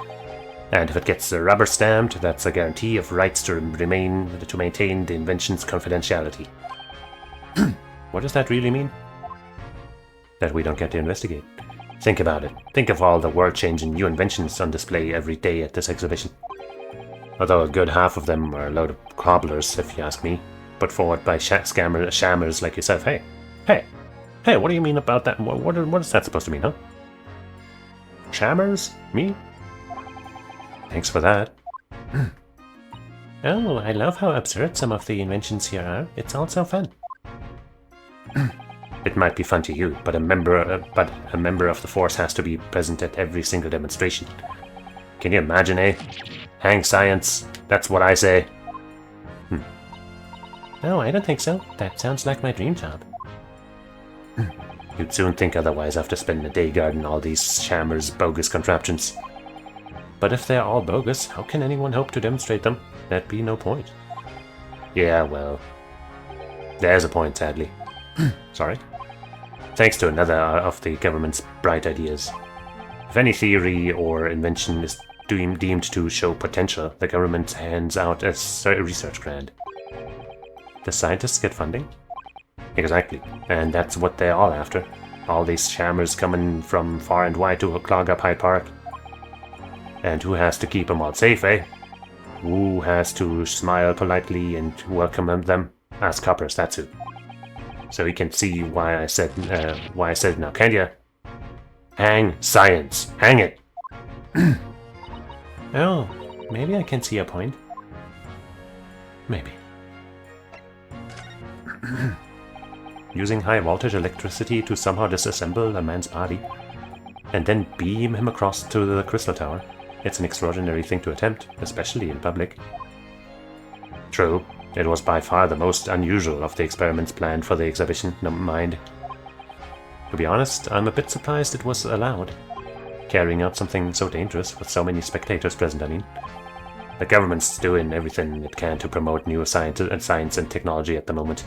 And if it gets rubber stamped, that's a guarantee of rights to maintain the invention's confidentiality. What does that really mean? That we don't get to investigate. Think about it. Think of all the world-changing new inventions on display every day at this exhibition. Although a good half of them are a load of cobblers, if you ask me, put forward by shammers like yourself. Hey, what do you mean about that? What is that supposed to mean, huh? Shammers? Me? Thanks for that. Oh, I love how absurd some of the inventions here are. It's all so fun. It might be fun to you, but a member of the force has to be present at every single demonstration. Can you imagine, eh? Hang science. That's what I say. No, I don't think so. That sounds like my dream job. You'd soon think otherwise after spending a day guarding all these shammers' bogus contraptions. But if they're all bogus, how can anyone hope to demonstrate them? That'd be no point. Yeah, well, there's a point, sadly. Sorry? Thanks to another of the government's bright ideas. If any theory or invention is deemed to show potential, the government hands out a research grant. The scientists get funding? Exactly, and that's what they're all after. All these shammers coming from far and wide to clog up Hyde Park. And who has to keep them all safe, eh? Who has to smile politely and welcome them? Ask Coppers, that's who. So you can see why I said it now, can't ya? Hang science. Hang it. Oh, maybe I can see a point. Maybe. Using high voltage electricity to somehow disassemble a man's body, and then beam him across to the Crystal Tower. It's an extraordinary thing to attempt, especially in public. True, it was by far the most unusual of the experiments planned for the exhibition, no mind. To be honest, I'm a bit surprised it was allowed. Carrying out something so dangerous with so many spectators present, I mean. The government's doing everything it can to promote new science and technology at the moment.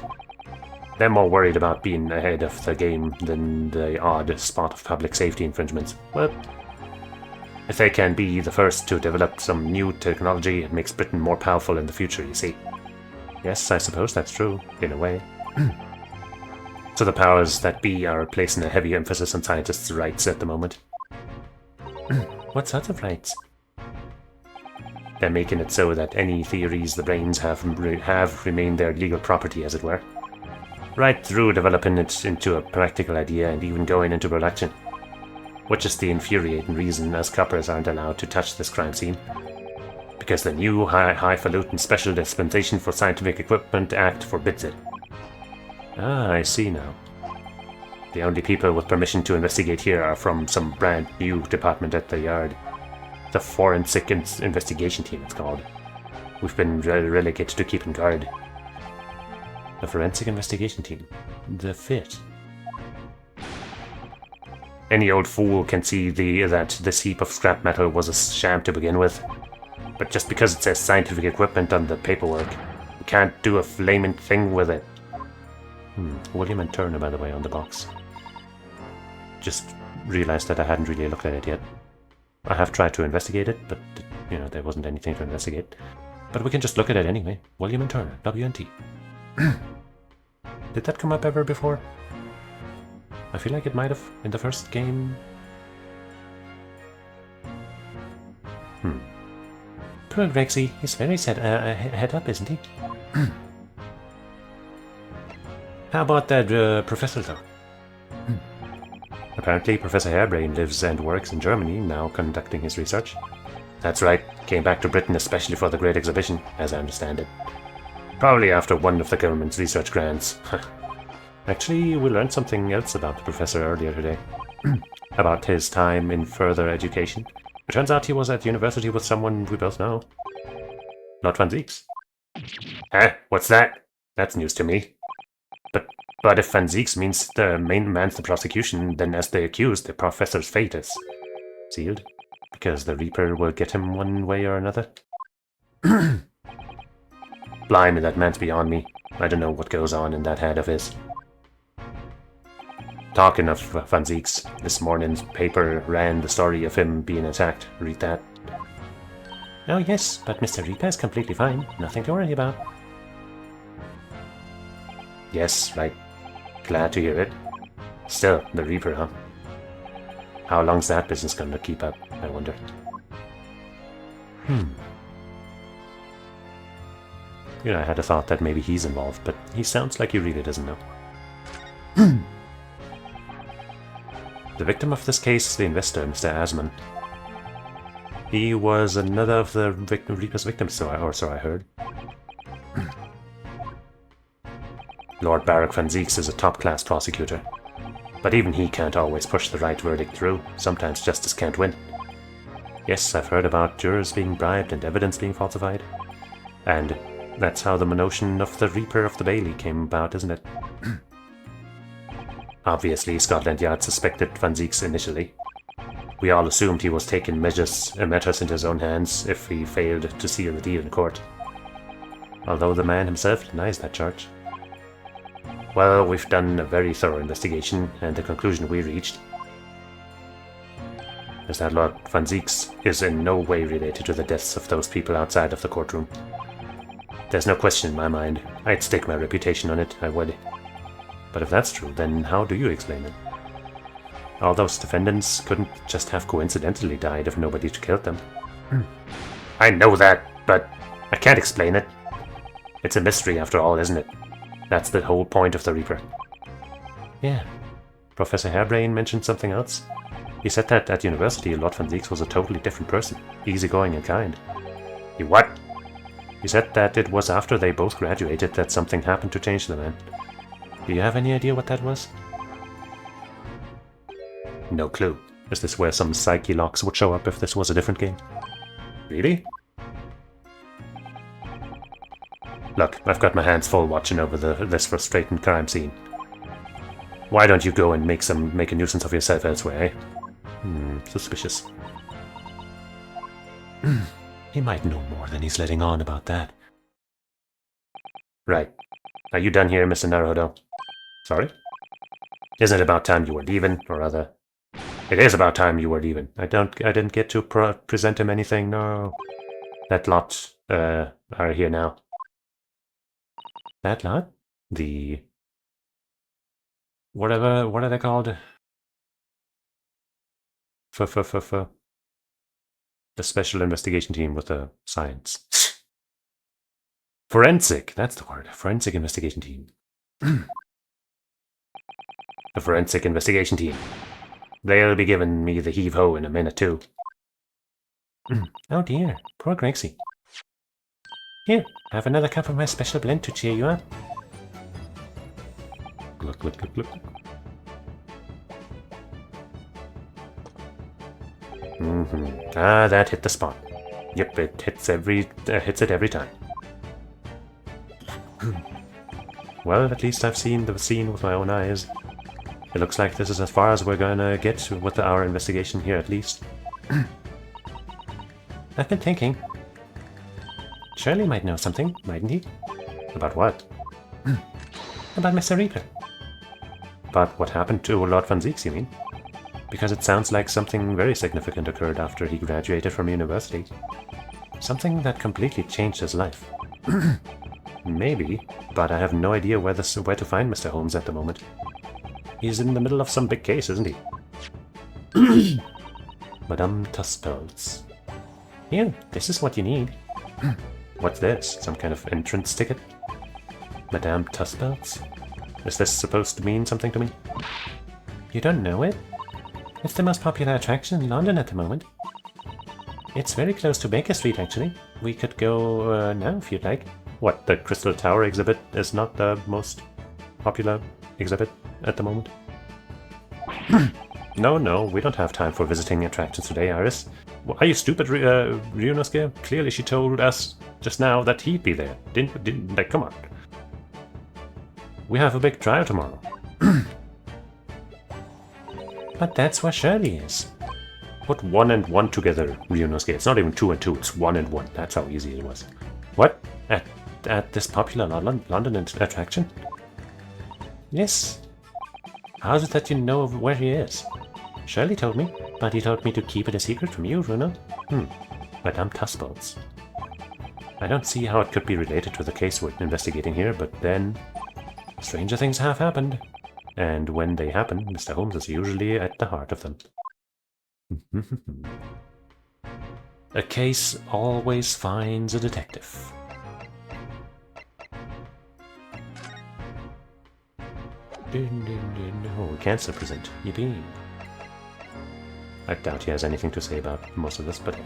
They're more worried about being ahead of the game than the odd spot of public safety infringements. Well, if they can be the first to develop some new technology, it makes Britain more powerful in the future, you see. Yes, I suppose that's true, in a way. So the powers that be are placing a heavy emphasis on scientists' rights at the moment. What sorts of rights? They're making it so that any theories the brains have remained their legal property, as it were. Right through developing it into a practical idea and even going into production. Which is the infuriating reason us coppers aren't allowed to touch this crime scene. Because the new highfalutin Special Dispensation for Scientific Equipment Act forbids it. Ah, I see now. The only people with permission to investigate here are from some brand new department at the yard. The Forensic Investigation Team, it's called. We've been relegated to keeping guard. The Forensic Investigation Team. The FIT. Any old fool can see that this heap of scrap metal was a sham to begin with. But just because it says scientific equipment on the paperwork, we can't do a flaming thing with it. William and Turner, by the way, on the box. Just realized that I hadn't really looked at it yet. I have tried to investigate it, but, there wasn't anything to investigate. But we can just look at it anyway. William and Turner, WNT. Did that come up ever before? I feel like it might have in the first game. Poor Grexy, he's very head up, isn't he? How about that professor, though? Apparently, Professor Hairbrain lives and works in Germany, now conducting his research. That's right, came back to Britain especially for the Great Exhibition, as I understand it. Probably after one of the government's research grants. Actually, we learned something else about the professor earlier today. About his time in further education. It turns out he was at university with someone we both know. Lord Van Zieks. Huh? What's that? That's news to me. But if Van Zieks means the main man's the prosecution, then as the accused, the professor's fate is sealed. Because the Reaper will get him one way or another. Blimey, that man's beyond me. I don't know what goes on in that head of his. Talking of Van Zieks, this morning's paper ran the story of him being attacked. Read that. Oh yes, but Mr. Reaper is completely fine. Nothing to worry about. Yes, right. Glad to hear it. Still, the Reaper, huh? How long's that business gonna keep up, I wonder? You know, I had a thought that maybe he's involved, but he sounds like he really doesn't know. The victim of this case is the investor, Mr. Asman. He was another of the Reaper's victims, so I heard. Lord Barak van Zieks is a top-class prosecutor. But even he can't always push the right verdict through. Sometimes justice can't win. Yes, I've heard about jurors being bribed and evidence being falsified. And that's how the notion of the Reaper of the Bailey came about, isn't it? Obviously, Scotland Yard suspected Van Zieks initially. We all assumed he was taking matters into his own hands if he failed to seal the deal in court. Although the man himself denies that charge. Well, we've done a very thorough investigation, and the conclusion we reached is that Lord Van Zieks is in no way related to the deaths of those people outside of the courtroom. There's no question in my mind. I'd stake my reputation on it, I would. But if that's true, then how do you explain it? All those defendants couldn't just have coincidentally died if nobody killed them. I know that, but I can't explain it. It's a mystery after all, isn't it? That's the whole point of the Reaper. Yeah. Professor Harebrain mentioned something else. He said that at university, Lord Van Zieks was a totally different person, easygoing and kind. He what? He said that it was after they both graduated that something happened to change the man. Do you have any idea what that was? No clue. Is this where some psyche locks would show up if this was a different game? Really? Look, I've got my hands full watching over this frustrating crime scene. Why don't you go and make a nuisance of yourself elsewhere, eh? Suspicious. He might know more than he's letting on about that. Right. Are you done here, Mr. Naruhodo? Sorry? Isn't it about time you were leaving, or rather... It is about time you were leaving. I didn't get to present him anything, no. That lot, are here now. That lot? What are they called? The special investigation team with the science. Forensic, that's the word. Forensic investigation team. The forensic investigation team. They'll be giving me the heave-ho in a minute, too. Oh dear, poor Grexy. Here, have another cup of my special blend to cheer you up. Look, look, look, look. Ah, that hit the spot. Yep, it hits it every time. Well, at least I've seen the scene with my own eyes. It looks like this is as far as we're gonna get with our investigation here, at least. I've been thinking. Shirley might know something, mightn't he? About what? About Mr. Reaper. About what happened to Lord Van Zieks, you mean? Because it sounds like something very significant occurred after he graduated from university. Something that completely changed his life. Maybe, but I have no idea where to find Mr. Holmes at the moment. He's in the middle of some big case, isn't he? Madame Tuspels. Here, this is what you need. What's this? Some kind of entrance ticket? Madame Tuspels? Is this supposed to mean something to me? You don't know it? It's the most popular attraction in London at the moment. It's very close to Baker Street, actually. We could go now, if you'd like. What, the Crystal Tower exhibit is not the most popular exhibit at the moment? No, we don't have time for visiting attractions today, Iris. Are you stupid, Ryunosuke? Clearly she told us just now that he'd be there. Didn't like, come on. We have a big trial tomorrow. But that's where Shirley is. Put 1 and 1 together, Ryunosuke. It's not even 2 and 2, it's 1 and 1. That's how easy it was. What? At this popular London attraction? Yes. How is it that you know where he is? Shirley told me, but he told me to keep it a secret from you, Runo. Madame Tussballs. I don't see how it could be related to the case we're investigating here, but then stranger things have happened. And when they happen, Mr. Holmes is usually at the heart of them. A case always finds a detective. Oh, cancer present. Yippee. I doubt he has anything to say about most of this, but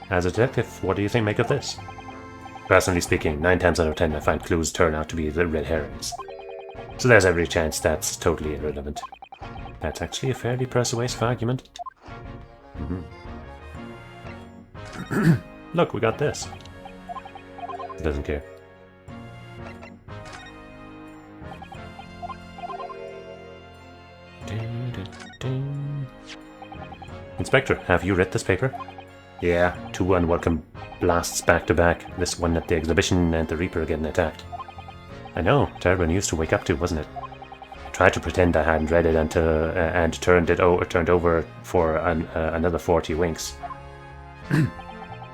as a detective, what do you think make of this? Personally speaking, 9 times out of 10 I find clues turn out to be the red herrings. So there's every chance that's totally irrelevant. That's actually a fairly persuasive argument. Look, we got this. He doesn't care. Inspector, have you read this paper? Yeah, 2 unwelcome blasts back to back. This one at the exhibition and the Reaper getting attacked. I know, terrible news to wake up to, wasn't it? I tried to pretend I hadn't read it until and turned over for another 40 winks.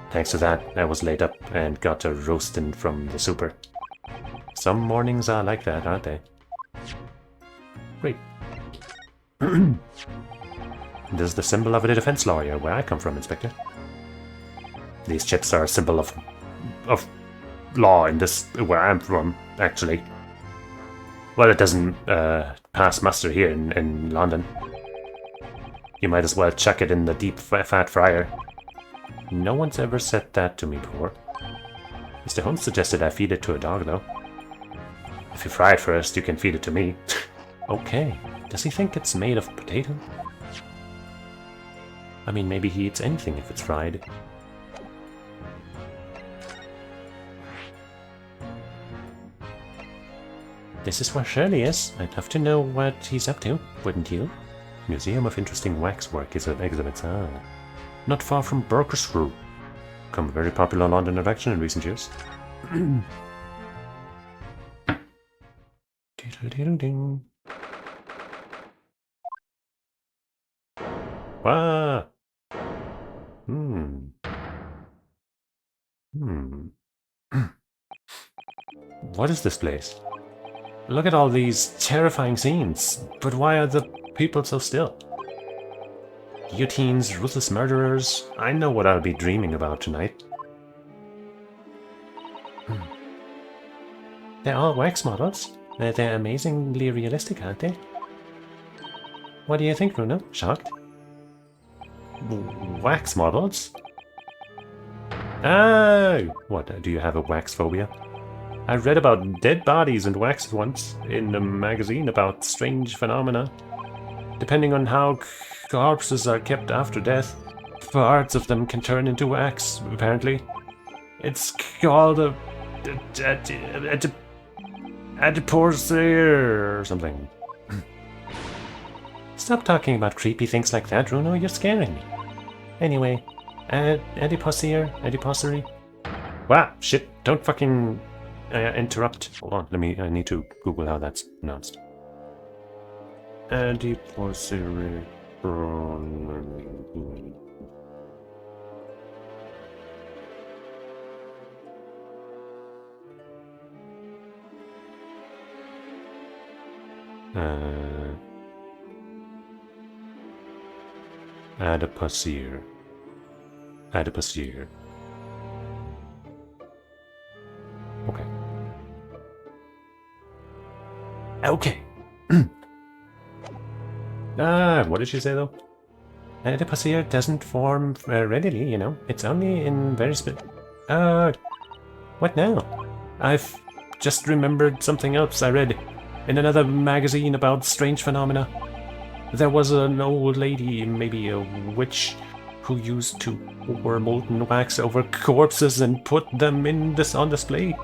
Thanks to that, I was laid up and got a roasting from the super. Some mornings are like that, aren't they? Great. This is the symbol of a defense lawyer where I come from, Inspector. These chips are a symbol of law in this where I'm from, actually. Well, it doesn't pass muster here in London. You might as well chuck it in the deep fat fryer. No one's ever said that to me before. Mr. Holmes suggested I feed it to a dog, though. If you fry it first, you can feed it to me. Okay. Does he think it's made of potato? I mean, maybe he eats anything if it's fried. This is where Shirley is. I'd love to know what he's up to, wouldn't you? Museum of Interesting Waxwork is an exhibit. Not far from Baskervilles. Become a very popular London attraction in recent years. Wow. What is this place? Look at all these terrifying scenes, but why are the people so still? Guillotines, ruthless murderers. I know what I'll be dreaming about tonight. They're all wax models. They're amazingly realistic, aren't they? What do you think, Bruno? Shocked? Wax models? Oh! What, do you have a wax phobia? I read about dead bodies and wax once in a magazine about strange phenomena. Depending on how corpses are kept after death, parts of them can turn into wax, apparently. It's called a adiposaur or something. Stop talking about creepy things like that, Bruno. You're scaring me. Anyway, adiposaur. Wow, shit! Don't fucking interrupt. Hold on, I need to Google how that's pronounced. Adiposaur. Adiposaur. Okay. Okay. What did she say though? Adiposaur doesn't form readily, you know. It's only in very what now? I've just remembered something else I read in another magazine about strange phenomena. There was an old lady, maybe a witch, who used to pour molten wax over corpses and put them on display.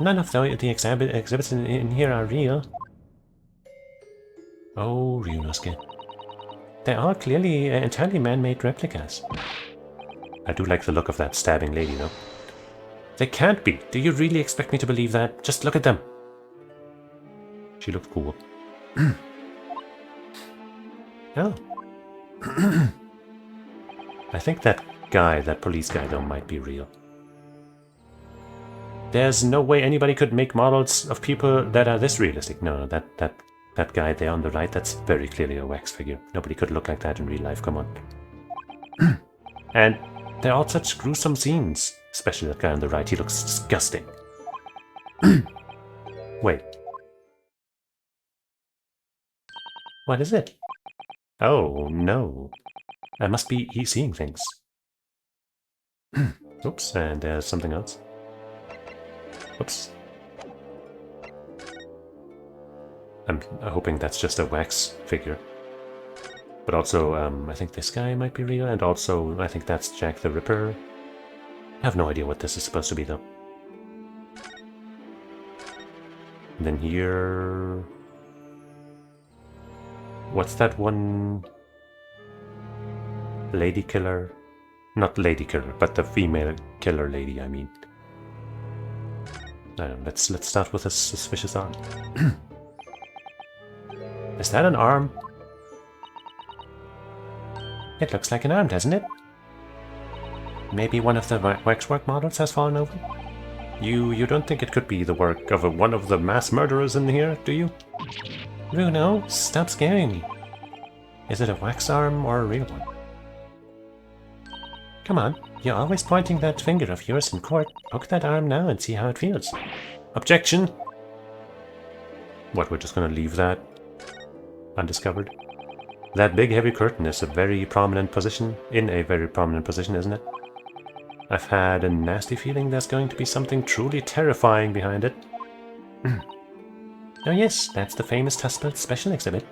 None of the exhibits in here are real. Oh, Ryunosuke. They are clearly entirely man-made replicas. I do like the look of that stabbing lady, though. They can't be. Do you really expect me to believe that? Just look at them. She looked cool. Oh. I think that guy, that police guy though, might be real. There's no way anybody could make models of people that are this realistic. No, that guy there on the right, that's very clearly a wax figure. Nobody could look like that in real life, come on. And they're all such gruesome scenes. Especially that guy on the right, he looks disgusting. Wait. What is it? Oh, no. I must be seeing things. Oops, and there's something else. Oops. I'm hoping that's just a wax figure. But also, I think this guy might be real, and also, I think that's Jack the Ripper. I have no idea what this is supposed to be, though. And then here... What's that one... Lady killer? Not lady killer, but the female killer lady, I mean. I don't know, let's start with a suspicious arm. Is that an arm? It looks like an arm, doesn't it? Maybe one of the waxwork models has fallen over? You don't think it could be the work of one of the mass murderers in here, do you? Bruno, stop scaring me. Is it a wax arm or a real one? Come on, you're always pointing that finger of yours in court. Poke that arm now and see how it feels. Objection! What, we're just gonna leave that undiscovered? That big heavy curtain is a very prominent position, isn't it? I've had a nasty feeling there's going to be something truly terrifying behind it. Oh yes, that's the famous Tuspel special exhibit.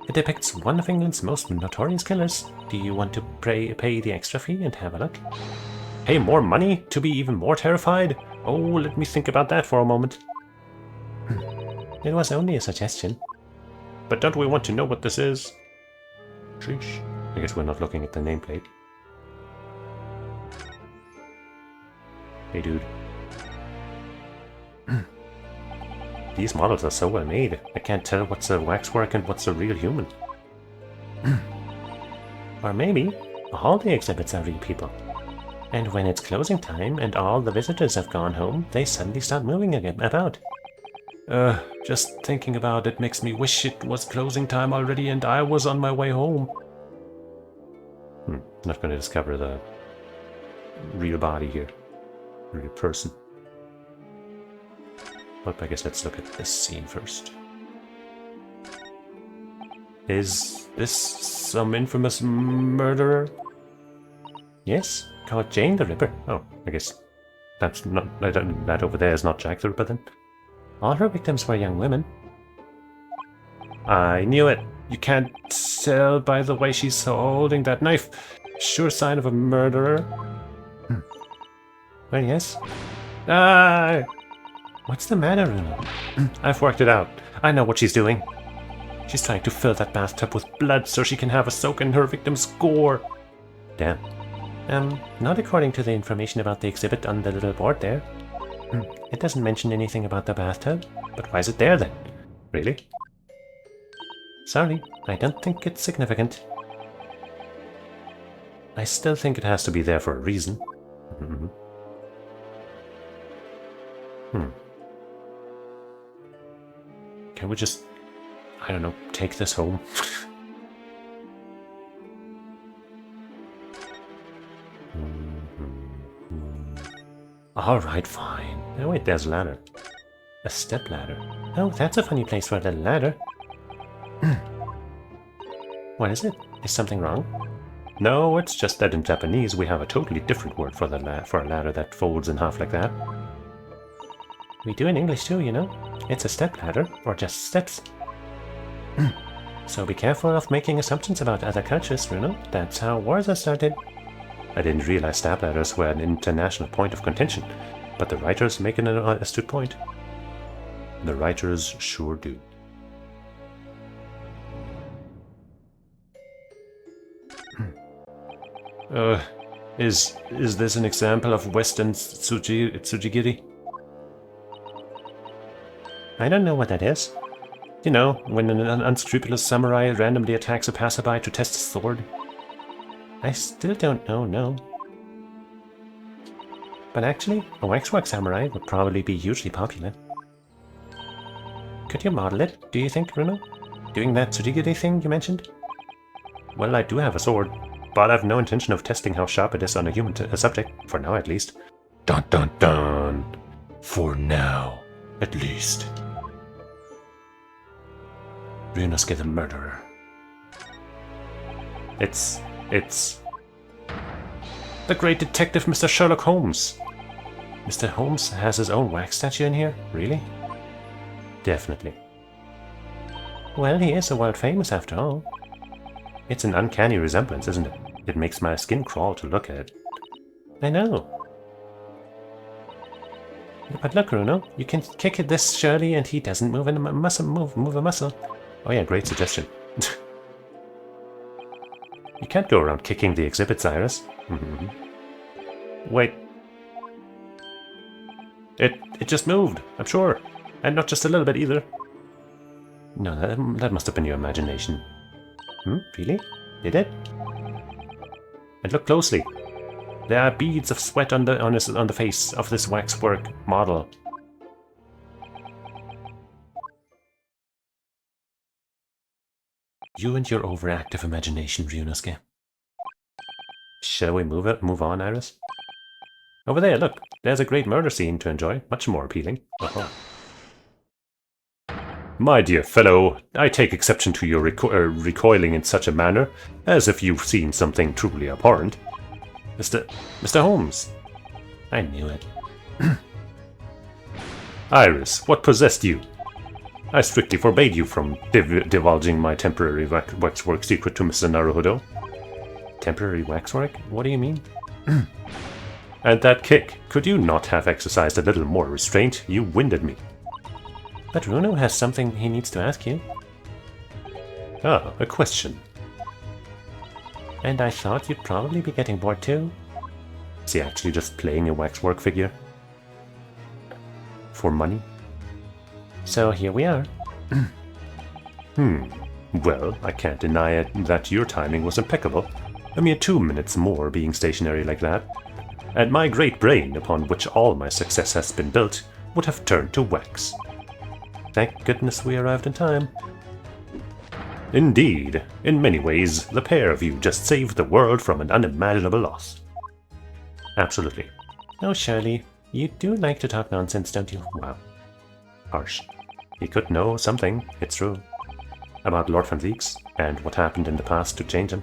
It depicts one of England's most notorious killers. Do you want to pay the extra fee and have a look? Pay more money to be even more terrified? Oh, let me think about that for a moment. It was only a suggestion. But don't we want to know what this is? Sheesh. I guess we're not looking at the nameplate. Hey, dude. These models are so well made. I can't tell what's a waxwork and what's a real human. Or maybe all the exhibits are real people. And when it's closing time and all the visitors have gone home, they suddenly start moving again about. Just thinking about it makes me wish it was closing time already and I was on my way home. Not going to discover the real body here. Real person. But I guess let's look at this scene first. Is this some infamous murderer? Yes, called Jane the Ripper. Oh, I guess that's not that over there is not Jack the Ripper then. All her victims were young women. I knew it. You can't tell by the way she's holding that knife. Sure sign of a murderer. Well, yes. Ah! What's the matter, Bruno? I've worked it out. I know what she's doing. She's trying to fill that bathtub with blood so she can have a soak in her victim's gore. Damn. Not according to the information about the exhibit on the little board there. It doesn't mention anything about the bathtub. But why is it there then? Really? Sorry, I don't think it's significant. I still think it has to be there for a reason. Can we just, I don't know, take this home? Alright, fine. Oh wait, there's a ladder. A step ladder. Oh, that's a funny place for a little ladder. What is it? Is something wrong? No, it's just that in Japanese we have a totally different word for a ladder that folds in half like that. We do in English too, you know. It's a step ladder, or just steps. So be careful of making assumptions about other cultures, Bruno. That's how wars are started. I didn't realize step ladders were an international point of contention, but the writers make an astute point. The writers sure do. Is this an example of Western tsujigiri? I don't know what that is. You know, when an unscrupulous samurai randomly attacks a passerby to test his sword. I still don't know, no. But actually, a waxwork samurai would probably be hugely popular. Could you model it, do you think, Bruno? Doing that Tsujigiri thing you mentioned? Well, I do have a sword, but I have no intention of testing how sharp it is on a human subject, for now at least. Dun dun dun. For now, at least. Ryunosuke the murderer. It's the great detective Mr. Sherlock Holmes. Mr. Holmes has his own wax statue in here? Really? Definitely. Well, he is a world famous after all. It's an uncanny resemblance, isn't it? It makes my skin crawl to look at it. I know. But look, Bruno, you can kick it this surely and he doesn't move a muscle. Oh yeah, great suggestion. You can't go around kicking the exhibit, Cyrus. Wait. It just moved, I'm sure. And not just a little bit either. No, that must have been your imagination. Really? Did it? And look closely. There are beads of sweat on the face of this waxwork model. You and your overactive imagination, Ryunosuke. Shall we move on, Iris? Over there, look. There's a great murder scene to enjoy. Much more appealing. My dear fellow, I take exception to your recoiling in such a manner, as if you've seen something truly abhorrent. Mr. Holmes. I knew it. Iris, what possessed you? I strictly forbade you from divulging my temporary waxwork secret to Mr. Naruhodo. Temporary waxwork? What do you mean? And that kick, could you not have exercised a little more restraint? You winded me. But Bruno has something he needs to ask you. Ah, a question. And I thought you'd probably be getting bored too. Is he actually just playing a waxwork figure? For money? So here we are. Well, I can't deny it that your timing was impeccable. A mere 2 minutes more being stationary like that. And my great brain, upon which all my success has been built, would have turned to wax. Thank goodness we arrived in time. Indeed, in many ways, the pair of you just saved the world from an unimaginable loss. Absolutely. Oh, Shirley, you do like to talk nonsense, don't you? Wow. Harsh. He could know something, it's true. About Lord Van Zieks, and what happened in the past to change him.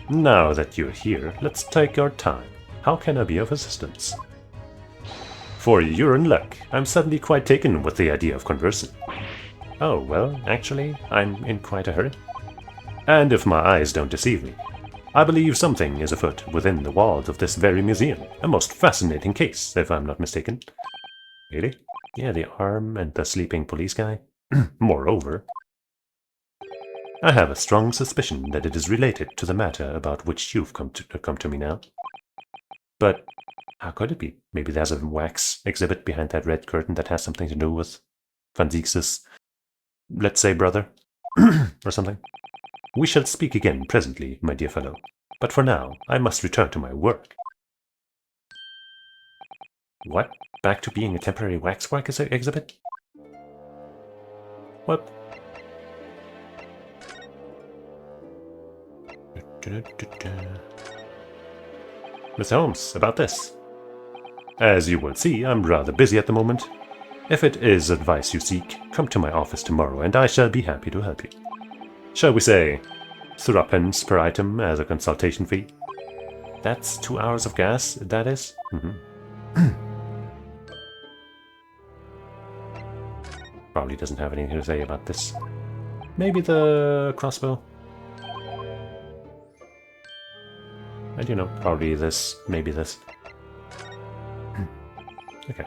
Now that you're here, let's take our time. How can I be of assistance? For you're in luck. I'm suddenly quite taken with the idea of conversing. Oh, well, actually, I'm in quite a hurry. And if my eyes don't deceive me, I believe something is afoot within the walls of this very museum. A most fascinating case, if I'm not mistaken. Really? Yeah, the arm and the sleeping police guy. Moreover, I have a strong suspicion that it is related to the matter about which you've come to me now. But how could it be? Maybe there's a wax exhibit behind that red curtain that has something to do with Van Zieks', let's say, brother, or something. We shall speak again presently, my dear fellow. But for now, I must return to my work. What? Back to being a temporary waxwork exhibit? What? Miss Holmes, about this. As you will see, I'm rather busy at the moment. If it is advice you seek, come to my office tomorrow and I shall be happy to help you. Shall we say, 3 per item as a consultation fee? That's 2 hours of gas, that is? Probably doesn't have anything to say about this. Maybe the crossbow? And you know, probably this, maybe this. Okay.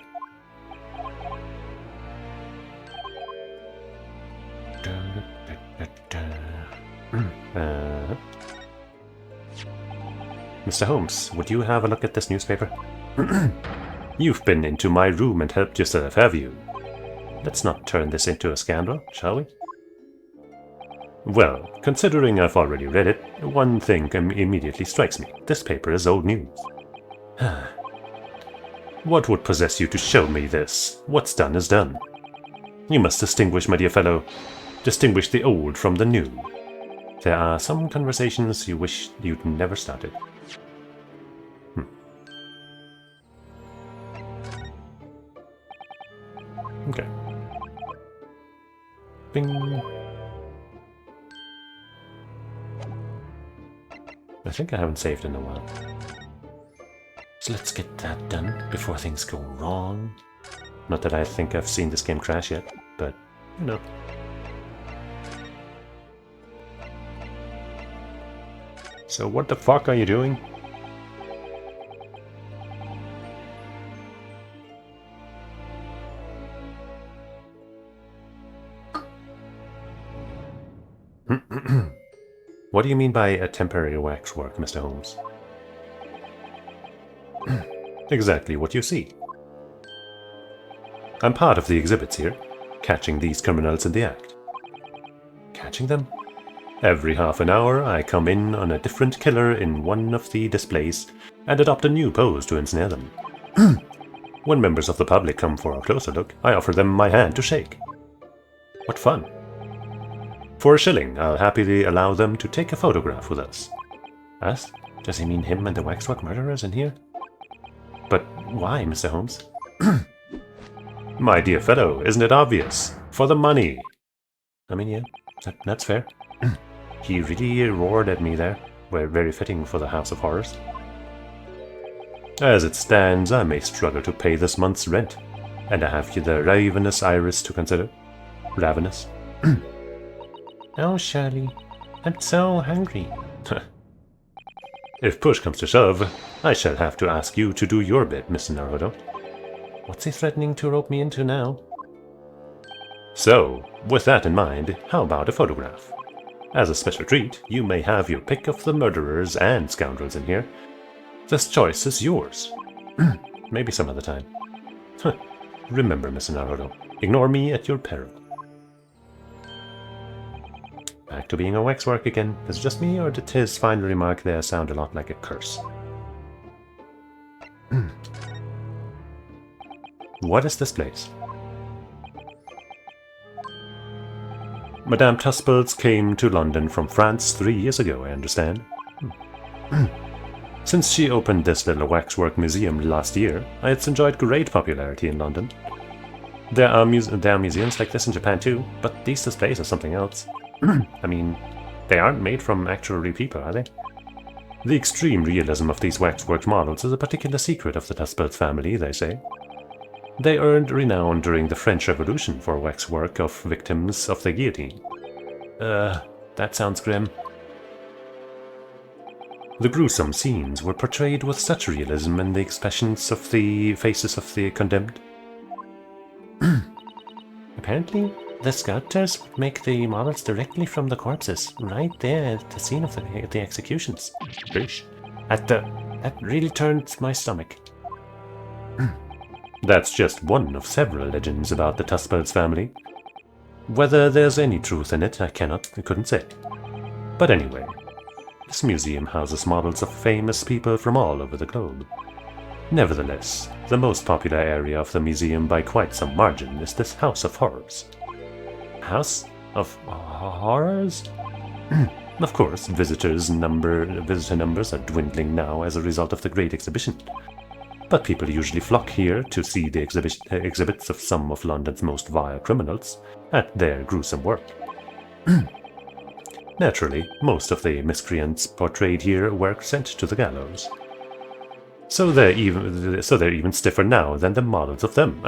Mr. Holmes, would you have a look at this newspaper? You've been into my room and helped yourself, have you? Let's not turn this into a scandal, shall we? Well, considering I've already read it, one thing immediately strikes me. This paper is old news. What would possess you to show me this? What's done is done. You must distinguish, my dear fellow. Distinguish the old from the new. There are some conversations you wish you'd never started. Okay. Bing. I think I haven't saved in a while. So let's get that done before things go wrong. Not that I think I've seen this game crash yet, but you know. So what the fuck are you doing? What do you mean by a temporary waxwork, Mr. Holmes? Exactly what you see. I'm part of the exhibits here, catching these criminals in the act. Catching them? Every half an hour I come in on a different killer in one of the displays and adopt a new pose to ensnare them. When members of the public come for a closer look, I offer them my hand to shake. What fun! For a shilling, I'll happily allow them to take a photograph with us. Us? Does he mean him and the waxwork murderers in here? But why, Mr. Holmes? My dear fellow, isn't it obvious? For the money! I mean, yeah, that's fair. He really roared at me there. Very fitting for the House of Horrors. As it stands, I may struggle to pay this month's rent, and I have the ravenous iris to consider. Ravenous. Oh, Shirley, I'm so hungry. If push comes to shove, I shall have to ask you to do your bit, Mr. Naruto. What's he threatening to rope me into now? So, with that in mind, how about a photograph? As a special treat, you may have your pick of the murderers and scoundrels in here. This choice is yours. Maybe some other time. Remember, Mr. Naruto, ignore me at your peril. Back to being a waxwork again. Is it just me, or did his final remark there sound a lot like a curse? What is this place? Madame Tuspels came to London from France 3 years ago, I understand. Since she opened this little waxwork museum last year, it's enjoyed great popularity in London. There are museums like this in Japan too, but these displays are something else. I mean, they aren't made from actual real people, are they? The extreme realism of these waxwork models is a particular secret of the Tuspels family, they say. They earned renown during the French Revolution for waxwork of victims of the guillotine. That sounds grim. The gruesome scenes were portrayed with such realism in the expressions of the faces of the condemned. Apparently, the sculptors would make the models directly from the corpses, right there at the scene of the executions. Fish. That really turned my stomach. That's just one of several legends about the Tuspels family. Whether there's any truth in it, I couldn't say. But anyway, this museum houses models of famous people from all over the globe. Nevertheless, the most popular area of the museum by quite some margin is this House of Horrors. House of Horrors? Of course, visitor numbers are dwindling now as a result of the Great Exhibition. But people usually flock here to see the exhibits of some of London's most vile criminals at their gruesome work. Naturally, most of the miscreants portrayed here were sent to the gallows. So they're even stiffer now than the models of them.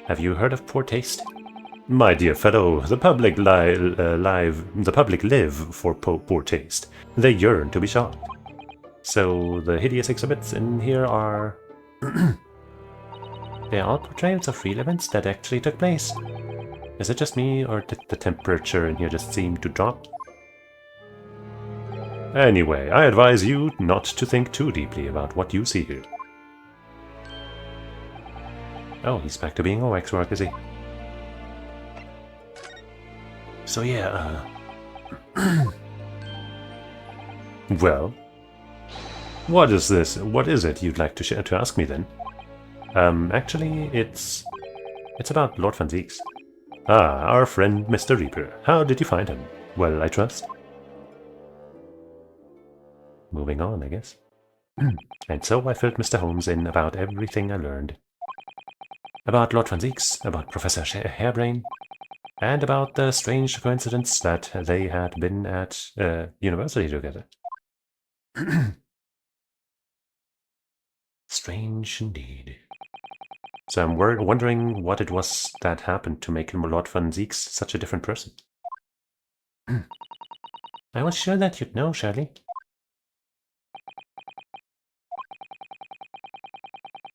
Have you heard of poor taste? My dear fellow, the public live for poor taste. They yearn to be shocked. So the hideous exhibits in here are... They're all portrayals of real events that actually took place. Is it just me, or did the temperature in here just seem to drop? Anyway, I advise you not to think too deeply about what you see here. Oh, he's back to being a waxwork, is he? So yeah, Well, what is this? What is it you'd like to ask me then? Actually, it's about Lord Van Zieks. Ah, our friend Mr. Reaper. How did you find him? Well, I trust. Moving on, I guess. And so I filled Mr. Holmes in about everything I learned. About Lord Van Zieks, about Professor Hairbrain, and about the strange coincidence that they had been at university together. Strange indeed. So I'm wondering what it was that happened to make Lord Van Zieks such a different person. I was sure that you'd know, Shirley.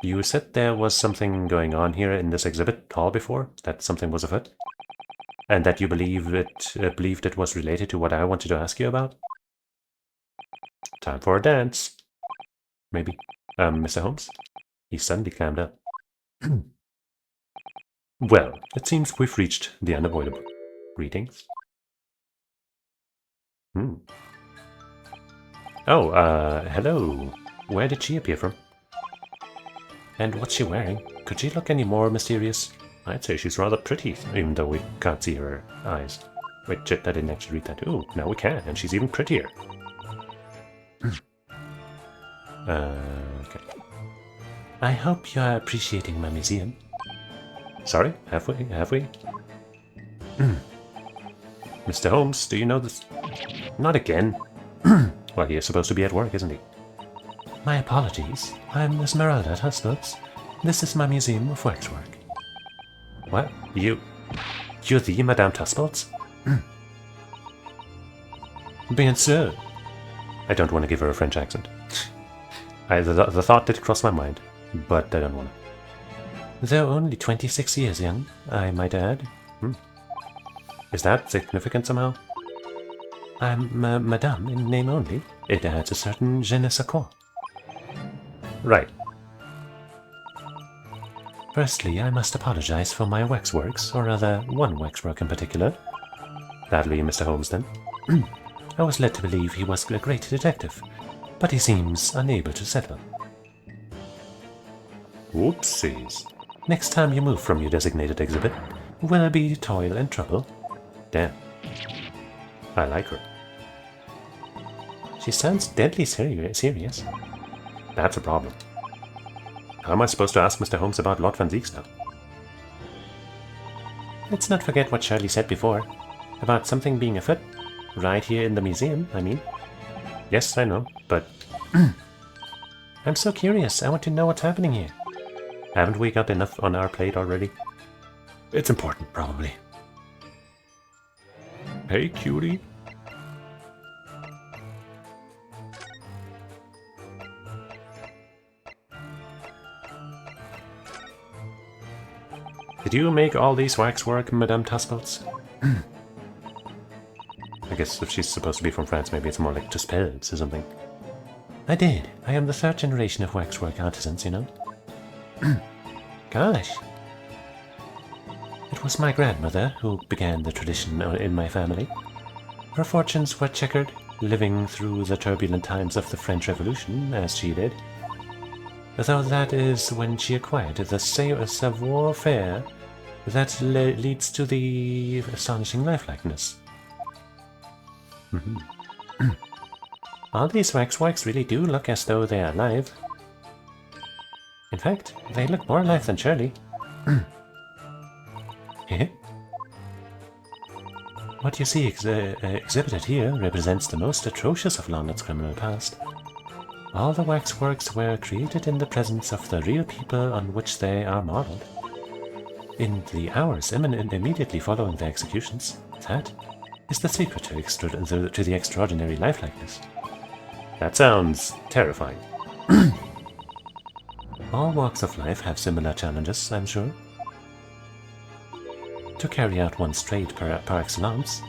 You said there was something going on here in this exhibit hall before, that something was afoot, and that you believed it was related to what I wanted to ask you about? Time for a dance. Maybe. Mr. Holmes? He suddenly clammed up. Well, it seems we've reached the unavoidable. Greetings. Oh, hello. Where did she appear from? And what's she wearing? Could she look any more mysterious? I'd say she's rather pretty, even though we can't see her eyes. Wait, shit, I didn't actually read that. Ooh, now we can, and she's even prettier. Okay. I hope you're appreciating my museum. Sorry, have we? Mr. Holmes, do you know this? Not again. Well, he is supposed to be at work, isn't he? My apologies. I'm Esmeralda Tusbooks. This is my museum of waxwork. What? You're the Madame Tusbooks? Bien sûr. I don't want to give her a French accent. The thought did cross my mind, but I don't want to. Though only 26 years young, I might add. Is that significant somehow? I'm Madame in name only. It adds a certain je ne sais quoi. Right. Firstly, I must apologize for my waxworks, or rather, one waxwork in particular. Badly, Mr. Holmes, then. I was led to believe he was a great detective, but he seems unable to settle. Whoopsies. Next time you move from your designated exhibit, will be toil and trouble. Damn. I like her. She sounds deadly serious. That's a problem. How am I supposed to ask Mr. Holmes about Lord Van Zieks now? Let's not forget what Shirley said before, about something being afoot. Right here in the museum, I mean. Yes, I know, but... I'm so curious, I want to know what's happening here. Haven't we got enough on our plate already? It's important, probably. Hey, cutie. Did you make all these waxwork, Madame Tusbooks? I guess if she's supposed to be from France, maybe it's more like Tuspels or something. I did. I am the third generation of waxwork artisans, you know. Gosh. It was my grandmother who began the tradition in my family. Her fortunes were checkered, living through the turbulent times of the French Revolution, as she did. Though that is when she acquired the savoir-faire that leads to the astonishing lifelikeness. All these waxworks really do look as though they are alive. In fact, they look more alive than Shirley. What you see exhibited here represents the most atrocious of London's criminal past. All the waxworks were created in the presence of the real people on which they are modeled. In the hours immediately following the executions, that is the secret to the extraordinary lifelikeness. That sounds terrifying. All walks of life have similar challenges, I'm sure. To carry out one's trade par excellence,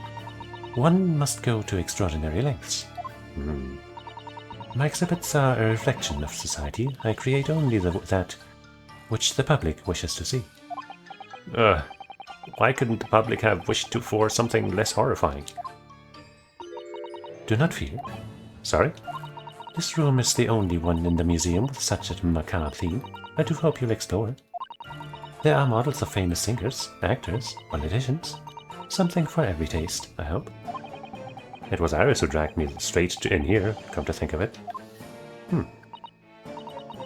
one must go to extraordinary lengths. My exhibits are a reflection of society. I create only that which the public wishes to see. Why couldn't the public have wished for something less horrifying? Do not fear. Sorry? This room is the only one in the museum with such a macabre theme. I do hope you'll explore it. There are models of famous singers, actors, politicians. Something for every taste, I hope. It was Iris who dragged me straight in here, come to think of it.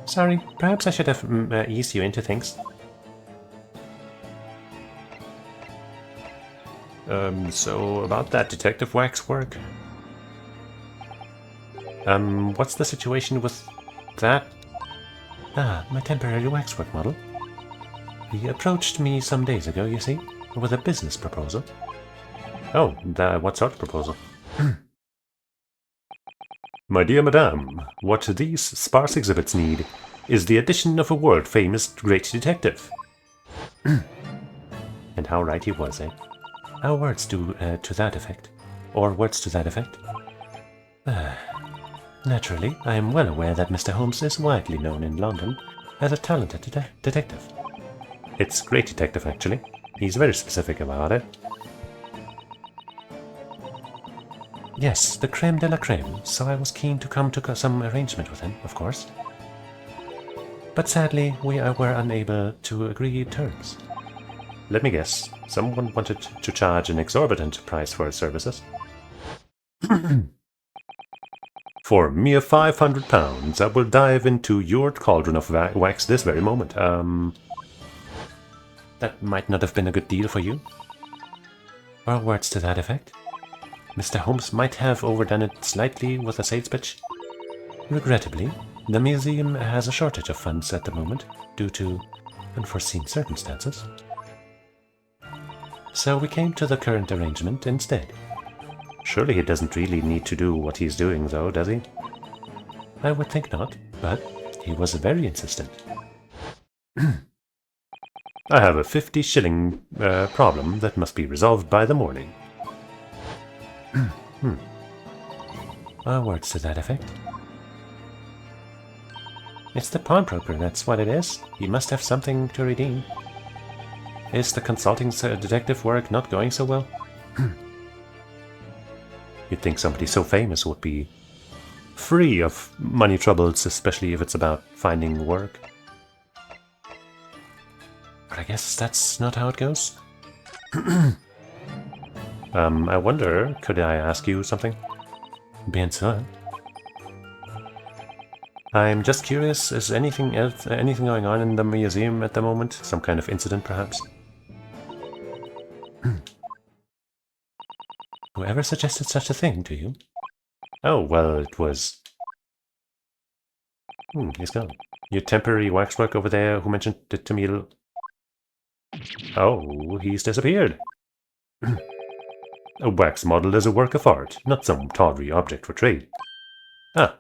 Sorry, perhaps I should have eased you into things. So about that detective wax work. What's the situation with that? Ah, my temporary waxwork model. He approached me some days ago, you see, with a business proposal. Oh, what sort of proposal? My dear madame, what these sparse exhibits need is the addition of a world-famous great detective. And how right he was, eh? Our words to that effect. Or words to that effect. Naturally, I am well aware that Mr. Holmes is widely known in London as a talented detective. It's great detective, actually. He's very specific about it. Yes, the creme de la creme, so I was keen to come to some arrangement with him, of course. But sadly, we were unable to agree terms. Let me guess, someone wanted to charge an exorbitant price for his services? For mere £500, I will dive into your cauldron of wax this very moment. That might not have been a good deal for you. Or words to that effect. Mr. Holmes might have overdone it slightly with a sales pitch. Regrettably, the museum has a shortage of funds at the moment due to unforeseen circumstances. So we came to the current arrangement instead. Surely he doesn't really need to do what he's doing, though, does he? I would think not, but he was very insistent. I have a 50-shilling problem that must be resolved by the morning. Words to that effect. It's the pawnbroker, that's what it is. He must have something to redeem. Is the consulting detective work not going so well? You'd think somebody so famous would be free of money troubles, especially if it's about finding work. But I guess that's not how it goes. I wonder, could I ask you something? Bien sûr. I'm just curious, is anything going on in the museum at the moment? Some kind of incident, perhaps? Whoever suggested such a thing to you? Oh, well, it was... he's gone. Your temporary waxwork over there who mentioned it to me... Oh, he's disappeared. A wax model is a work of art, not some tawdry object for trade. Ah.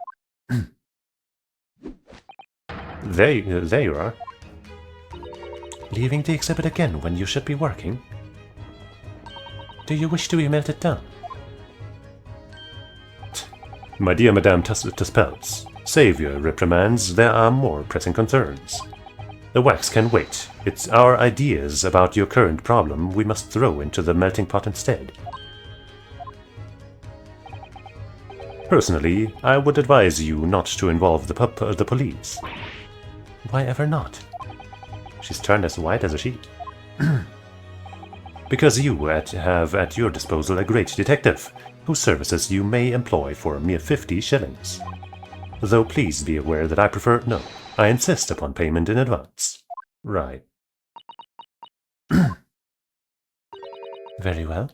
There you are. Leaving the exhibit again when you should be working? Do you wish to be melted down? My dear Madame Tuspels, save your reprimands, there are more pressing concerns. The wax can wait. It's our ideas about your current problem we must throw into the melting pot instead. Personally, I would advise you not to involve the police. Why ever not? She's turned as white as a sheet. Because you have at your disposal a great detective, whose services you may employ for a mere 50 shillings. Though please be aware that I prefer... No, I insist upon payment in advance. Right. Very well.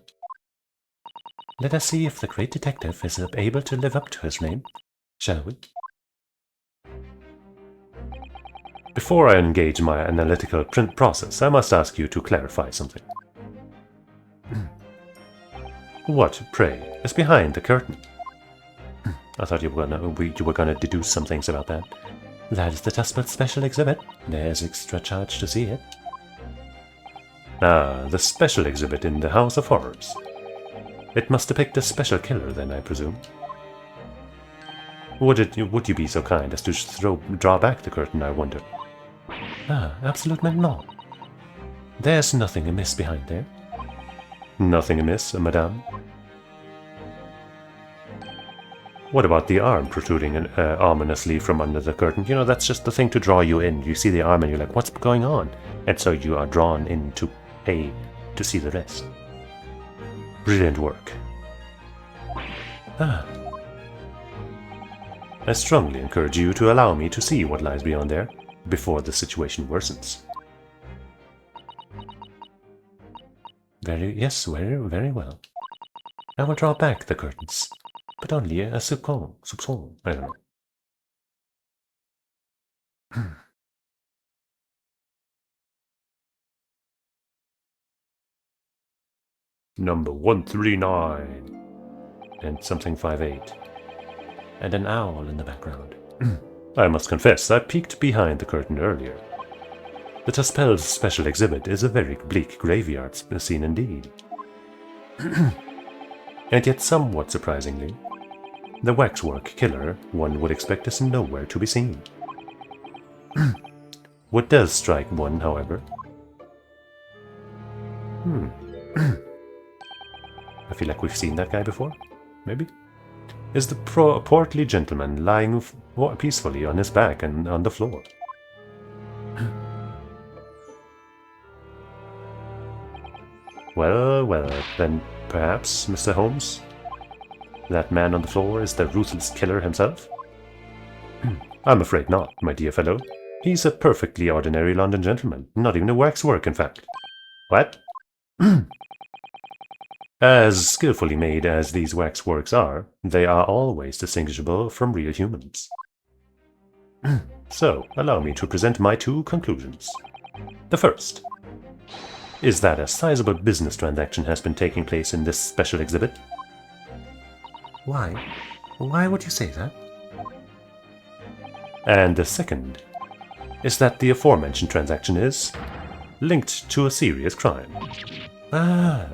Let us see if the great detective is able to live up to his name, shall we? Before I engage my analytical print process, I must ask you to clarify something. What, pray, is behind the curtain? I thought you were gonna deduce some things about that. That is the Tuspel special exhibit. There's extra charge to see it. Ah, the special exhibit in the House of Horrors. It must depict a special killer, then, I presume. Would you be so kind as to draw back the curtain, I wonder? Ah, absolutely not. There's nothing amiss behind there. Nothing amiss, madame? What about the arm protruding ominously from under the curtain? You know, that's just the thing to draw you in. You see the arm and you're like, what's going on? And so you are drawn in to pay to see the rest. Brilliant work. Ah. I strongly encourage you to allow me to see what lies beyond there, before the situation worsens. Yes, very well. I will draw back the curtains, but only a soupçon. I don't know. Number 139. And something 58. And an owl in the background. I must confess, I peeked behind the curtain earlier. The Tuspel's special exhibit is a very bleak graveyard scene indeed. And yet somewhat surprisingly, the waxwork killer one would expect is nowhere to be seen. What does strike one, however? I feel like we've seen that guy before, maybe? Is the portly gentleman lying peacefully on his back and on the floor. Well, then perhaps, Mr. Holmes, that man on the floor is the ruthless killer himself? I'm afraid not, my dear fellow. He's a perfectly ordinary London gentleman, not even a waxwork, in fact. What? As skillfully made as these waxworks are, they are always distinguishable from real humans. So, allow me to present my two conclusions. The first is that a sizable business transaction has been taking place in this special exhibit. Why? Why would you say that? And the second is that the aforementioned transaction is linked to a serious crime. Ah,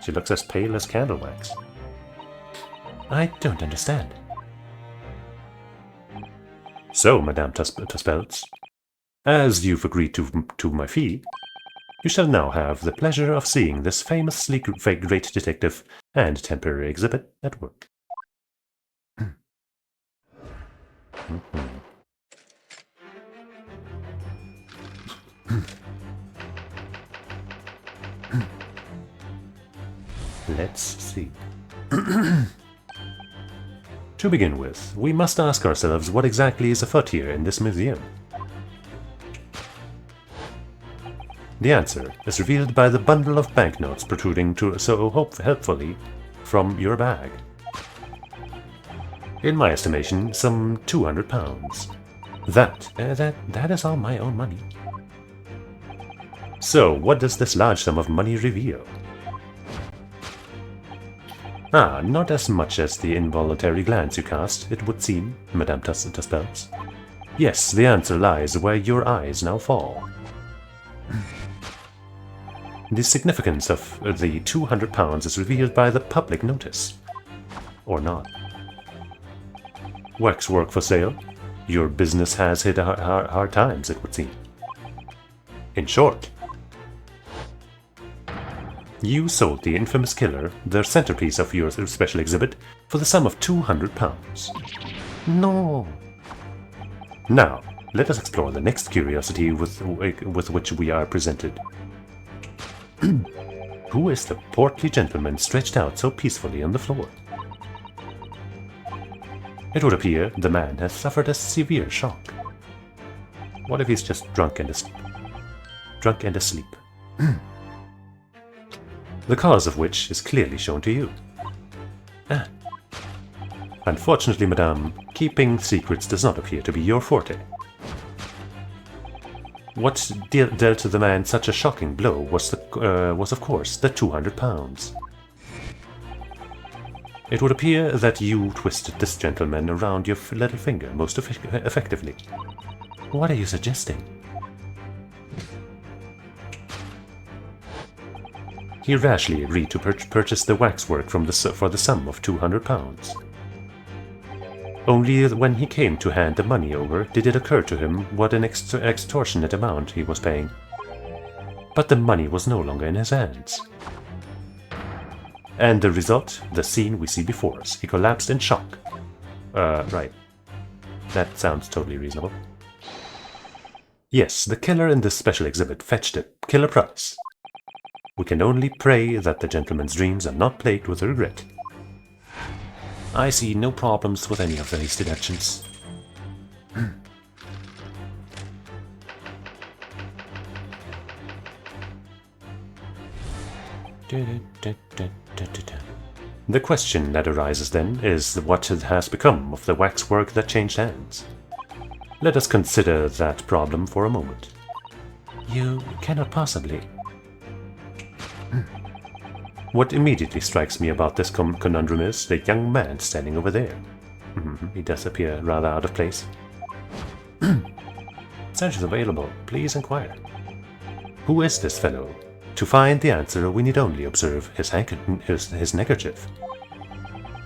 she looks as pale as candle wax. I don't understand. So, Madame Tuspelz, as you've agreed to my fee, you shall now have the pleasure of seeing this famously great detective and temporary exhibit at work. Let's see. To begin with, we must ask ourselves what exactly is afoot here in this museum. The answer is revealed by the bundle of banknotes protruding so helpfully from your bag. In my estimation, some £200. That is all my own money. So, what does this large sum of money reveal? Ah, not as much as the involuntary glance you cast, it would seem, Madame Tuspelz. Yes, the answer lies where your eyes now fall. The significance of the £200 is revealed by the public notice. Or not. Waxwork for sale? Your business has hit hard times, it would seem. In short, you sold the infamous killer the centerpiece of your special exhibit for the sum of £200. No. Now, let us explore the next curiosity with which we are presented. Who is the portly gentleman stretched out so peacefully on the floor? It would appear the man has suffered a severe shock. What if he's just drunk and asleep? The cause of which is clearly shown to you. Ah. Unfortunately, madame, keeping secrets does not appear to be your forte. What dealt the man such a shocking blow was of course, the £200. It would appear that you twisted this gentleman around your little finger most effectively. What are you suggesting? He rashly agreed to purchase the waxwork for the sum of £200. Only when he came to hand the money over did it occur to him what an extortionate amount he was paying. but the money was no longer in his hands. And the result, the scene we see before us. He collapsed in shock. Right. That sounds totally reasonable. Yes, the killer in this special exhibit fetched a killer price. We can only pray that the gentleman's dreams are not plagued with regret. I see no problems with any of these deductions. The question that arises then is what has become of the waxwork that changed hands. Let us consider that problem for a moment. You cannot possibly. What immediately strikes me about this conundrum is the young man standing over there. He does appear rather out of place. Search is available. Please inquire. Who is this fellow? To find the answer, we need only observe his neckerchief,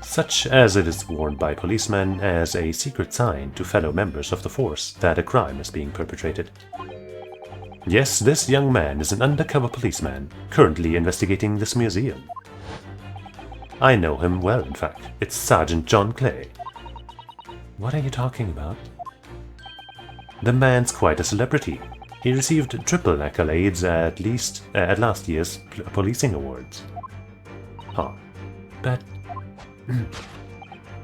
such as it is worn by policemen as a secret sign to fellow members of the force that a crime is being perpetrated. Yes, this young man is an undercover policeman, currently investigating this museum. I know him well, in fact. It's Sergeant John Clay. What are you talking about? The man's quite a celebrity. He received triple accolades at last year's policing awards. Huh. But...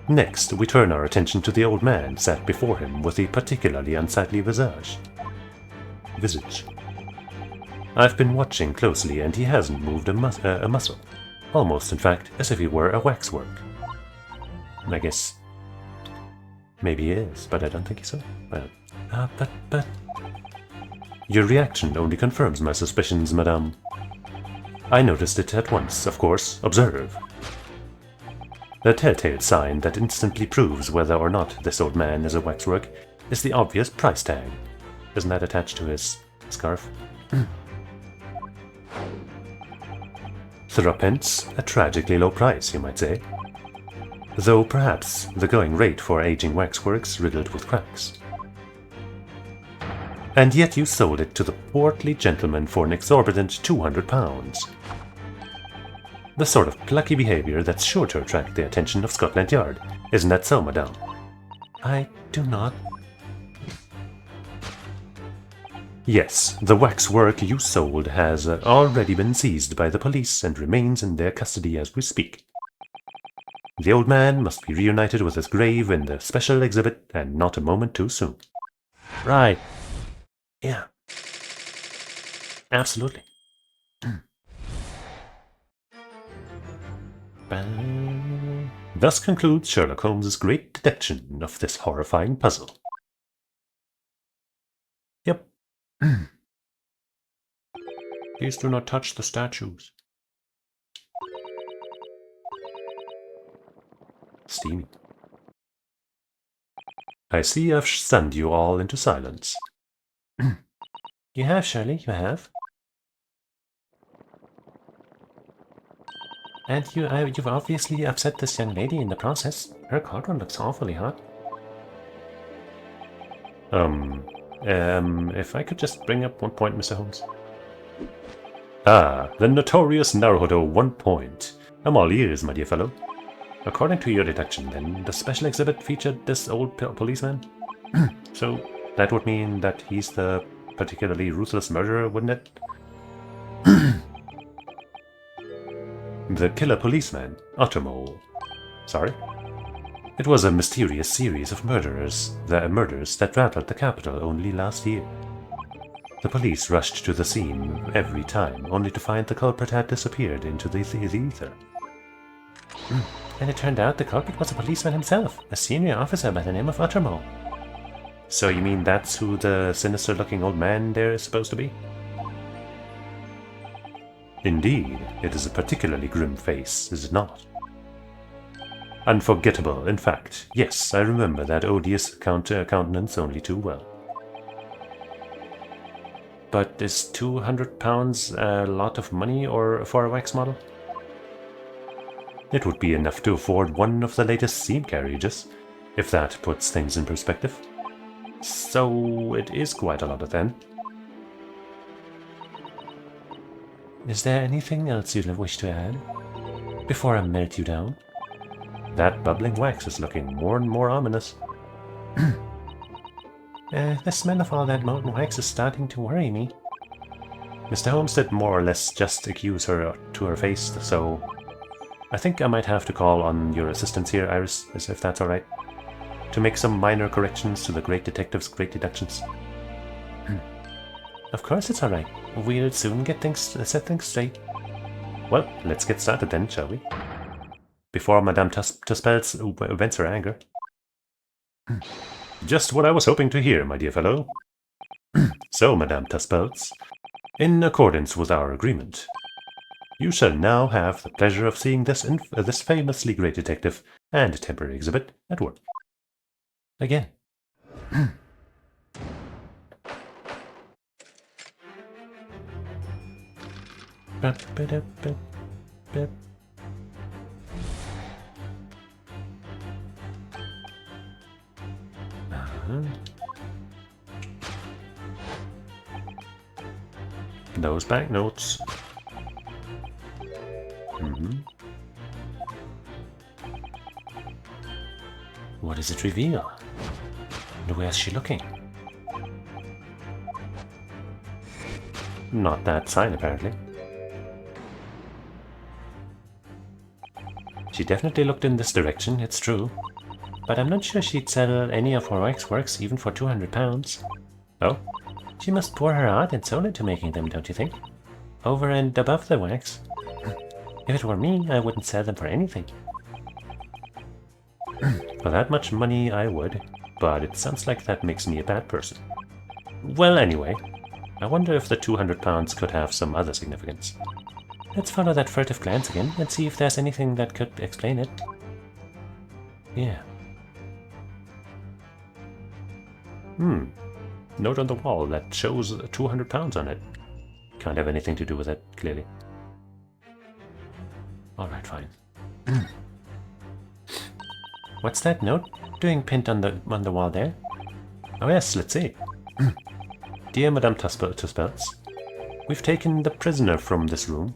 Next, we turn our attention to the old man sat before him with a particularly unsightly visage. I've been watching closely and he hasn't moved a muscle. Almost, in fact, as if he were a waxwork. I guess... maybe he is, but I don't think so. But... Your reaction only confirms my suspicions, madame. I noticed it at once, of course. Observe. The telltale sign that instantly proves whether or not this old man is a waxwork is the obvious price tag. Isn't that attached to his scarf? Threepence, a tragically low price, you might say. Though perhaps the going rate for aging waxworks riddled with cracks. And yet you sold it to the portly gentleman for an exorbitant £200. The sort of plucky behavior that's sure to attract the attention of Scotland Yard. Isn't that so, madame? I do not. Yes, the waxwork you sold has already been seized by the police and remains in their custody as we speak. The old man must be reunited with his grave in the special exhibit, and not a moment too soon. Right. Yeah. Absolutely. Thus concludes Sherlock Holmes' great detection of this horrifying puzzle. Yep. Please do not touch the statues. Steamy. I see I've stunned you all into silence. You have, Shirley, you have. And you've obviously upset this young lady in the process. Her cauldron looks awfully hot. If I could just bring up 1 point, Mr. Holmes. Ah, the notorious Naruhodo 1 point. I'm all ears, my dear fellow. According to your deduction, then, the special exhibit featured this old policeman? So, that would mean that he's the particularly ruthless murderer, wouldn't it? The killer policeman, Ottermole. Sorry? It was a mysterious series of murders that rattled the capital only last year. The police rushed to the scene every time, only to find the culprit had disappeared into the ether. And it turned out the culprit was a policeman himself, a senior officer by the name of Ottermole. So you mean that's who the sinister-looking old man there is supposed to be? Indeed, it is a particularly grim face, is it not? Unforgettable, in fact. Yes, I remember that odious countenance only too well. But is £200 a lot of money for a wax model? It would be enough to afford one of the latest steam carriages, if that puts things in perspective. So it is quite a lot then. Is there anything else you'd wish to add? Before I melt you down? That bubbling wax is looking more and more ominous. The smell of all that molten wax is starting to worry me. Mr. Holmes did more or less just accuse her to her face, so I think I might have to call on your assistance here, Iris, as if that's alright, to make some minor corrections to the great detective's great deductions. Of course it's alright. We'll soon set things straight. Well, let's get started then, shall we? Before Madame Tuspels vents her anger. Just what I was hoping to hear, my dear fellow. So, Madame Tuspels, in accordance with our agreement, you shall now have the pleasure of seeing this famously great detective and temporary exhibit at work. Again. Those banknotes. What does it reveal? And where's she looking? Not that sign, apparently. She definitely looked in this direction, it's true. But I'm not sure she'd sell any of her waxworks even for £200. Oh? She must pour her heart and soul into making them, don't you think? Over and above the wax. If it were me, I wouldn't sell them for anything. For that much money, I would, but it sounds like that makes me a bad person. Well, anyway, I wonder if the £200 could have some other significance. Let's follow that furtive glance again and see if there's anything that could explain it. Yeah. Note on the wall that shows £200 on it. Can't have anything to do with it, clearly. Alright, fine. What's that note doing pinned on the wall there? Oh yes, let's see. Dear Madame Tuspels, we've taken the prisoner from this room.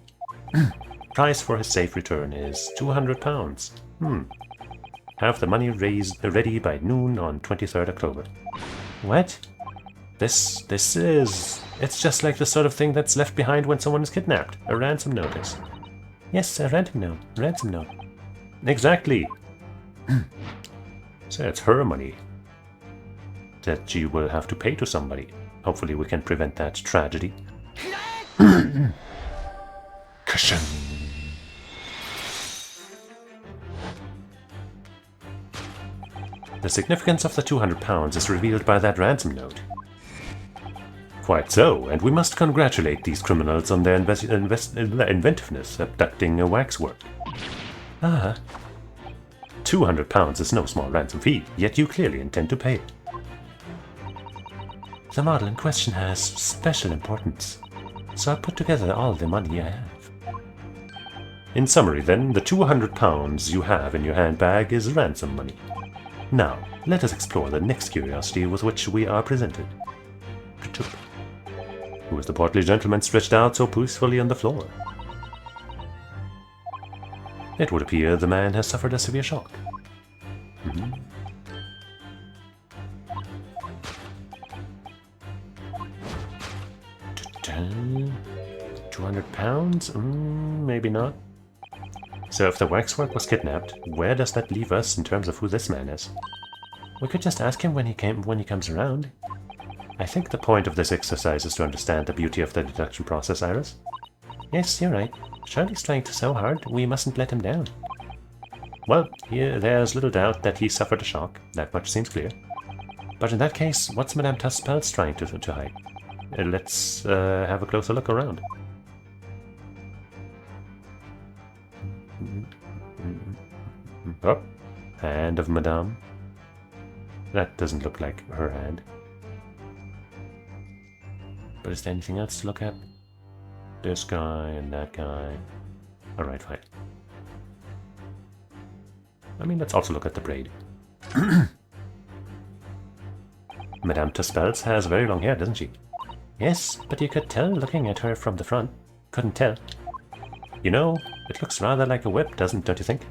Price for his safe return is £200. Have the money raised ready by noon on 23rd October. What? This is... It's just like the sort of thing that's left behind when someone is kidnapped. A ransom notice. Yes, a ransom note. Ransom note. Exactly. So it's her money that she will have to pay to somebody. Hopefully we can prevent that tragedy. Cushion. The significance of the £200 is revealed by that ransom note. Quite so, and we must congratulate these criminals on their inventiveness abducting a waxwork. Ah. £200 is no small ransom fee, yet you clearly intend to pay it. The model in question has special importance, so I put together all the money I have. In summary then, the £200 you have in your handbag is ransom money. Now, let us explore the next curiosity with which we are presented. Who is the portly gentleman stretched out so peacefully on the floor? It would appear the man has suffered a severe shock. £200? Maybe not. So if the waxwork was kidnapped, where does that leave us in terms of who this man is? We could just ask him when he comes around. I think the point of this exercise is to understand the beauty of the deduction process, Iris. Yes, you're right. Charlie's trying so hard, we mustn't let him down. Well, there's little doubt that he suffered a shock. That much seems clear. But in that case, what's Madame Tuspels trying to hide? Let's have a closer look around. Oh, hand of Madame. That doesn't look like her hand. But is there anything else to look at? This guy and that guy. Alright, fine. I mean, let's also look at the braid. Madame Tuspels has very long hair, doesn't she? Yes, but you could tell looking at her from the front. couldn't tell. You know, it looks rather like a whip, don't you think?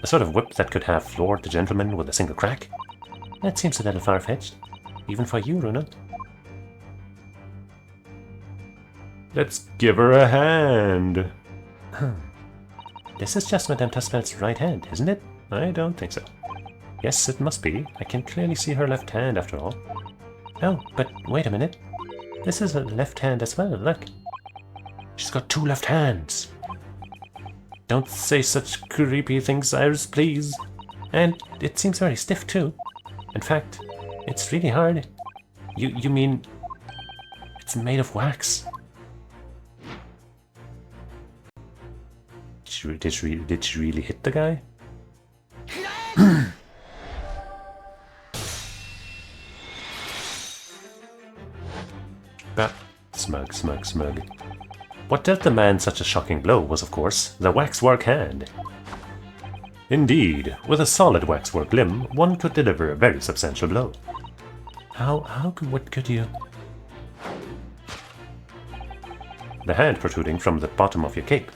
A sort of whip that could have floored the gentleman with a single crack. That seems a little far-fetched, even for you, Runa. Let's give her a hand. This is just Madame Tuspel's right hand, isn't it? I don't think so. Yes, it must be. I can clearly see her left hand after all. Oh, but wait a minute. This is a left hand as well, look. She's got 2 left hands. Don't say such creepy things, Cyrus, please. And it seems very stiff too. In fact, it's really hard. You mean it's made of wax? Did she really hit the guy? But smug. What dealt the man such a shocking blow was, of course, the waxwork hand. Indeed, with a solid waxwork limb, one could deliver a very substantial blow. What could you? The hand protruding from the bottom of your cape.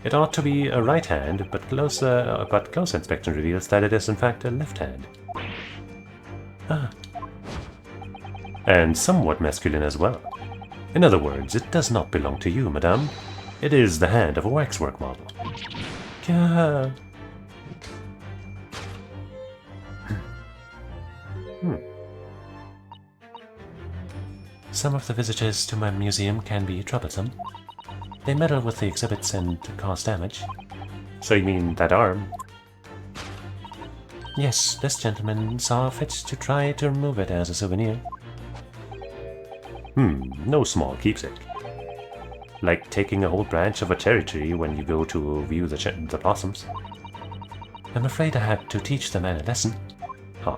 It ought to be a right hand, but close inspection reveals that it is in fact a left hand. Ah. And somewhat masculine as well. In other words, it does not belong to you, madame. It is the hand of a waxwork model. Yeah. Some of the visitors to my museum can be troublesome. They meddle with the exhibits and cause damage. So you mean that arm? Yes, this gentleman saw fit to try to remove it as a souvenir. No small keepsake. Like taking a whole branch of a cherry tree when you go to view the blossoms. I'm afraid I had to teach the man a lesson. Huh.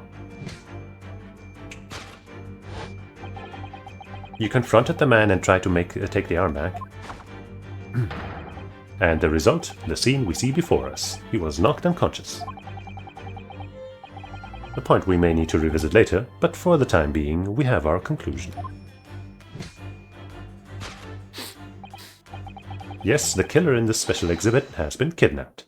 You confronted the man and tried to take the arm back. And the result, the scene we see before us. He was knocked unconscious. A point we may need to revisit later, but for the time being, we have our conclusion. Yes, the killer in this special exhibit has been kidnapped.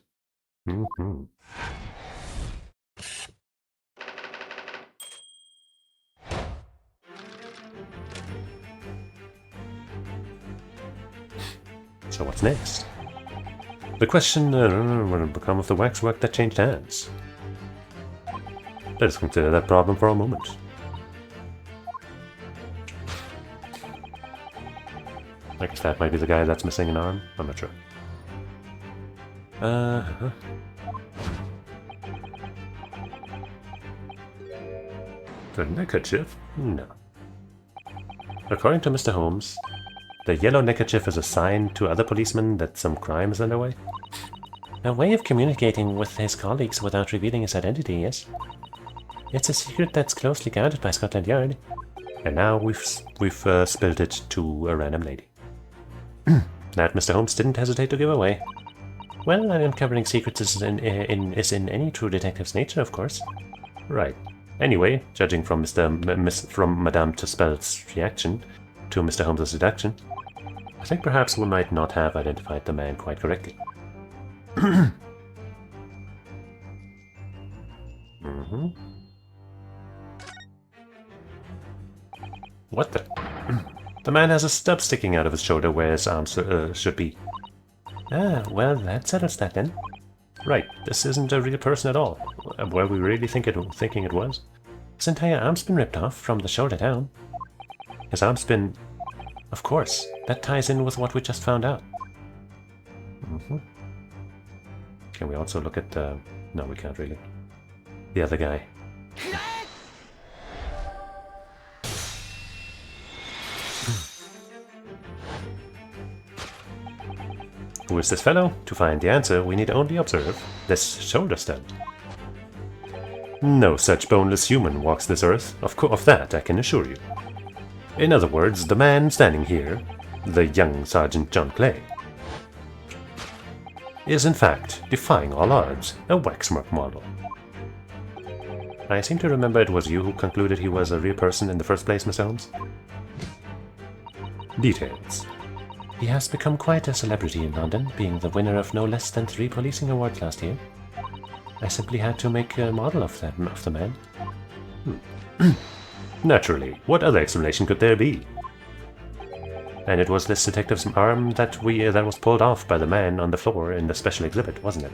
So what's next? The question, what will become of the waxwork that changed hands? Let us consider that problem for a moment. I guess that might be the guy that's missing an arm. I'm not sure. The neckerchief? No. According to Mr. Holmes, the yellow neckerchief is a sign to other policemen that some crime is underway. A way of communicating with his colleagues without revealing his identity, yes. It's a secret that's closely guarded by Scotland Yard. And now we've spilled it to a random lady. That Mr. Holmes didn't hesitate to give away. Well, uncovering secrets is in any true detective's nature, of course. Right. Anyway, judging from from Madame Tuspel's reaction to Mr. Holmes' deduction, I think perhaps we might not have identified the man quite correctly. What the? The man has a stub sticking out of his shoulder where his arms should be. Ah, well, that settles that then. Right, this isn't a real person at all. Were we really thinking it was? His entire arm's been ripped off from the shoulder down. His arm's been... Of course, that ties in with what we just found out. Can we also look at the... No, we can't really. The other guy. Who is this fellow? To find the answer, we need only observe this shoulder stud. No such boneless human walks this earth, of that I can assure you. In other words, the man standing here, the young Sergeant John Clay, is in fact, defying all odds, a waxwork model. I seem to remember it was you who concluded he was a real person in the first place, Mr. Holmes. Details. He has become quite a celebrity in London, being the winner of no less than 3 policing awards last year. I simply had to make a model of the man. Naturally, what other explanation could there be? And it was this detective's arm that was pulled off by the man on the floor in the special exhibit, wasn't it?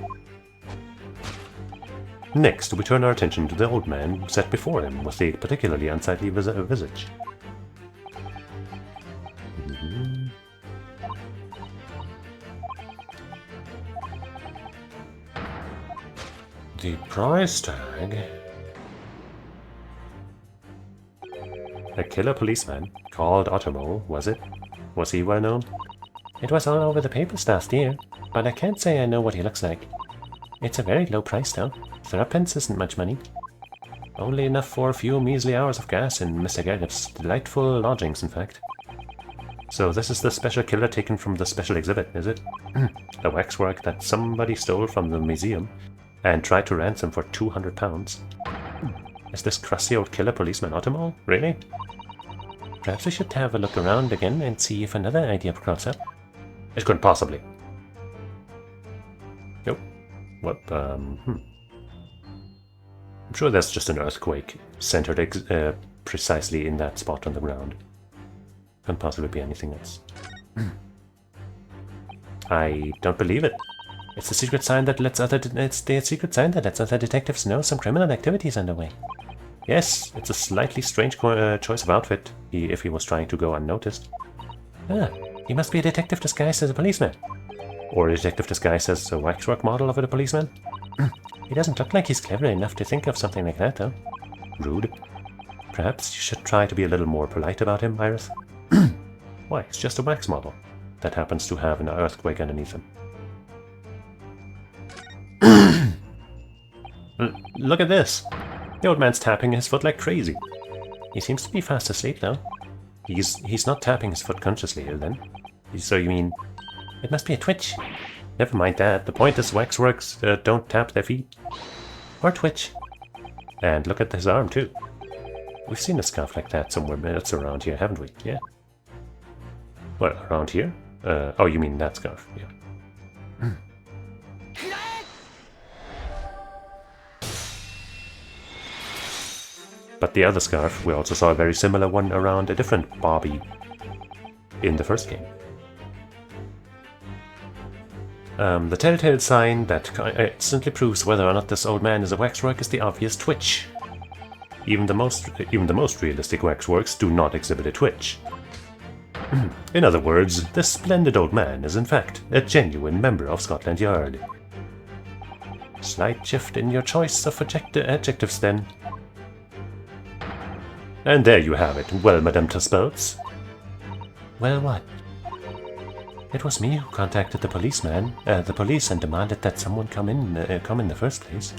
Next, we turn our attention to the old man set before him with the particularly unsightly visage. The price tag? A killer policeman called Otomo, was it? Was he well known? It was all over the papers last year, but I can't say I know what he looks like. It's a very low price though. 3 isn't much money. Only enough for a few measly hours of gas in Mr. Garrett's delightful lodgings, in fact. So this is the special killer taken from the special exhibit, is it? A waxwork that somebody stole from the museum and tried to ransom for £200. Is this crusty old killer policeman Otomo? Really? Perhaps we should have a look around again and see if another idea crops up. It couldn't possibly. Nope. What, I'm sure that's just an earthquake centered precisely in that spot on the ground. Couldn't possibly be anything else. I don't believe it. It's the secret sign that lets other detectives know some criminal activity is underway. Yes, it's a slightly strange choice of outfit, if he was trying to go unnoticed. Ah, he must be a detective disguised as a policeman. Or a detective disguised as a waxwork model of a policeman. He doesn't look like he's clever enough to think of something like that, though. Rude. Perhaps you should try to be a little more polite about him, Iris. Why, it's just a wax model that happens to have an earthquake underneath him. Look at this! The old man's tapping his foot like crazy. He seems to be fast asleep, though. He's not tapping his foot consciously, then. So you mean... It must be a twitch. Never mind that. The point is waxworks don't tap their feet. Or twitch. And look at his arm, too. We've seen a scarf like that somewhere else around here, haven't we? Yeah. What, around here? Oh, you mean that scarf, yeah. But the other scarf, we also saw a very similar one around a different Barbie in the first game. The telltale sign that instantly proves whether or not this old man is a waxwork is the obvious twitch. Even the most realistic waxworks do not exhibit a twitch. In other words, this splendid old man is in fact a genuine member of Scotland Yard. Slight shift in your choice of adjectives then. And there you have it. Well, Madame Tussbelts. Well, what? It was me who contacted the police and demanded that someone come in the first place.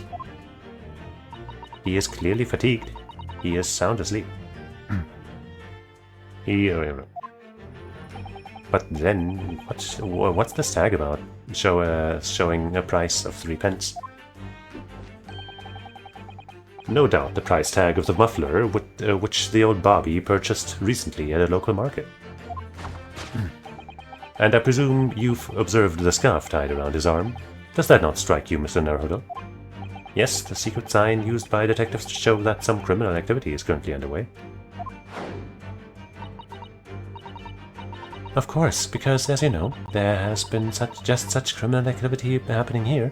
He is clearly fatigued. He is sound asleep. But then, what's this tag about? Showing a price of 3 pence. No doubt the price tag of the muffler which the old Barbie purchased recently at a local market. And I presume you've observed the scarf tied around his arm. Does that not strike you, Mr. Naruto? Yes, the secret sign used by detectives to show that some criminal activity is currently underway. Of course, because, as you know, there has been such criminal activity happening here.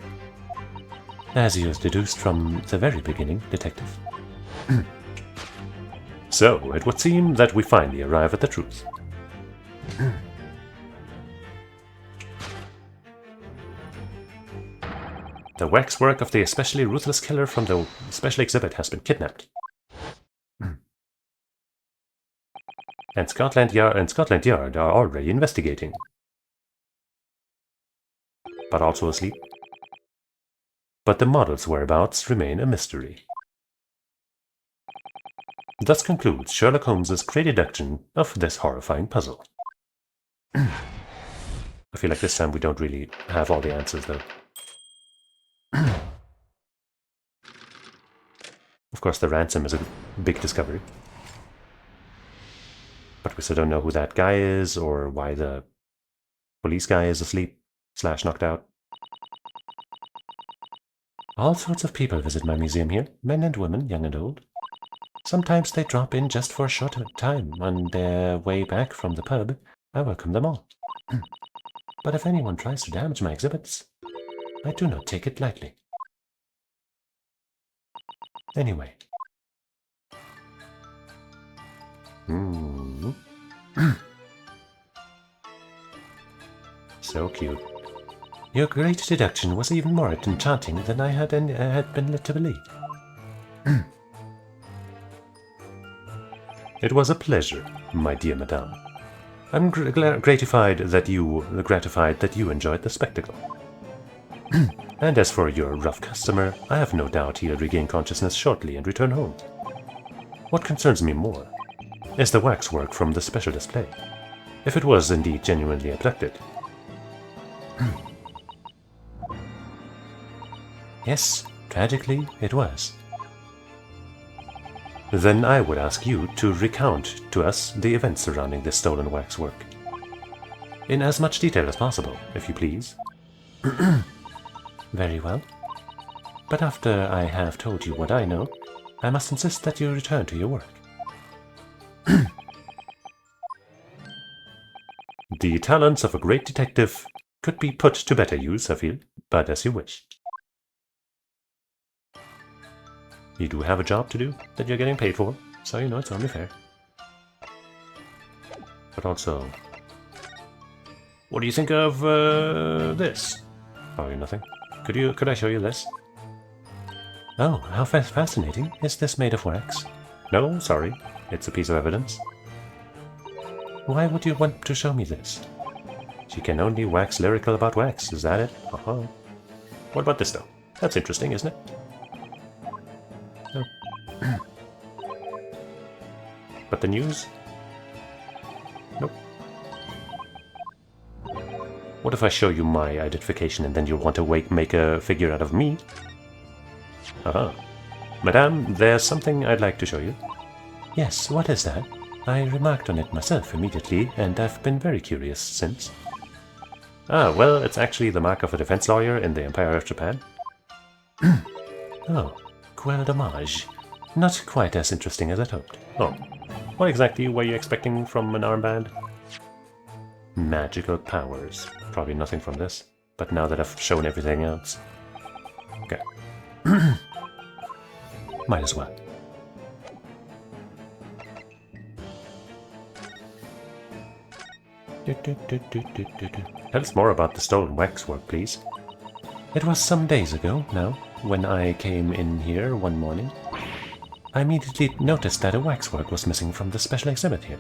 As you deduced from the very beginning, Detective. So, it would seem that we finally arrive at the truth. The waxwork of the especially ruthless killer from the special exhibit has been kidnapped. And Scotland Yard are already investigating. But also asleep. But the model's whereabouts remain a mystery. Thus concludes Sherlock Holmes's great deduction of this horrifying puzzle. I feel like this time we don't really have all the answers, though. Of course, the ransom is a big discovery. But we still don't know who that guy is, or why the Police guy is asleep / knocked out. All sorts of people visit my museum here, men and women, young and old. Sometimes they drop in just for a short time on their way back from the pub. I welcome them all. But if anyone tries to damage my exhibits, I do not take it lightly. Anyway. So cute. Your great deduction was even more enchanting than I had been led to believe. It was a pleasure, my dear madame. I'm gratified that you enjoyed the spectacle. And as for your rough customer, I have no doubt he'll regain consciousness shortly and return home. What concerns me more is the waxwork from the special display, if it was indeed genuinely abducted. Yes, tragically, it was. Then I would ask you to recount to us the events surrounding this stolen waxwork. In as much detail as possible, if you please. Very well. But after I have told you what I know, I must insist that you return to your work. The talents of a great detective could be put to better use, I feel, but as you wish. You do have a job to do that you're getting paid for, so you know it's only fair. But also, what do you think of this? Probably nothing. Could I show you this? Oh, how fascinating. Is this made of wax? No, sorry. It's a piece of evidence. Why would you want to show me this? She can only wax lyrical about wax, is that it? Uh-huh. What about this, though? That's interesting, isn't it? Oh. But the news? Nope. What if I show you my identification and then you'll want to make a figure out of me? Uh-huh. Madame, there's something I'd like to show you. Yes, what is that? I remarked on it myself immediately, and I've been very curious since. Ah, well, it's actually the mark of a defense lawyer in the Empire of Japan. Oh, quel dommage. Not quite as interesting as I'd hoped. Oh, what exactly were you expecting from an armband? Magical powers. Probably nothing from this, but now that I've shown everything else. Okay. Might as well. Tell us more about the stolen waxwork, please. It was some days ago now, when I came in here one morning. I immediately noticed that a waxwork was missing from the special exhibit here.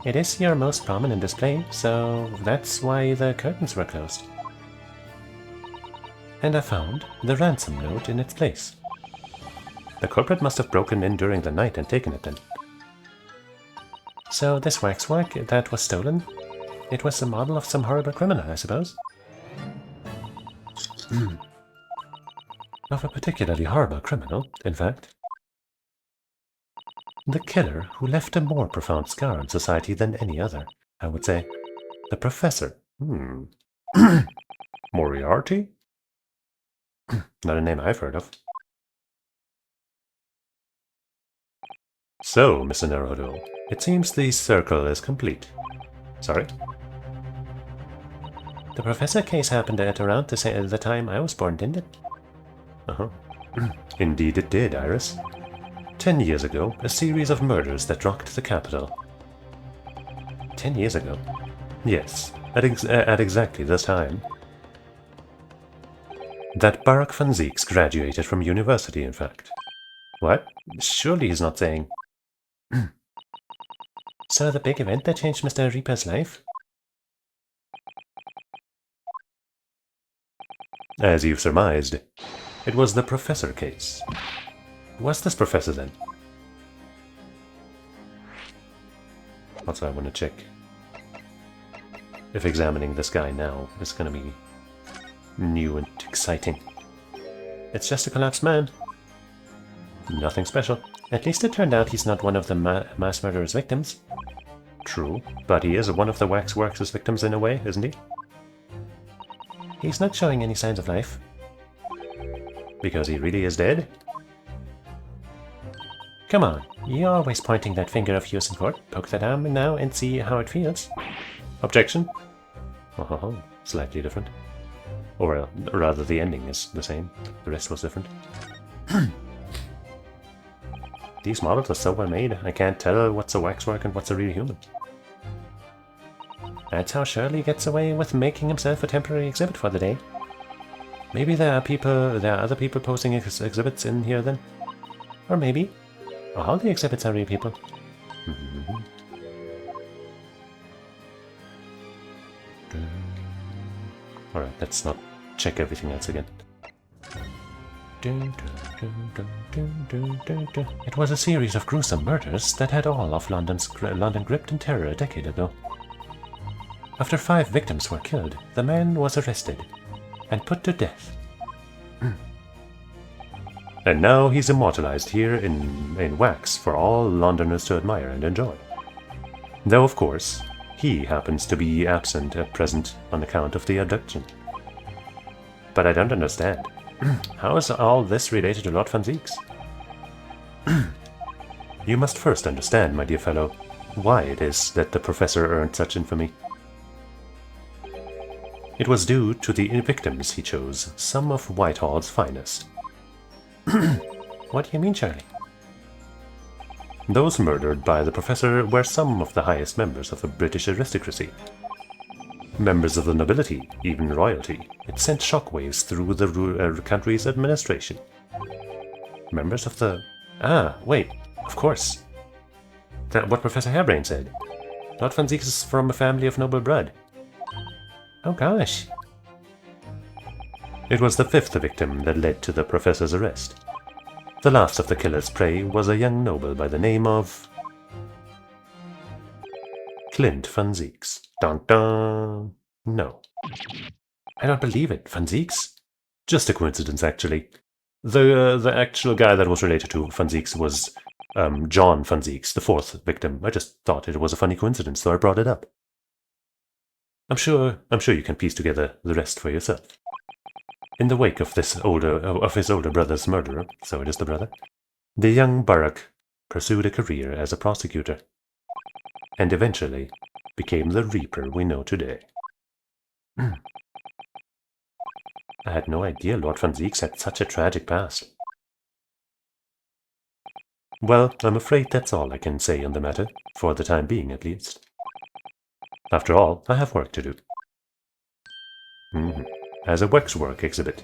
It is your most prominent display, so that's why the curtains were closed. And I found the ransom note in its place. The culprit must have broken in during the night and taken it then. So this waxwork that was stolen, it was the model of some horrible criminal, I suppose? Of a particularly horrible criminal, in fact. The killer who left a more profound scar on society than any other, I would say. The professor. Moriarty? Not a name I've heard of. So, Mr. Naruto, it seems the circle is complete. Sorry? The professor case happened at around the time I was born, didn't it? Uh-huh. Indeed it did, Iris. 10 years ago, a series of murders that rocked the capital. 10 years ago? Yes, at exactly this time. That Barak van Zieks graduated from university, in fact. What? Surely he's not saying... So the big event that changed Mr. Reaper's life? As you've surmised, it was the professor case. What's this professor then? Also, I want to check if examining this guy now is going to be new and exciting. It's just a collapsed man. Nothing special. At least it turned out he's not one of the mass murderer's victims. True, but he is one of the Waxworks' victims in a way, isn't he? He's not showing any signs of life. Because he really is dead? Come on, you're always pointing that finger of yours in court. Poke that arm now and see how it feels. Objection? Oh, slightly different. Or rather, the ending is the same. The rest was different. These models are so well made, I can't tell what's a waxwork and what's a real human. That's how Shirley gets away with making himself a temporary exhibit for the day. Maybe there are other people posting exhibits in here then? Or maybe all the exhibits are real people. Alright, let's not check everything else again. It was a series of gruesome murders that had all of London gripped in terror a decade ago. After 5 victims were killed, the man was arrested and put to death. And now he's immortalized here in wax for all Londoners to admire and enjoy. Though, of course, he happens to be absent at present on account of the abduction. But I don't understand. How is all this related to Lord Van Zieks? You must first understand, my dear fellow, why it is that the professor earned such infamy. It was due to the victims he chose, some of Whitehall's finest. What do you mean, Charlie? Those murdered by the professor were some of the highest members of the British aristocracy. Members of the nobility, even royalty. It sent shockwaves through the country's administration. Members of the... Ah, wait, of course. That's what Professor Harebrained said. Lord Van Zieks is from a family of noble blood. Oh gosh. It was the 5th victim that led to the professor's arrest. The last of the killer's prey was a young noble by the name of... Clint Van Zieks. Dun dun! No. I don't believe it. Van Zieks? Just a coincidence, actually. The actual guy that was related to Van Zieks was John Van Zieks, the 4th victim. I just thought it was a funny coincidence, so I brought it up. I'm sure you can piece together the rest for yourself. In the wake of his older brother's murderer, so it is the brother, the young Barak pursued a career as a prosecutor, and eventually became the Reaper we know today. I had no idea Lord Van Zieks had such a tragic past. Well, I'm afraid that's all I can say on the matter, for the time being at least. After all, I have work to do. As a waxwork exhibit.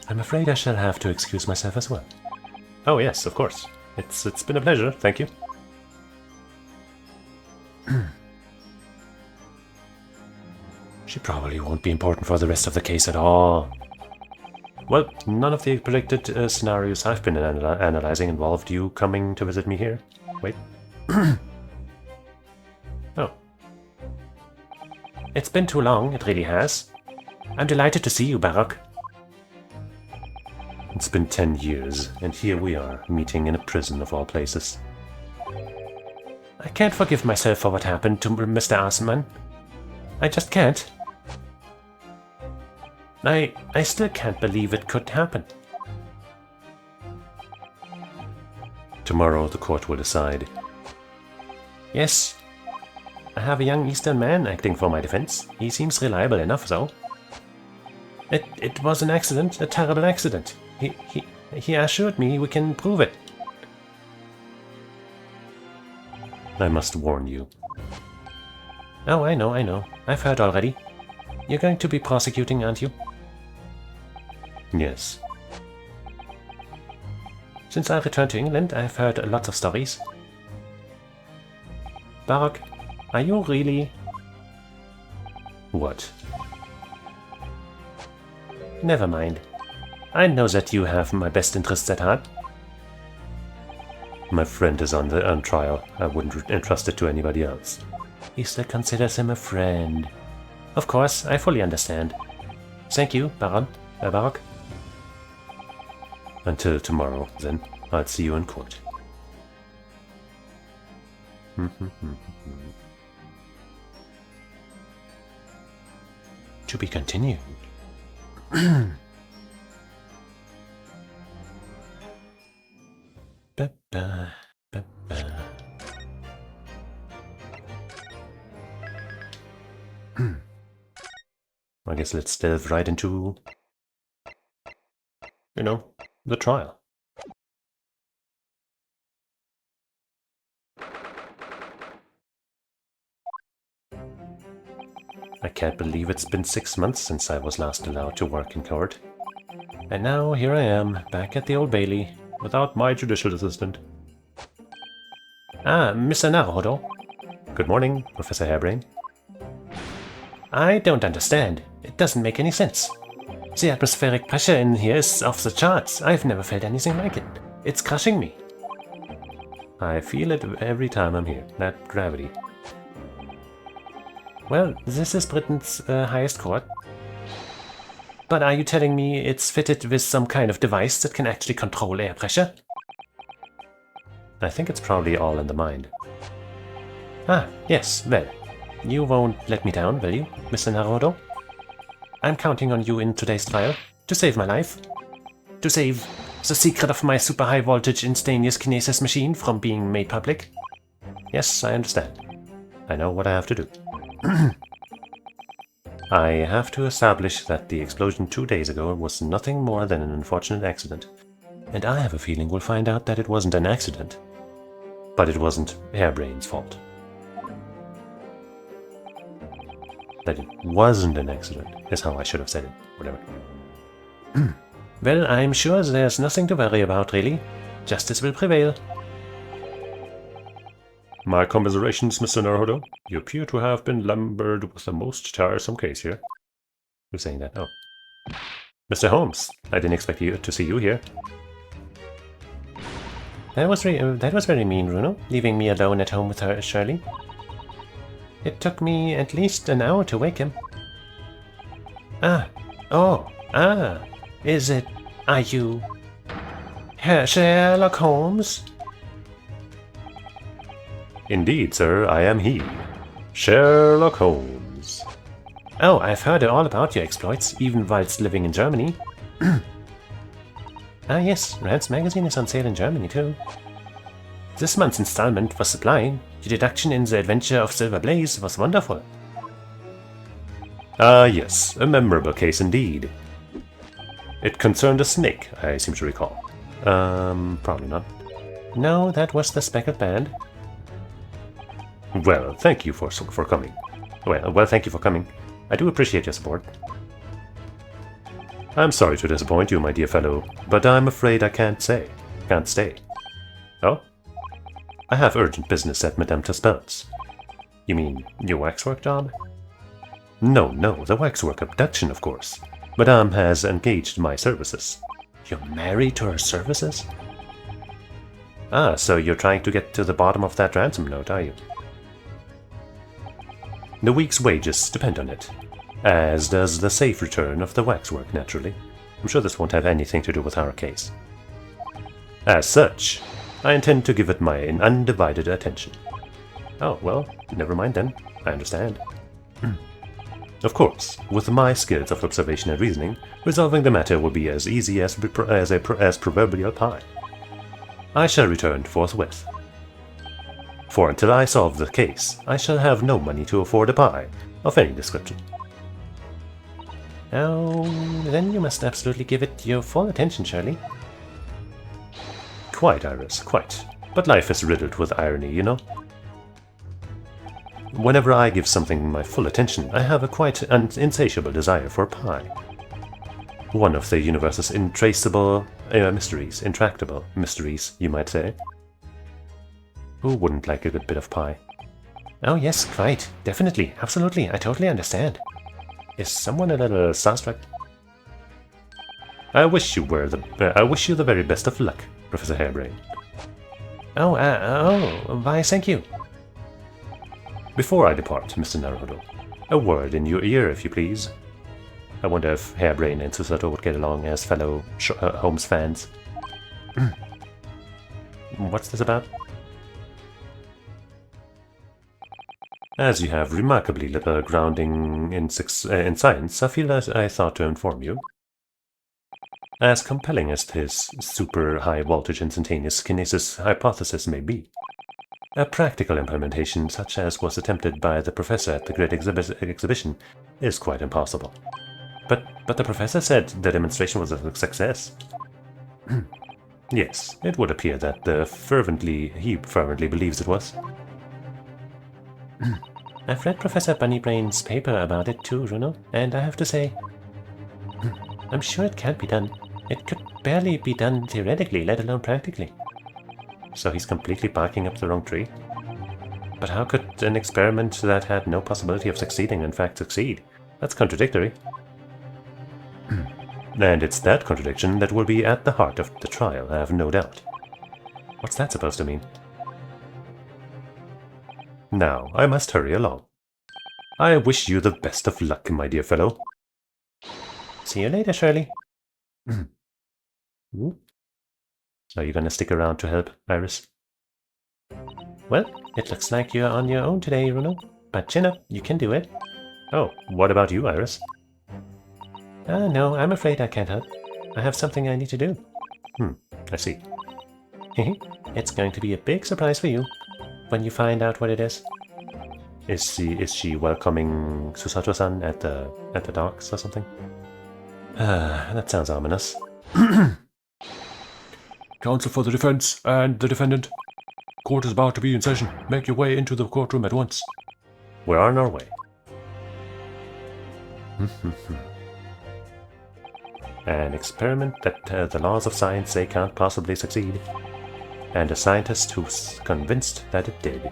I'm afraid I shall have to excuse myself as well. Oh yes, of course. It's been a pleasure, thank you. She probably won't be important for the rest of the case at all. Well, none of the predicted scenarios I've been analyzing involved you coming to visit me here. Wait. Oh. It's been too long, it really has. I'm delighted to see you, Barak. It's been 10 years, and here we are, meeting in a prison of all places. I can't forgive myself for what happened to Mr. Arsenman. I just can't. I still can't believe it could happen. Tomorrow the court will decide. Yes. I have a young Eastern man acting for my defense. He seems reliable enough, though. It was an accident, a terrible accident. He assured me we can prove it. I must warn you. Oh, I know. I've heard already. You're going to be prosecuting, aren't you? Yes. Since I returned to England, I've heard lots of stories. Barak, are you really... What? Never mind. I know that you have my best interests at heart. My friend is on trial. I wouldn't entrust it to anybody else. He still considers him a friend. Of course, I fully understand. Thank you, Barak. Until tomorrow, then. I'll see you in court. To be continued. Ba-ba, ba-ba. I guess let's delve right into, you know, the trial. I can't believe it's been 6 months since I was last allowed to work in court. And now here I am, back at the Old Bailey, without my judicial assistant. Ah, Mr. Naruhodo. Good morning, Professor Harebrained. I don't understand. It doesn't make any sense. The atmospheric pressure in here is off the charts. I've never felt anything like it. It's crushing me. I feel it every time I'm here, that gravity. Well, this is Britain's highest court. But are you telling me it's fitted with some kind of device that can actually control air pressure? I think it's probably all in the mind. Ah, yes, well. You won't let me down, will you, Mr. Naruhodo? I'm counting on you in today's trial to save my life. To save the secret of my super high voltage instantaneous kinesis machine from being made public. Yes, I understand. I know what I have to do. I have to establish that the explosion 2 days ago was nothing more than an unfortunate accident. And I have a feeling we'll find out that it wasn't an accident. But it wasn't Harebrained's fault. That it wasn't an accident is how I should have said it. Whatever. Well, I'm sure there's nothing to worry about, really. Justice will prevail. My commiserations, Mr. Naruhodo. You appear to have been lumbered with the most tiresome case here. Who's saying that? Oh. Mr. Holmes, I didn't expect to see you here. That was very mean, Bruno, leaving me alone at home with her, Shirley. It took me at least an hour to wake him. Are you... Sherlock Holmes? Indeed, sir, I am he. Sherlock Holmes. Oh, I've heard all about your exploits, even whilst living in Germany. Ah yes, Rand's magazine is on sale in Germany too. This month's installment was sublime. Your deduction in The Adventure of Silver Blaze was wonderful. Ah yes, a memorable case indeed. It concerned a snake, I seem to recall. Probably not. No, that was the Speckled Band. Well, thank you for coming. Well, thank you for coming. I do appreciate your support. I'm sorry to disappoint you, my dear fellow, but I'm afraid I can't stay. Oh? I have urgent business at Madame Tuspel's. You mean your waxwork job? No, the waxwork abduction, of course. Madame has engaged my services. You're married to her services? Ah, so you're trying to get to the bottom of that ransom note, are you? The week's wages depend on it, as does the safe return of the waxwork, naturally. I'm sure this won't have anything to do with our case. As such, I intend to give it my undivided attention. Oh, well, never mind then. I understand. Of course, with my skills of observation and reasoning, resolving the matter will be as easy as proverbial pie. I shall return forthwith. For until I solve the case, I shall have no money to afford a pie of any description. Oh, then you must absolutely give it your full attention, Shirley. Quite, Iris, quite. But life is riddled with irony, you know? Whenever I give something my full attention, I have a quite insatiable desire for a pie. One of the universe's intractable mysteries, you might say. Who wouldn't like a good bit of pie? Oh yes, quite. Definitely. Absolutely. I totally understand. Is someone a little starstruck? I wish you the very best of luck, Professor Harebrained. Why, thank you. Before I depart, Mr. Naruhodo, a word in your ear, if you please. I wonder if Harebrained and Susato would get along as fellow Holmes fans. What's this about? As you have remarkably little grounding in science, I feel that I thought to inform you. As compelling as his super high voltage instantaneous kinesis hypothesis may be, a practical implementation such as was attempted by the professor at the Great Exhibition is quite impossible. But the professor said the demonstration was a success. Yes, it would appear that he fervently believes it was. I've read Professor Bunnybrain's paper about it too, Runo, and I have to say, I'm sure it can't be done. It could barely be done theoretically, let alone practically. So he's completely barking up the wrong tree? But how could an experiment that had no possibility of succeeding in fact succeed? That's contradictory. And it's that contradiction that will be at the heart of the trial, I have no doubt. What's that supposed to mean? Now, I must hurry along. I wish you the best of luck, my dear fellow. See you later, Shirley. Are you gonna stick around to help, Iris? Well, it looks like you're on your own today, Runo. But chin up, you can do it. Oh, what about you, Iris? No, I'm afraid I can't help. I have something I need to do. I see. It's going to be a big surprise for you when you find out what it is. Is she welcoming Susato-san at the docks or something? That sounds ominous. Counsel for the defense and the defendant. Court is about to be in session. Make your way into the courtroom at once. We're on our way. An experiment that the laws of science say can't possibly succeed. And a scientist who's convinced that it did.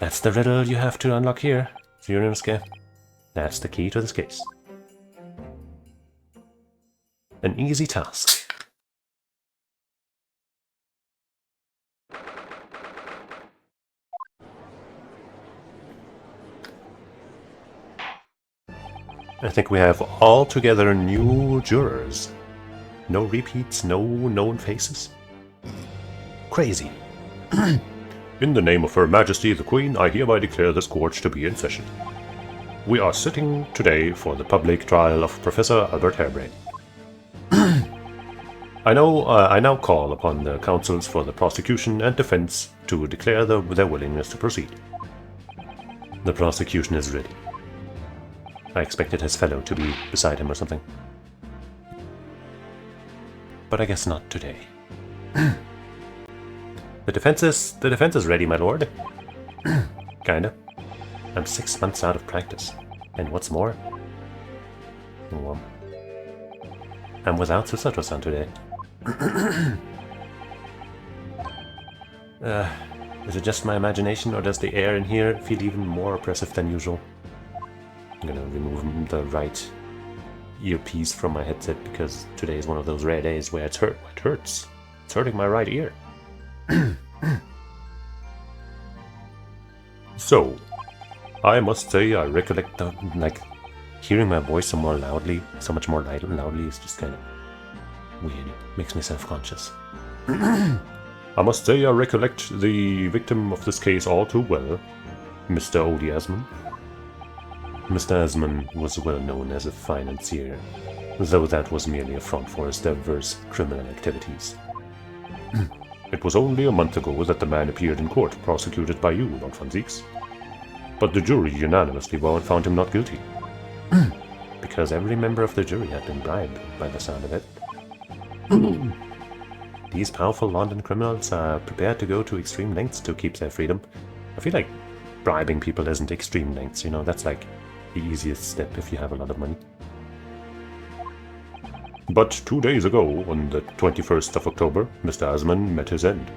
That's the riddle you have to unlock here, Ryunosuke. That's the key to this case. An easy task. I think we have altogether new jurors. No repeats, no known faces. Crazy. In the name of Her Majesty the Queen, I hereby declare this court to be in session. We are sitting today for the public trial of Professor Albert Harebrained. I now call upon the counsels for the prosecution and defense to declare their willingness to proceed. The prosecution is ready. I expected his fellow to be beside him or something. But I guess not today. The defense is ready, my lord. Kinda. I'm 6 months out of practice. And what's more... Well, I'm without Susato-san today. Is it just my imagination, or does the air in here feel even more oppressive than usual? I'm gonna remove the right earpiece from my headset because today is one of those rare days where it hurts. It's hurting my right ear. So, I must say I recollect hearing my voice so much more loudly is just kind of weird. Makes me self-conscious. I must say I recollect the victim of this case all too well, Mr. Odie Asman. Mr. Asman was well known as a financier, though that was merely a front for his diverse criminal activities. It was only a month ago that the man appeared in court prosecuted by you, Lord von Zieks. But the jury unanimously found him not guilty. Because every member of the jury had been bribed, by the sound of it. These powerful London criminals are prepared to go to extreme lengths to keep their freedom. I feel like bribing people isn't extreme lengths, you know, that's like the easiest step if you have a lot of money. But 2 days ago, on the 21st of October, Mr. Asman met his end.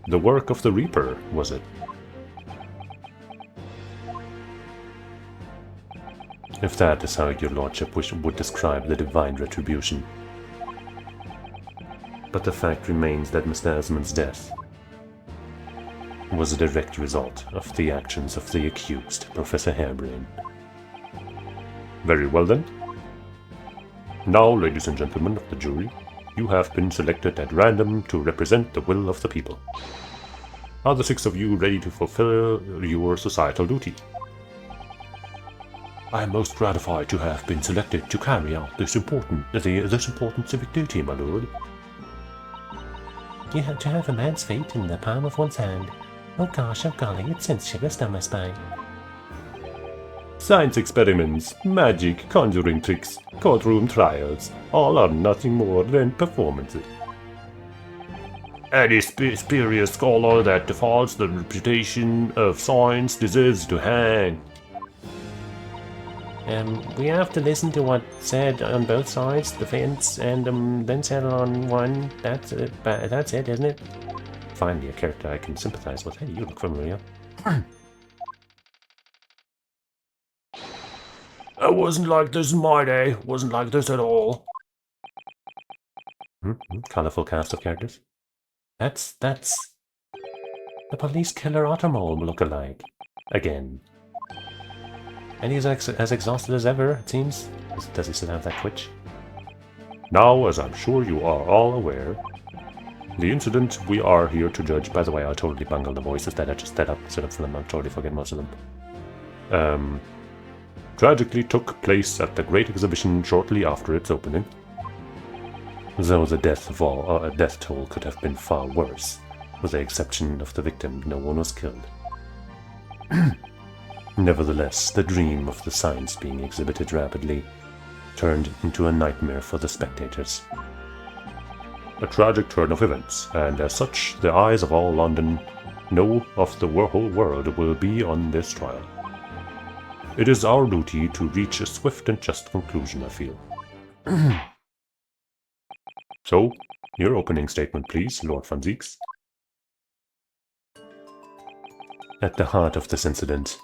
The work of the Reaper, was it? If that is how your lordship would describe the divine retribution. But the fact remains that Mr. Asman's death was a direct result of the actions of the accused, Professor Harebrained. Very well then. Now, ladies and gentlemen of the jury, You have been selected at random to represent the will of the people. Are the 6 of you ready to fulfill your societal duty? I am most gratified to have been selected to carry out this important civic duty, my lord. You have to have a man's fate in the palm of one's hand. Oh gosh, oh golly, it sends shivers down my spine. Science experiments, magic, conjuring tricks, courtroom trials, all are nothing more than performances. Any spurious scholar that defaults the reputation of science deserves to hang. We have to listen to what's said on both sides, the fence, and then settle on one. That's it, isn't it? Finally, a character I can sympathize with. Hey, you look familiar. It wasn't like this in my day. Wasn't like this at all. Colorful cast of characters. That's the police killer Ottermole look-alike. Again. And he's as exhausted as ever, it seems. Does he still have that twitch? Now, as I'm sure you are all aware, the incident we are here to judge. By the way, I totally bungled the voices that I just set up for them. I totally forget most of them. Tragically took place at the Great Exhibition shortly after its opening. Though the death toll could have been far worse, with the exception of the victim, no one was killed. Nevertheless, the dream of the science being exhibited rapidly turned into a nightmare for the spectators. A tragic turn of events, and as such, the eyes of all London, no, of the whole world, will be on this trial. It is our duty to reach a swift and just conclusion, I feel. So, your opening statement, please, Lord Van Zieks. At the heart of this incident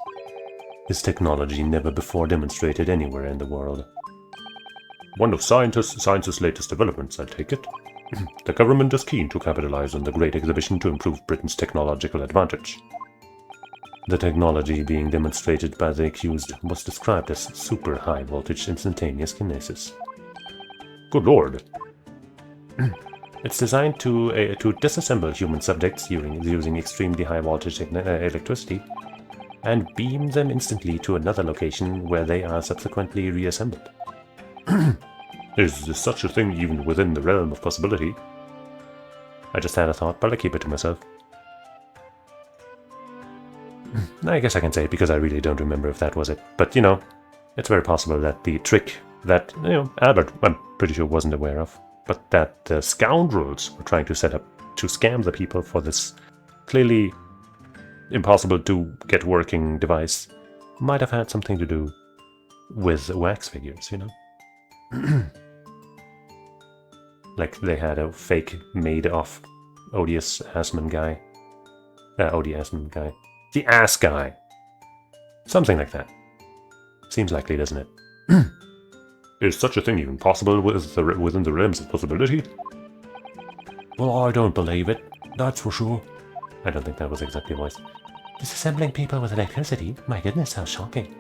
is technology never before demonstrated anywhere in the world. One of science's latest developments, I take it. The government is keen to capitalize on the Great Exhibition to improve Britain's technological advantage. The technology being demonstrated by the accused was described as super high-voltage instantaneous kinesis. Good lord! It's designed to disassemble human subjects using extremely high-voltage electricity and beam them instantly to another location where they are subsequently reassembled. Is there such a thing even within the realm of possibility? I just had a thought, but I keep it to myself. I guess I can say it because I really don't remember if that was it. But, you know, it's very possible that the trick that, Albert, I'm pretty sure, wasn't aware of, but that the scoundrels were trying to set up to scam the people for this clearly impossible to get working device might have had something to do with wax figures, Like they had a fake made-off Odious Assman guy. The ass guy. Something like that. Seems likely, doesn't it? Is such a thing even possible within the realms of possibility? Well, I don't believe it. That's for sure. I don't think that was exactly voice. Disassembling people with electricity? My goodness, how shocking.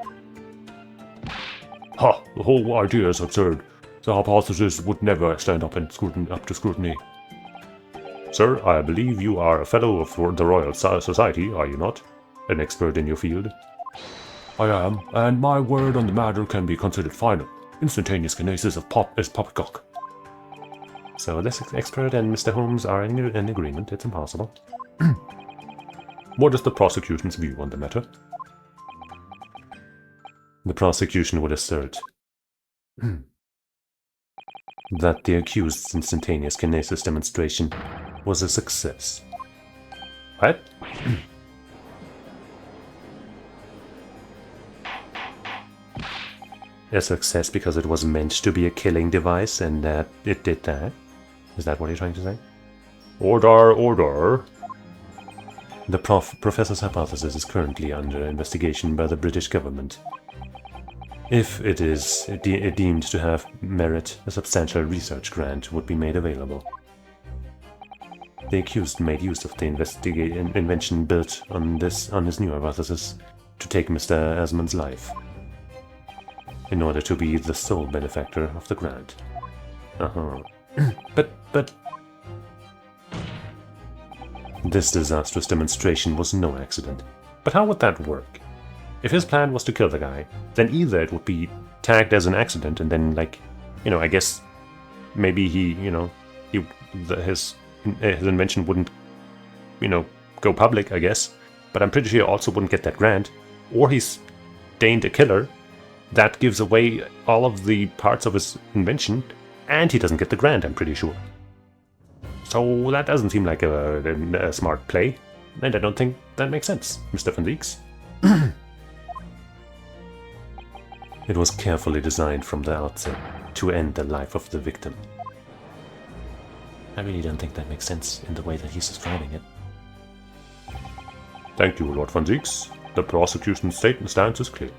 Ha! The whole idea is absurd. The hypothesis would never stand up to scrutiny. Sir, I believe you are a fellow of the Royal Society, are you not? An expert in your field? I am, and my word on the matter can be considered final. Instantaneous kinesis is poppycock. So this expert and Mr. Holmes are in agreement. It's impossible. What is the prosecution's view on the matter? The prosecution would assert that the accused's instantaneous kinesis demonstration was a success. What? A success because it was meant to be a killing device and that it did that? Is that what you're trying to say? Order, order. The professor's hypothesis is currently under investigation by the British government. If it is deemed to have merit, a substantial research grant would be made available. The accused made use of the invention built on his new hypothesis to take Mr. Asman's life, in order to be the sole benefactor of the grant. But... This disastrous demonstration was no accident. But how would that work? If his plan was to kill the guy, then either it would be tagged as an accident and then, like, you know, I guess maybe his invention wouldn't, you know, go public, I guess. But I'm pretty sure he also wouldn't get that grant. Or he's deigned a killer that gives away all of the parts of his invention, and he doesn't get the grant, I'm pretty sure. So that doesn't seem like a smart play, and I don't think that makes sense, Mr. Van Zieks. It was carefully designed from the outset to end the life of the victim. I really don't think that makes sense in the way that he's describing it. Thank you, Lord Van Zieks. The prosecution's stance is clear.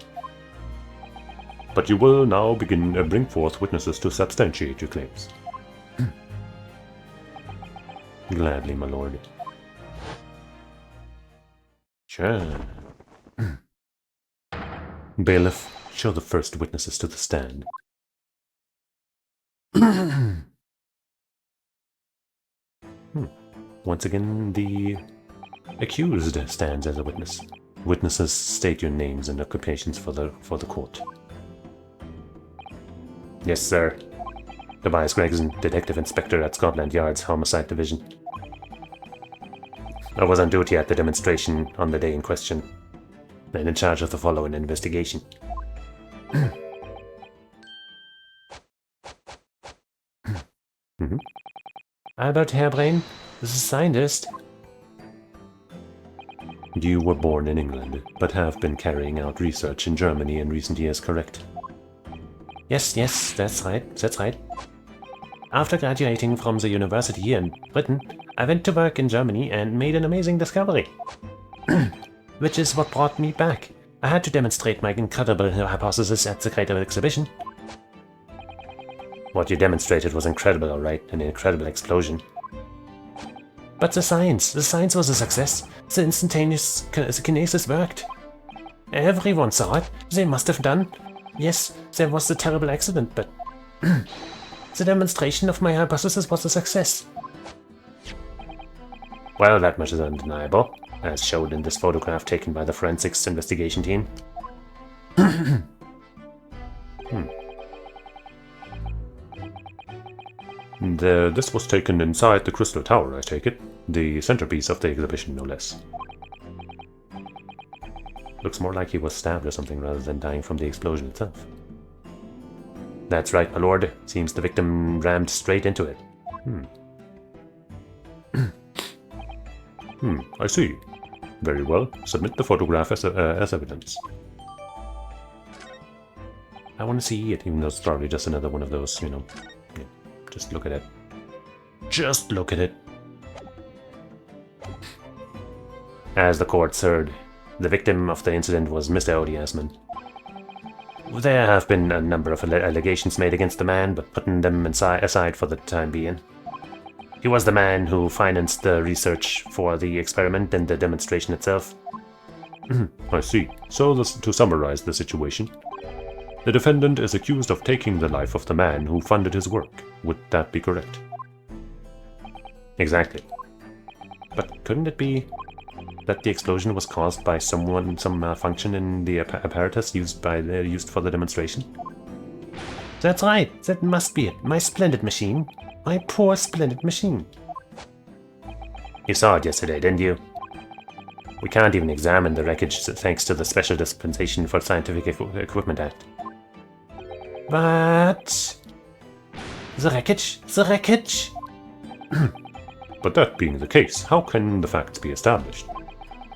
But you will now bring forth witnesses to substantiate your claims. Gladly, my lord. Sure. Bailiff, show the first witnesses to the stand. Once again, the accused stands as a witness. Witnesses, state your names and occupations for the court. Yes, sir. Tobias Gregson, Detective Inspector at Scotland Yard's Homicide Division. I was on duty at the demonstration on the day in question, and in charge of the following investigation. Albert Harebrain, the scientist. You were born in England, but have been carrying out research in Germany in recent years, correct? Yes, that's right. After graduating from the university here in Britain, I went to work in Germany and made an amazing discovery. Which is what brought me back. I had to demonstrate my incredible hypothesis at the Great Exhibition. What you demonstrated was incredible, alright, an incredible explosion. But the science was a success. The instantaneous kinesis worked. Everyone saw it. They must have done. Yes, there was the terrible accident, but the demonstration of my hypothesis was a success. Well, that much is undeniable, as shown in this photograph taken by the forensics investigation team. This was taken inside the Crystal Tower, I take it. The centerpiece of the exhibition, no less. Looks more like he was stabbed or something rather than dying from the explosion itself. That's right, my lord. Seems the victim rammed straight into it. I see. Very well. Submit the photograph as evidence. I want to see it, even though it's probably just another one of those, you know. Yeah, just look at it. Just look at it. As the courts heard, the victim of the incident was Mr. Odiasman. There have been a number of allegations made against the man, but putting them aside for the time being. He was the man who financed the research for the experiment and the demonstration itself. I see. So, to summarize the situation, the defendant is accused of taking the life of the man who funded his work. Would that be correct? Exactly. But couldn't it be that the explosion was caused by some malfunction in the apparatus used for the demonstration? That's right. That must be it. My splendid machine. My poor splendid machine. You saw it yesterday, didn't you? We can't even examine the wreckage thanks to the Special Dispensation for Scientific Equipment Act. But... The wreckage! But that being the case, how can the facts be established?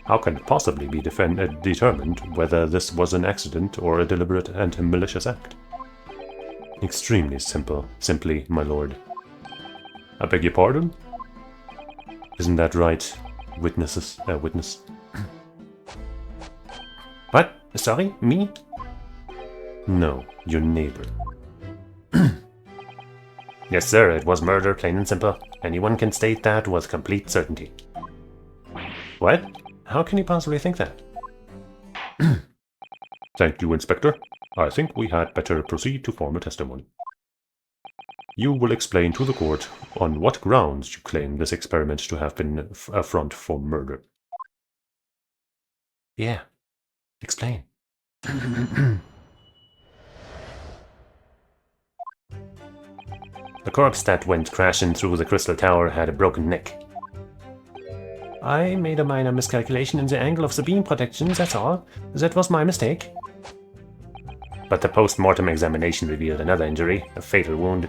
How can it possibly be determined whether this was an accident or a deliberate and malicious act? Extremely simply, my lord. I beg your pardon? Isn't that right, witness? What? Sorry? Me? No, your neighbor. Yes, sir, it was murder, plain and simple. Anyone can state that with complete certainty. What? How can you possibly think that? Thank you, Inspector. I think we had better proceed to formal testimony. You will explain to the court on what grounds you claim this experiment to have been a front for murder. Yeah. Explain. The corpse that went crashing through the crystal tower had a broken neck. I made a minor miscalculation in the angle of the beam protections, that's all. That was my mistake. But the post-mortem examination revealed another injury, a fatal wound.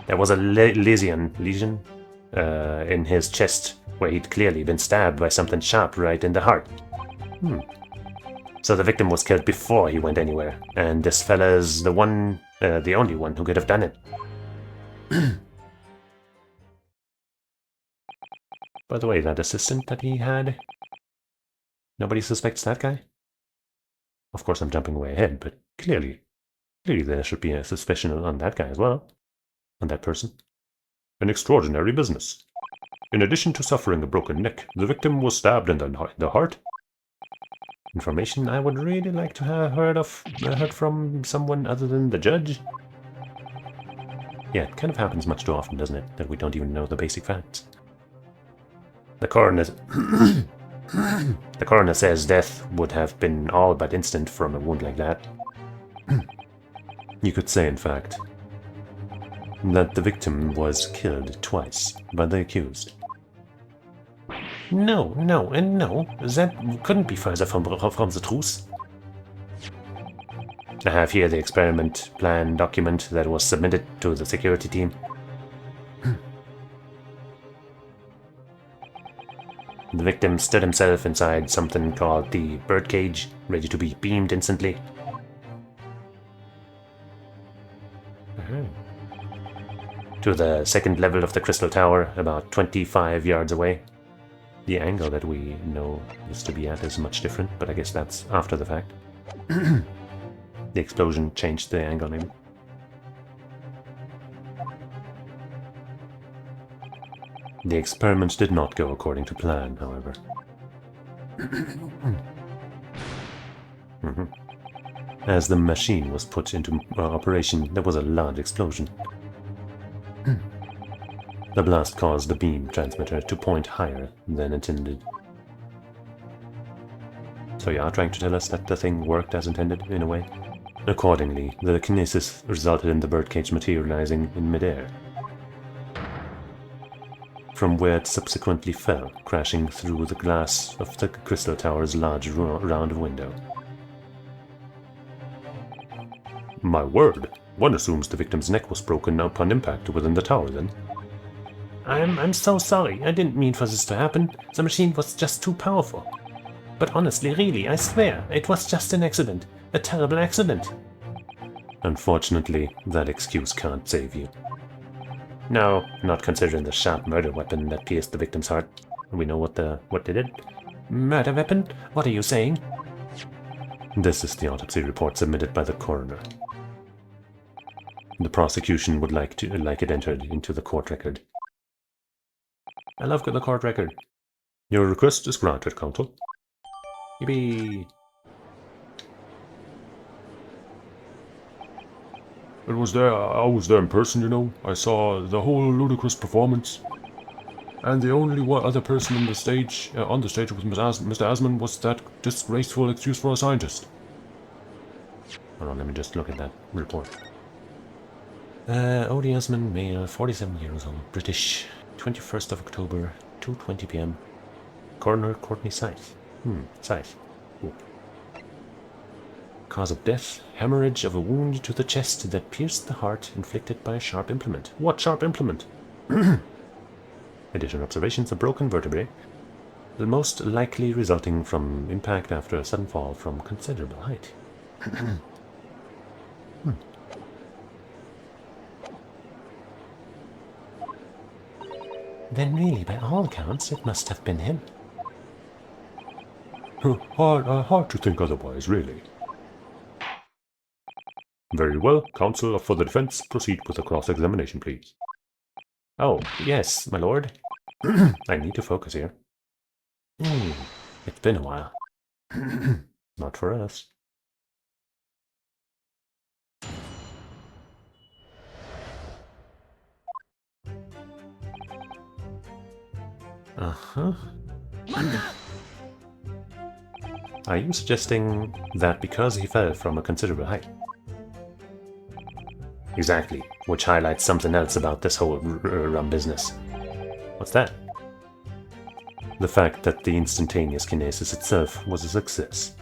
There was a lesion in his chest, where he'd clearly been stabbed by something sharp right in the heart. So the victim was killed before he went anywhere, and this fella's the only one who could have done it. By the way, that assistant that he had, nobody suspects that guy? Of course I'm jumping way ahead, but clearly there should be a suspicion on that guy as well. On that person. An extraordinary business. In addition to suffering a broken neck, the victim was stabbed in the heart. Information I would really like to have heard from someone other than the judge. Yeah, it kind of happens much too often, doesn't it, that we don't even know the basic facts. The coroner says death would have been all but instant from a wound like that. You could say, in fact, that the victim was killed twice by the accused. No, that couldn't be further from the truth. I have here the experiment plan document that was submitted to the security team. The victim stood himself inside something called the birdcage, ready to be beamed instantly. To the second level of the crystal tower, about 25 yards away. The angle that we know is to be at is much different, but I guess that's after the fact. The explosion changed the angle, maybe. The experiment did not go according to plan, however. As the machine was put into operation, there was a large explosion. The blast caused the beam transmitter to point higher than intended. So you are trying to tell us that the thing worked as intended, in a way? Accordingly, the kinesis resulted in the birdcage materializing in midair, from where it subsequently fell, crashing through the glass of the crystal tower's large round window. My word! One assumes the victim's neck was broken upon impact within the tower, then. I'm so sorry. I didn't mean for this to happen. The machine was just too powerful. But honestly, really, I swear, it was just an accident. A terrible accident. Unfortunately, that excuse can't save you. No, not considering the sharp murder weapon that pierced the victim's heart. We know what they did. Murder weapon? What are you saying? This is the autopsy report submitted by the coroner. The prosecution would like it entered into the court record. I love the court record. Your request is granted, counsel. Yippee! I was there in person, you know. I saw the whole ludicrous performance. And the only other person on the stage with Mr. Asman was that disgraceful excuse for a scientist. Hold on, let me just look at that report. Odie Asman, male, 47 years old, British, 21st of October, 2:20 p.m. Coroner Courtney Scythe. Scythe. Ooh. Cause of death, hemorrhage of a wound to the chest that pierced the heart inflicted by a sharp implement. What sharp implement? Additional observations of broken vertebrae, the most likely resulting from impact after a sudden fall from considerable height. Then really, by all accounts, it must have been him. Hard to think otherwise, really. Very well. Counsel for the defense, proceed with the cross-examination, please. Oh, yes, my lord. I need to focus here. It's been a while. Not for us. Uh-huh. Are you suggesting that because he fell from a considerable height? Exactly, which highlights something else about this whole rum business. What's that? The fact that the instantaneous kinesis itself was a success.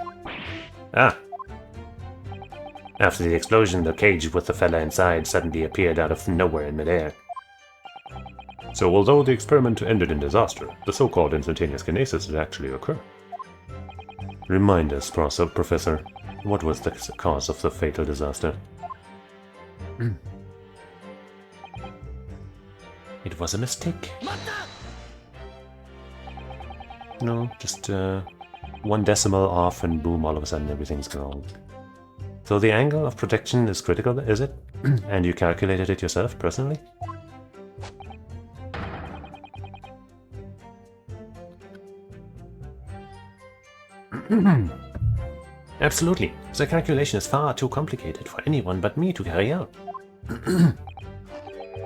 Ah! After the explosion, the cage with the fella inside suddenly appeared out of nowhere in midair. So although the experiment ended in disaster, the so-called instantaneous kinesis did actually occur. Remind us, Professor, what was the cause of the fatal disaster? It was a mistake. No, just 1 decimal off and boom, all of a sudden everything's wrong. So the angle of protection is critical, is it? And you calculated it yourself, personally? Absolutely. The calculation is far too complicated for anyone but me to carry out.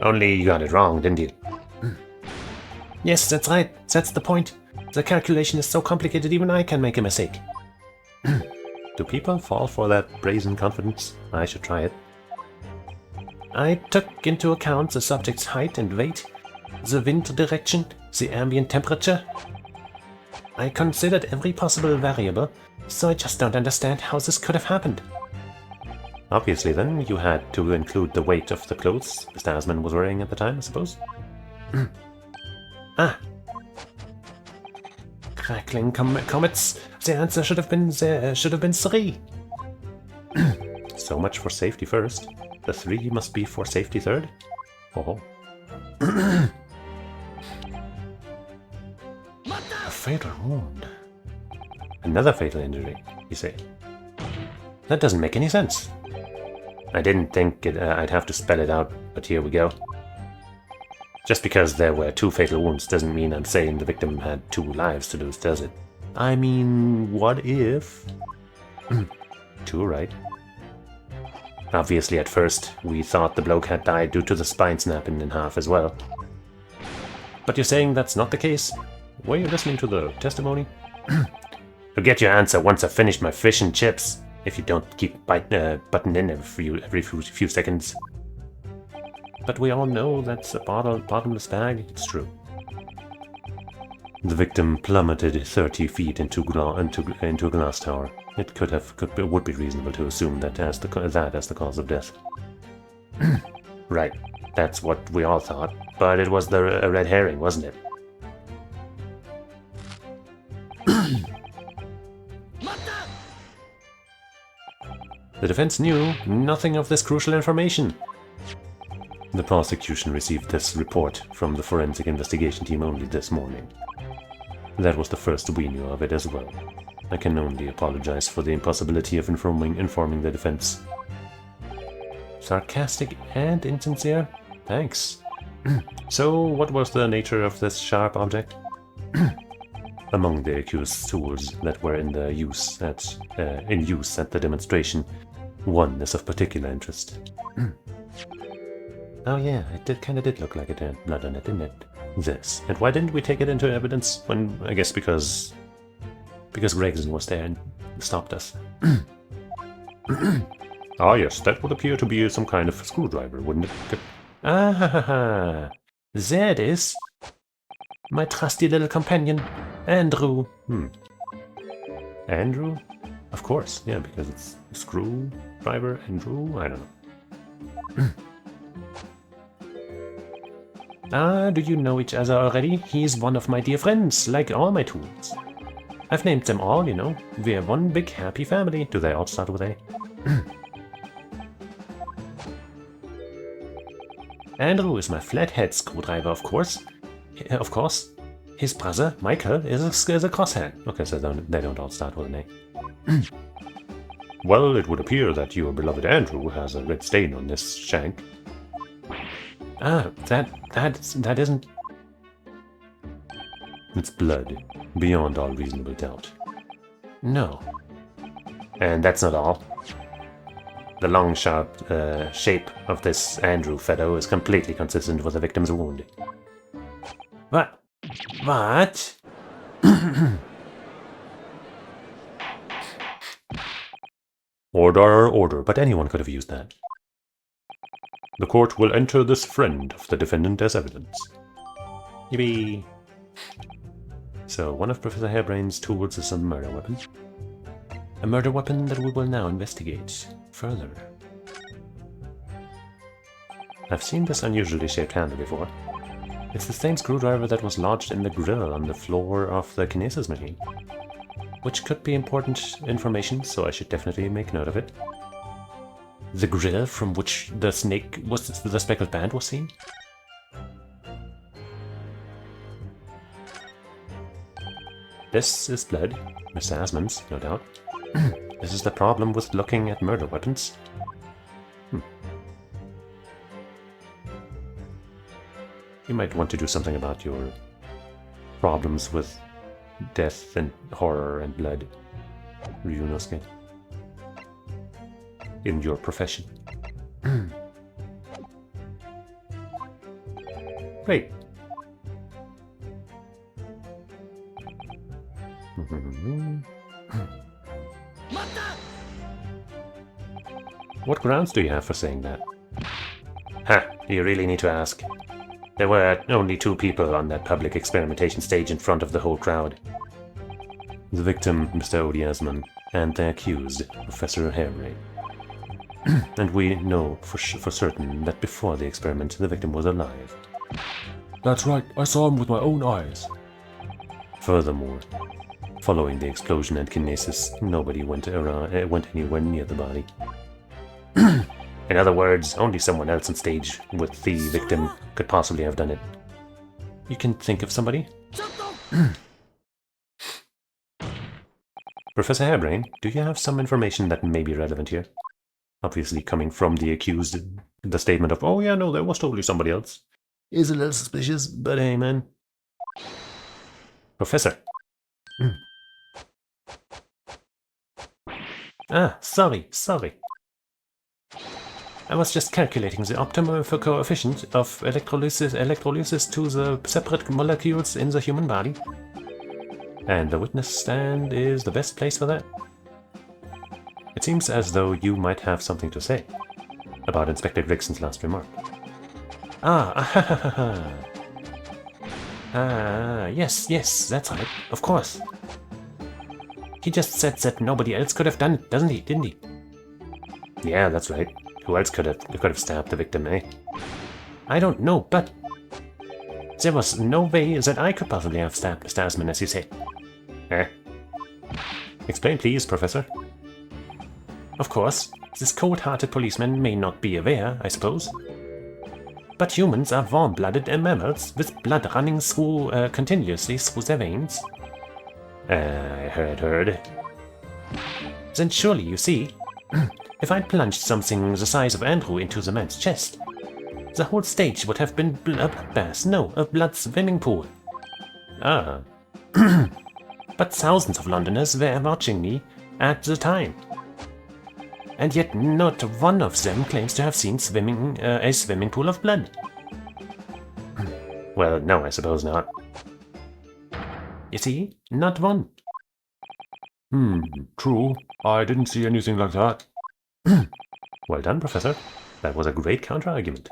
Only you got it wrong, didn't you? Yes, that's right. That's the point. The calculation is so complicated even I can make a mistake. Do people fall for that brazen confidence? I should try it. I took into account the subject's height and weight, the wind direction, the ambient temperature. I considered every possible variable, so I just don't understand how this could have happened. Obviously then, you had to include the weight of the clothes Mr. Asman was wearing at the time, I suppose? Ah. Crackling comets. The answer should have been 3. So much for safety first. The 3 must be for safety third? Oh. A fatal wound. Another fatal injury, you say? That doesn't make any sense. I didn't think I'd have to spell it out, but here we go. Just because there were 2 fatal wounds doesn't mean I'm saying the victim had 2 lives to lose, does it? I mean, what if... 2, right? Obviously, at first, we thought the bloke had died due to the spine snapping in half as well. But you're saying that's not the case? Were you listening to the testimony? You'll get your answer once I finish my fish and chips, if you don't keep butting in every few seconds. But we all know that's a bottomless bag. It's true. The victim plummeted 30 feet into a glass tower. It would be reasonable to assume that as the cause of death. Right, that's what we all thought, but it was a red herring, wasn't it? The defense knew nothing of this crucial information. The prosecution received this report from the forensic investigation team only this morning. That was the first we knew of it as well. I can only apologize for the impossibility of informing the defense. Sarcastic and insincere? Thanks. So, what was the nature of this sharp object? Among the accused's tools that were in use at the demonstration, one is of particular interest. Oh yeah, it kind of did look like it had blood on it, didn't it? This. And why didn't we take it into evidence? When, I guess because Gregson was there and stopped us. Ah yes, that would appear to be some kind of screwdriver, wouldn't it? Ah ha ha ha. There it is. My trusty little companion, Andrew. Andrew? Of course, yeah, because it's screwdriver, Andrew? I don't know. Ah, do you know each other already? He's one of my dear friends, like all my tools. I've named them all, you know. We're one big happy family. Do they all start with A? Andrew is my flathead screwdriver, of course. His brother, Michael, is a crosshead. Okay, so they don't all start with an A. Well, it would appear that your beloved Andrew has a red stain on this shank. Ah, that isn't... It's blood, beyond all reasonable doubt. No. And that's not all. The long, sharp shape of this Andrew fellow is completely consistent with the victim's wound. What? What? Order, order, but anyone could have used that. The court will enter this friend of the defendant as evidence. Yippee. So, one of Professor Hairbrain's tools is a murder weapon. A murder weapon that we will now investigate further. I've seen this unusually shaped handle before. It's the same screwdriver that was lodged in the grill on the floor of the Cheesus machine. Which could be important information, so I should definitely make note of it. The grill from which the snake was the speckled band was seen? This is blood. Mr. Asman's, no doubt. This is the problem with looking at murder weapons. You might want to do something about your problems with death and horror and blood, Ryunosuke, in your profession. Great. What grounds do you have for saying that? Ha! Do you really need to ask? There were only 2 people on that public experimentation stage in front of the whole crowd. The victim, Mr. Odiasman, and the accused, Professor Hairbrain. And we know for certain that before the experiment, the victim was alive. That's right, I saw him with my own eyes. Furthermore, following the explosion and kinesis, nobody went anywhere near the body. In other words, only someone else on stage with the victim could possibly have done it. You can think of somebody? Professor Hairbrain, do you have some information that may be relevant here? Obviously coming from the accused, the statement of, oh yeah, no, there was totally somebody else. Is a little suspicious, but hey man. Professor. Sorry. I was just calculating the optimal coefficient of electrolysis to the separate molecules in the human body. And the witness stand is the best place for that. It seems as though you might have something to say about Inspector Grigson's last remark. Yes, that's right, of course. He just said that nobody else could have done it, didn't he? Yeah, that's right. Who else could have stabbed the victim, eh? I don't know, but there was no way that I could possibly have stabbed Mr. Asman, as you say. Explain, please, Professor. Of course, this cold-hearted policeman may not be aware, I suppose. But humans are warm-blooded mammals with blood running continuously through their veins. I heard. Then surely, you see, if I'd plunged something the size of Andrew into the man's chest, the whole stage would have been a blood swimming pool. But thousands of Londoners were watching me at the time. And yet not one of them claims to have seen a swimming pool of blood. Well, no, I suppose not. You see, not one. True. I didn't see anything like that. Well done, Professor. That was a great counter-argument,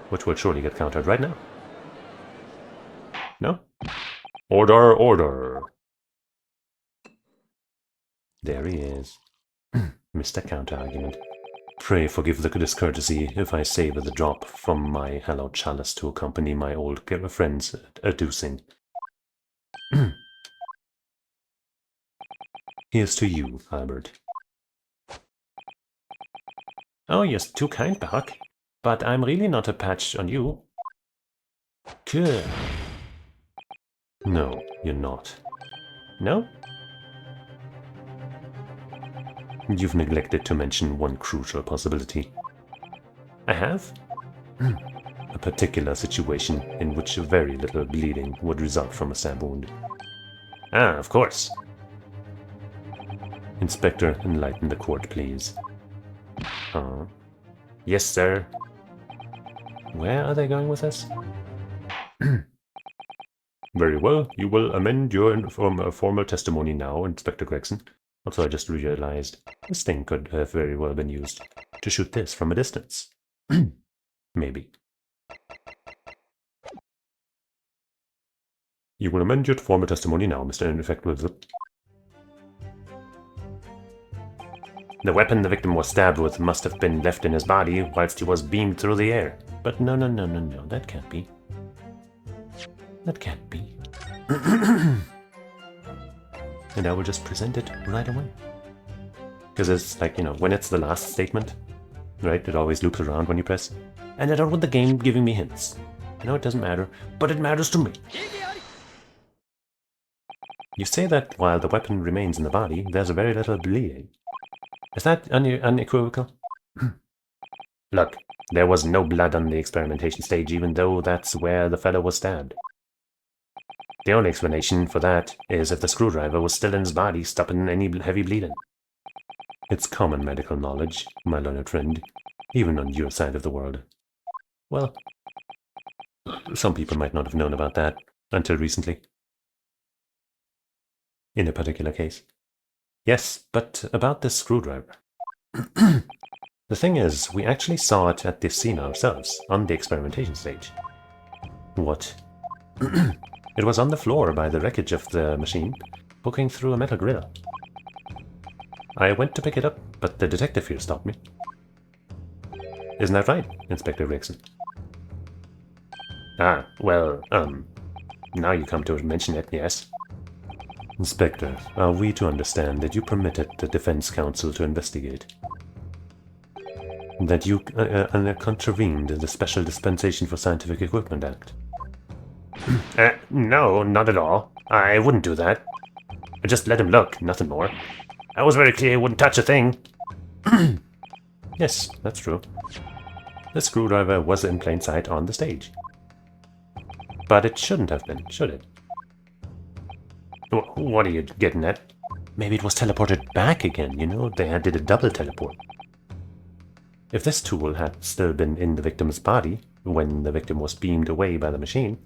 which will surely get countered right now. No? Order! There he is. Mr. Counter-argument. Pray forgive the discourtesy if I savor the drop from my hallowed chalice to accompany my old friend's adducing. Here's to you, Albert. Oh, you're too kind, Bach. But I'm really not a patch on you. Good. No, you're not. No? You've neglected to mention one crucial possibility. I have? A particular situation in which very little bleeding would result from a stab wound. Of course. Inspector, enlighten the court, please. Yes, sir. Where are they going with this? Very well. You will amend your formal testimony now, Inspector Gregson. Also, I just realized this thing could have very well been used to shoot this from a distance. Maybe. You will amend your formal testimony now, Mr. Ineffectual. The weapon the victim was stabbed with must have been left in his body whilst he was beamed through the air. But no, that can't be. That can't be. And I will just present it right away. Because it's like, you know, when it's the last statement, right, it always loops around when you press. And I don't want the game giving me hints. I know it doesn't matter, but it matters to me. You say that while the weapon remains in the body, there's very little bleeding. Is that unequivocal? Look, there was no blood on the experimentation stage, even though that's where the fellow was stabbed. The only explanation for that is if the screwdriver was still in his body, stopping any heavy bleeding. It's common medical knowledge, my learned friend, even on your side of the world. Well, some people might not have known about that until recently. In a particular case. Yes, but about this screwdriver. The thing is, we actually saw it at the scene ourselves, on the experimentation stage. What? It was on the floor by the wreckage of the machine, poking through a metal grill. I went to pick it up, but the detective here stopped me. Isn't that right, Inspector Gregson? Ah, well, now you come to mention it, yes. Inspector, are we to understand that you permitted the defense counsel to investigate? That you contravened the Special Dispensation for Scientific Equipment Act? No, not at all. I wouldn't do that. I just let him look, nothing more. I was very clear he wouldn't touch a thing. Yes, that's true. The screwdriver was in plain sight on the stage. But it shouldn't have been, should it? What are you getting at? Maybe it was teleported back again, you know? They did a double teleport. If this tool had still been in the victim's body when the victim was beamed away by the machine,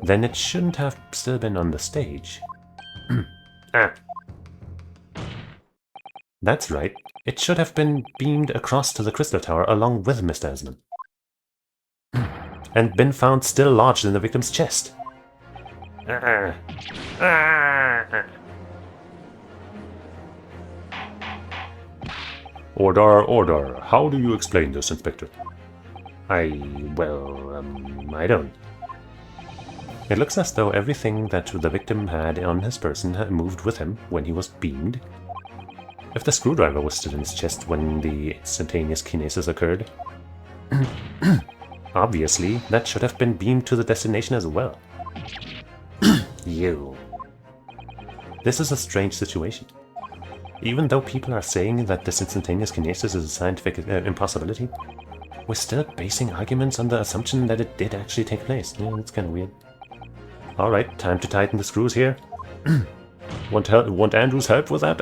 then it shouldn't have still been on the stage. That's right. It should have been beamed across to the crystal tower along with Mr. Esmond. And been found still lodged in the victim's chest. Order, order. How do you explain this, Inspector? I don't. It looks as though everything that the victim had on his person had moved with him when he was beamed. If the screwdriver was still in his chest when the instantaneous kinesis occurred, obviously that should have been beamed to the destination as well. You. This is a strange situation. Even though people are saying that this instantaneous kinesis is a scientific impossibility, we're still basing arguments on the assumption that it did actually take place. Yeah, that's kind of weird. Alright, time to tighten the screws here. Want Andrew's help with that?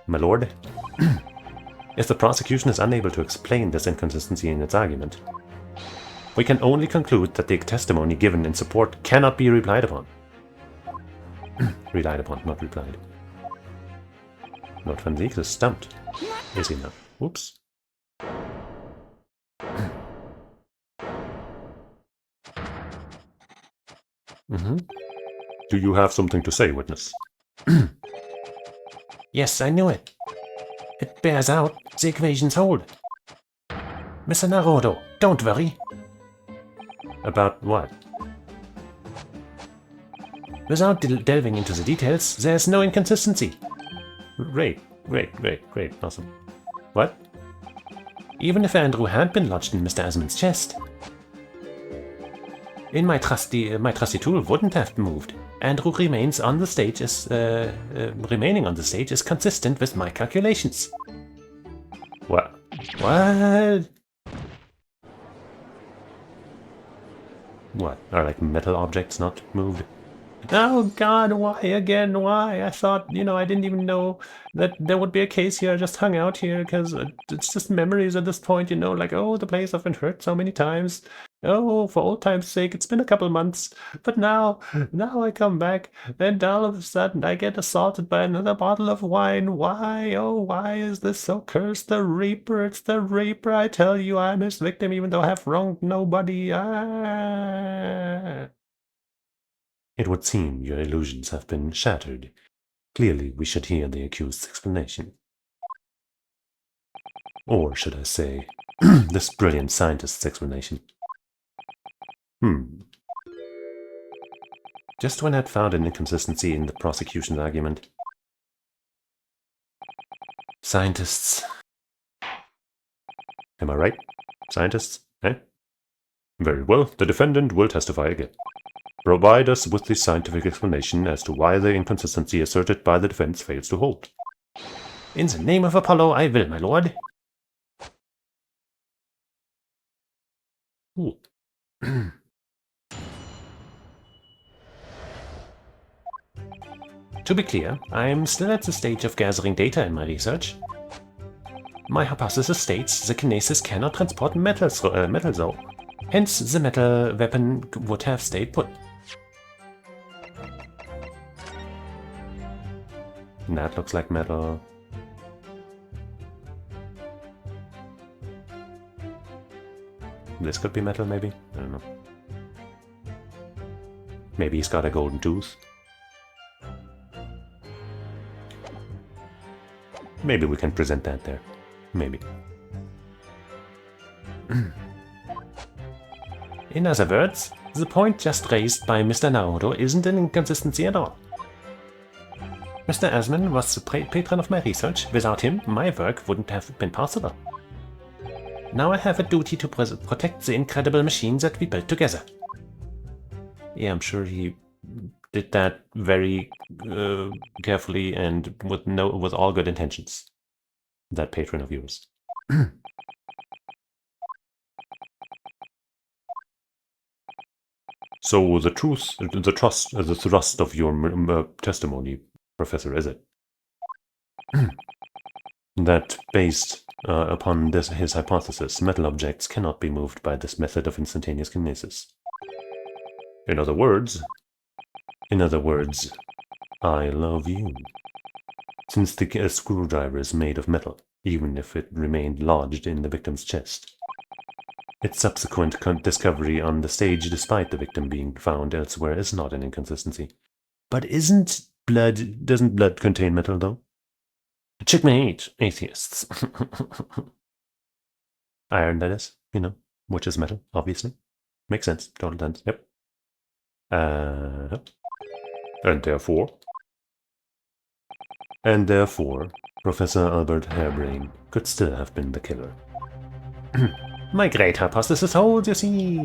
My lord, if the prosecution is unable to explain this inconsistency in its argument, we can only conclude that the testimony given in support cannot be relied upon. Relied upon, not replied. Lord Van Zieks is stumped, is he not? Oops. Do you have something to say, witness? Yes, I knew it. It bears out. The equations hold. Mr. Naruto, don't worry. About what? Without delving into the details, there's no inconsistency. Great, awesome. What? Even if Andrew had been lodged in Mr. Esmond's chest, my trusty tool wouldn't have moved. Andrew remains on the stage as remaining on the stage is consistent with my calculations. What? What? What? Are like metal objects not moved? Oh God, why again? Why? I thought, I didn't even know that there would be a case here. I just hung out here because it's just memories at this point, like, oh, the place I've been hurt so many times. Oh, for old time's sake, it's been a couple months. But now I come back, and all of a sudden I get assaulted by another bottle of wine. Why? Oh, why is this so cursed? The Reaper, it's the Reaper. I tell you, I'm his victim, even though I have wronged nobody. Ah. It would seem your illusions have been shattered. Clearly, we should hear the accused's explanation. Or should I say, this brilliant scientist's explanation. Just when I'd found an inconsistency in the prosecution's argument. Scientists. Am I right? Scientists, eh? Very well, the defendant will testify again. Provide us with the scientific explanation as to why the inconsistency asserted by the defense fails to hold. In the name of Apollo, I will, my lord. To be clear, I am still at the stage of gathering data in my research. My hypothesis states the kinesis cannot transport metal though. Hence, the metal weapon would have stayed put. That looks like metal. This could be metal, maybe? I don't know. Maybe he's got a golden tooth. Maybe we can present that there. Maybe. In other words, the point just raised by Mr. Naruto isn't an inconsistency at all. Mr. Asman was the patron of my research. Without him, my work wouldn't have been possible. Now I have a duty to protect the incredible machine that we built together. Yeah, I'm sure he did that very carefully and with all good intentions. That patron of yours. So the thrust of your testimony, Professor, is it? That based upon his hypothesis, metal objects cannot be moved by this method of instantaneous kinesis. In other words, I love you. Since the screwdriver is made of metal, even if it remained lodged in the victim's chest. Its subsequent discovery on the stage despite the victim being found elsewhere is not an inconsistency. But doesn't blood contain metal, though? Checkmate, atheists. Iron, that is, which is metal, obviously. Makes sense, total sense, yep. And therefore, Professor Albert Harebrain could still have been the killer. My great hypothesis holds, you see.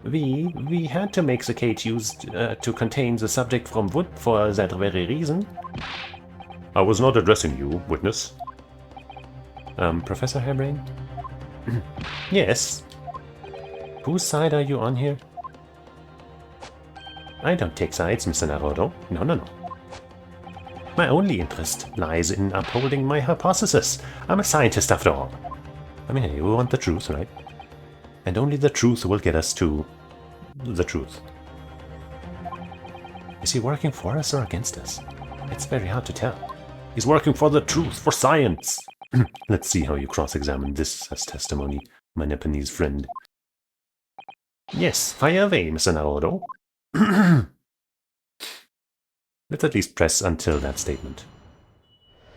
We had to make the cage used to contain the subject from wood for that very reason. I was not addressing you, witness. Professor Harebrain? Yes. Whose side are you on here? I don't take sides, Mr. Naruto. No. My only interest lies in upholding my hypothesis. I'm a scientist after all. I mean, hey, we want the truth, right? And only the truth will get us to the truth. Is he working for us or against us? It's very hard to tell. He's working for the truth, for science. Let's see how you cross-examine this as testimony, my Nepalese friend. Yes, fire away, Mr. Naruto. Let's at least press until that statement,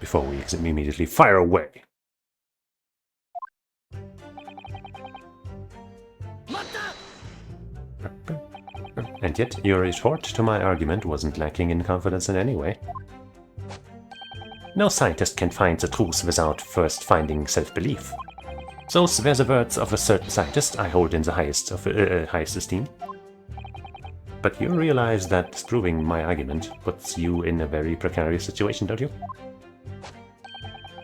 before we immediately fire away. And yet, your retort to my argument wasn't lacking in confidence in any way. No scientist can find the truth without first finding self-belief. Those were the words of a certain scientist I hold in the highest esteem. But you realize that disproving my argument puts you in a very precarious situation, don't you?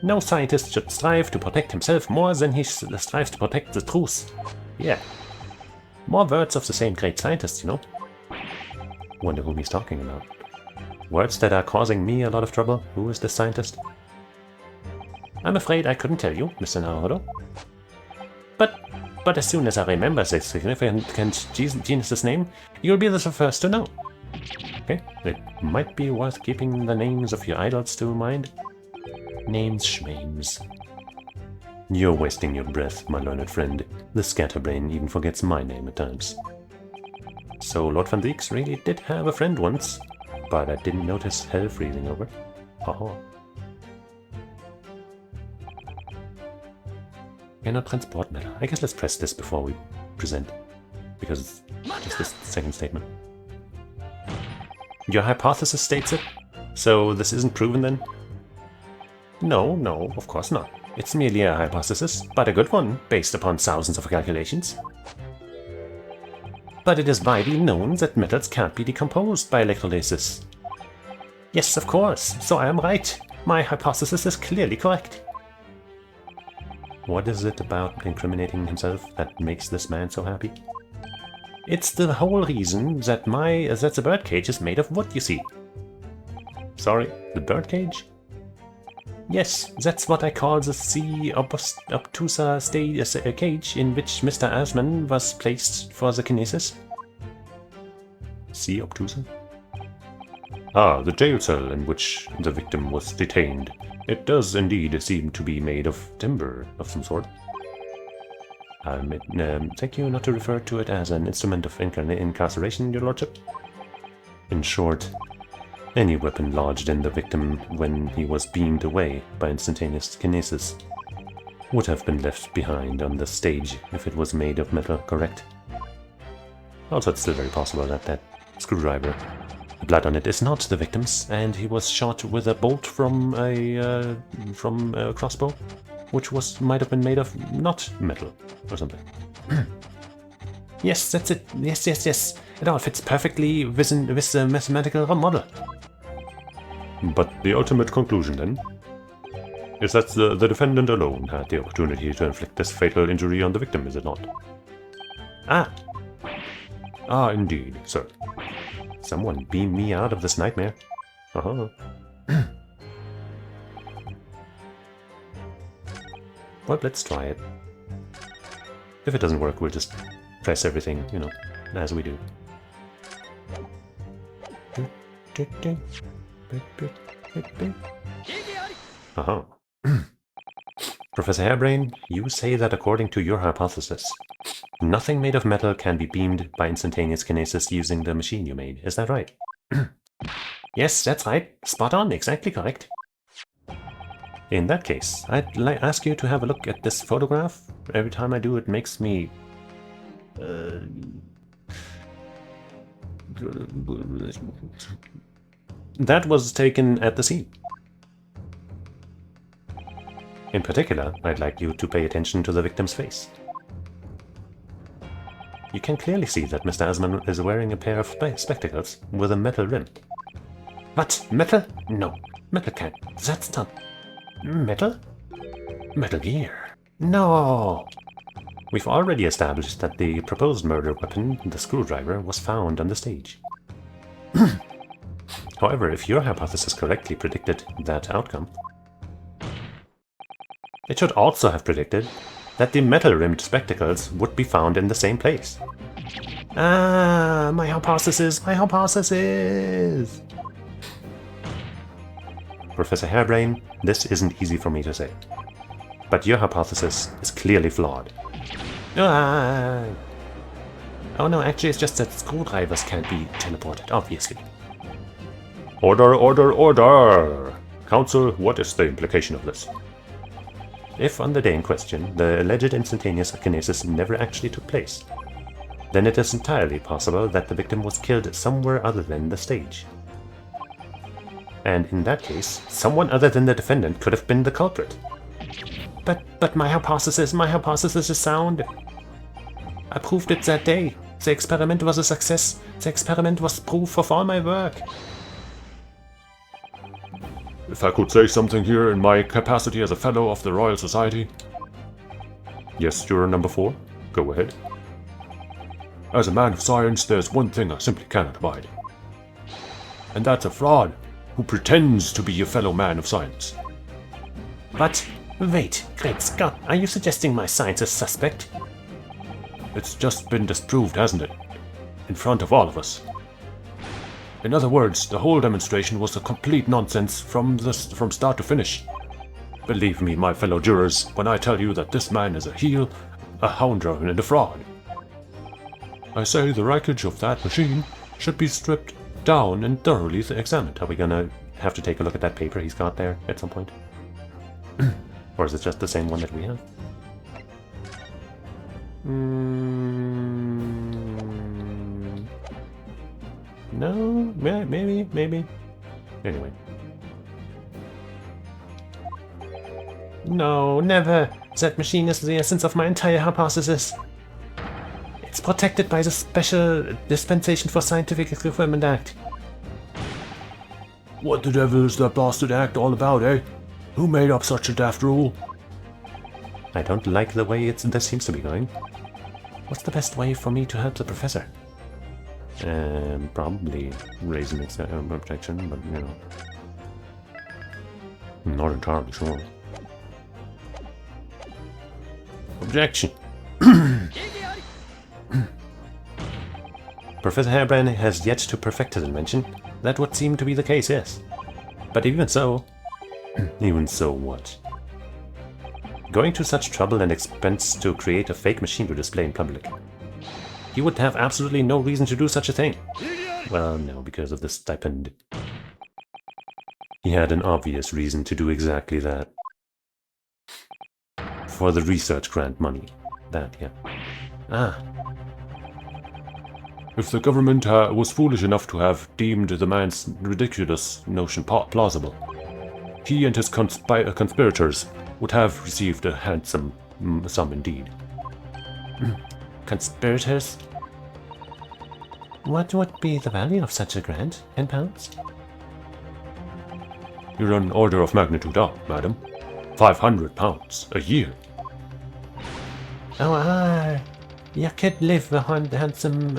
No scientist should strive to protect himself more than he strives to protect the truth. Yeah. More words of the same great scientist, Wonder whom he's talking about. Words that are causing me a lot of trouble. Who is this scientist? I'm afraid I couldn't tell you, Mr. Naruto. But as soon as I remember the significant genus's name, you'll be the first to know. Okay, it might be worth keeping the names of your idols to mind. Names schmames. You're wasting your breath, my learned friend. The scatterbrain even forgets my name at times. So Lord Van Dijk really did have a friend once, but I didn't notice hell freezing over. Haha. Cannot transport metal. I guess let's press this before we present, because it's just this second statement. Your hypothesis states it? So this isn't proven then? No, of course not. It's merely a hypothesis, but a good one, based upon thousands of calculations. But it is widely known that metals can't be decomposed by electrolysis. Yes, of course, so I am right. My hypothesis is clearly correct. What is it about incriminating himself that makes this man so happy? It's the whole reason that the birdcage is made of wood, you see. Sorry, the birdcage? Yes, that's what I call the obtusa cage in which Mr. Asman was placed for the kinesis. C. obtusa? Ah, the jail cell in which the victim was detained. It does indeed seem to be made of timber of some sort. Thank you not to refer to it as an instrument of incarceration, your lordship. In short, any weapon lodged in the victim when he was beamed away by instantaneous kinesis would have been left behind on the stage if it was made of metal, correct? Also, it's still very possible that that screwdriver, the blood on it, is not the victim's, and he was shot with a bolt from a crossbow, which might have been made of not metal or something. Yes, that's it. Yes. It all fits perfectly with the mathematical model. But the ultimate conclusion, then, is that the defendant alone had the opportunity to inflict this fatal injury on the victim, is it not? Ah, indeed, sir. Someone beam me out of this nightmare. Uh-huh. Well, let's try it. If it doesn't work, we'll just press everything, you know, as we do. Uh-huh. Professor Hairbrain, you say that according to your hypothesis, nothing made of metal can be beamed by instantaneous kinesis using the machine you made. Is that right? Yes, that's right. Spot on. Exactly correct. In that case, I'd ask you to have a look at this photograph. Every time I do, it makes me... That was taken at the scene. In particular, I'd like you to pay attention to the victim's face. You can clearly see that Mr. Asman is wearing a pair of spectacles with a metal rim. What? Metal? No. Metal can't. That's not... Metal? Metal Gear. No! We've already established that the proposed murder weapon, the screwdriver, was found on the stage. However, if your hypothesis correctly predicted that outcome, it should also have predicted that the metal-rimmed spectacles would be found in the same place. Ah, my hypothesis! Professor Hairbrain, this isn't easy for me to say, but your hypothesis is clearly flawed. Ah. Oh no, actually it's just that screwdrivers can't be teleported, obviously. Order, order, order! Council, what is the implication of this? If on the day in question, the alleged instantaneous kinesis never actually took place, then it is entirely possible that the victim was killed somewhere other than the stage. And in that case, someone other than the defendant could have been the culprit. But my hypothesis is sound. I proved it that day. The experiment was a success. The experiment was proof of all my work. If I could say something here in my capacity as a fellow of the Royal Society. Yes, juror number 4. Go ahead. As a man of science, there's one thing I simply cannot abide. and that's a fraud who pretends to be a fellow man of science. What? Wait, great Scott, are you suggesting my science is suspect? It's just been disproved, hasn't it? In front of all of us. In other words, the whole demonstration was a complete nonsense from start to finish. Believe me, my fellow jurors, when I tell you that this man is a heel, a houndler, and a fraud. I say the wreckage of that machine should be stripped down and thoroughly examined. Are we gonna have to take a look at that paper he's got there at some point? Or is it just the same one that we have? No, maybe. Anyway. No, never. That machine is the essence of my entire hypothesis. It's protected by the Special Dispensation for Scientific Equipment Act. What the devil is that bastard act all about, eh? Who made up such a daft rule? I don't like the way this seems to be going. What's the best way for me to help the professor? Probably raising objection, but you know. I'm not entirely sure. Objection! Professor Hairbrand has yet to perfect his invention. That would seem to be the case, yes. But even so... even so what? Going to such trouble and expense to create a fake machine to display in public. He would have absolutely no reason to do such a thing. Well, no, because of the stipend. He had an obvious reason to do exactly that. For the research grant money. That, yeah. Ah. If the government was foolish enough to have deemed the man's ridiculous notion plausible, he and his conspirators would have received a handsome sum indeed. Conspirators? What would be the value of such a grant in pounds? You're an order of magnitude up, madam. £500 a year. Oh, you could live handsome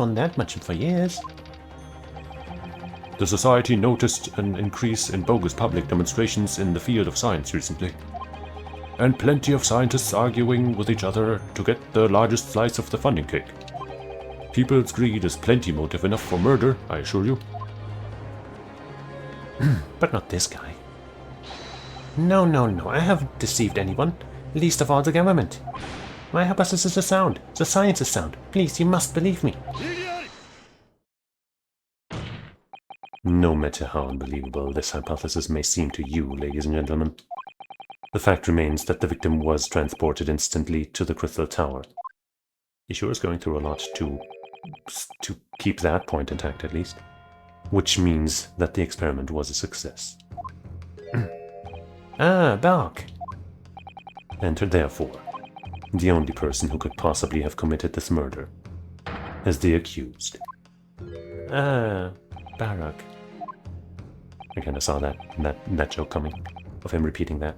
on that much for years. The society noticed an increase in bogus public demonstrations in the field of science recently, and plenty of scientists arguing with each other to get the largest slice of the funding cake. People's greed is plenty motive enough for murder, I assure you. But not this guy. No, I haven't deceived anyone, least of all the government. My hypothesis is sound. The science is sound. Please, you must believe me. No matter how unbelievable this hypothesis may seem to you, ladies and gentlemen, the fact remains that the victim was transported instantly to the Crystal Tower. He sure is going through a lot to keep that point intact, at least. Which means that the experiment was a success. Bark. And therefore, the only person who could possibly have committed this murder is the accused. Barak. I kind of saw that joke coming, of him repeating that.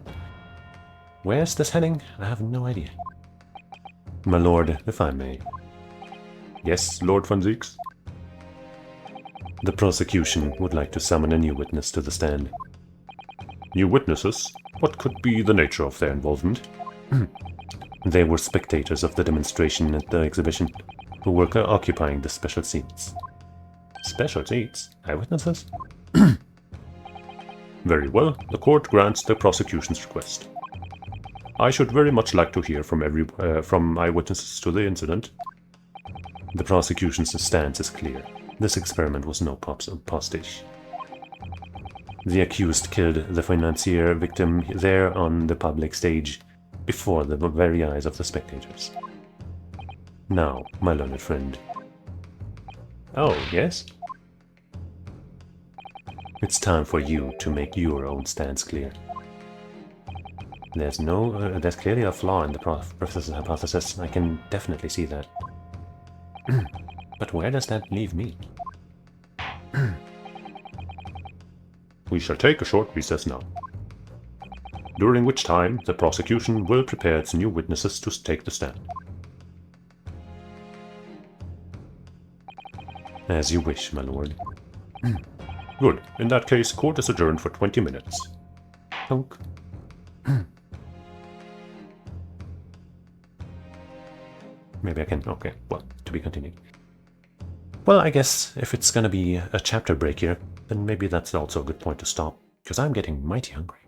Where's this heading? I have no idea. My lord, if I may. Yes, Lord von Zieks? The prosecution would like to summon a new witness to the stand. New witnesses? What could be the nature of their involvement? They were spectators of the demonstration at the exhibition, who were occupying the special seats. Special seats? Eyewitnesses? Very well, the court grants the prosecution's request. I should very much like to hear from eyewitnesses to the incident. The prosecution's stance is clear. This experiment was no postage. The accused killed the financier victim there on the public stage, before the very eyes of the spectators. Now, my learned friend. Oh, yes? It's time for you to make your own stance clear. There's clearly a flaw in the professor's hypothesis. I can definitely see that. But where does that leave me? We shall take a short recess now, during which time the prosecution will prepare its new witnesses to take the stand. As you wish, my lord. Good. In that case, court is adjourned for 20 minutes. Tonk. Maybe I can... Okay, well, to be continued. Well, I guess if it's gonna be a chapter break here, then maybe that's also a good point to stop, because I'm getting mighty hungry.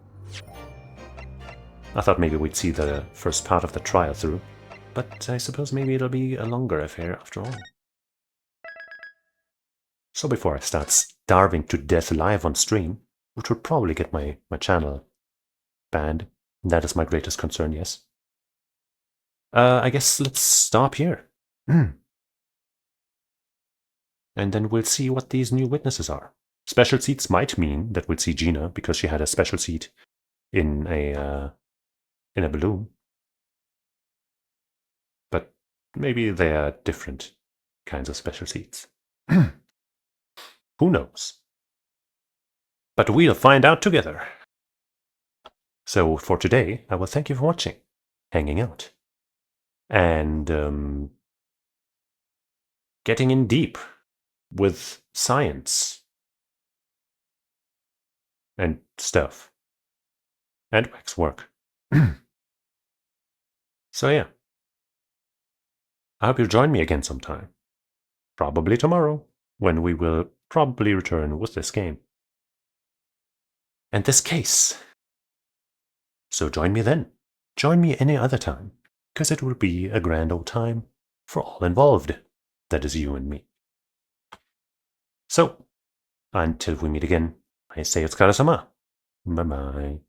I thought maybe we'd see the first part of the trial through, but I suppose maybe it'll be a longer affair after all. So before I start starving to death live on stream, which would probably get my channel banned, that is my greatest concern, yes. I guess let's stop here. And then we'll see what these new witnesses are. Special seats might mean that we'll see Gina, because she had a special seat in a balloon. But maybe they are different kinds of special seats. Who knows? But we'll find out together. So for today, I will thank you for watching, hanging out, and getting in deep with science and stuff and waxwork. So yeah, I hope you'll join me again sometime, probably tomorrow, when we will probably return with this game and this case. So join me then. Join me any other time, because it will be a grand old time for all involved. That is you and me. So, until we meet again, I say it's Karasama. Bye-bye.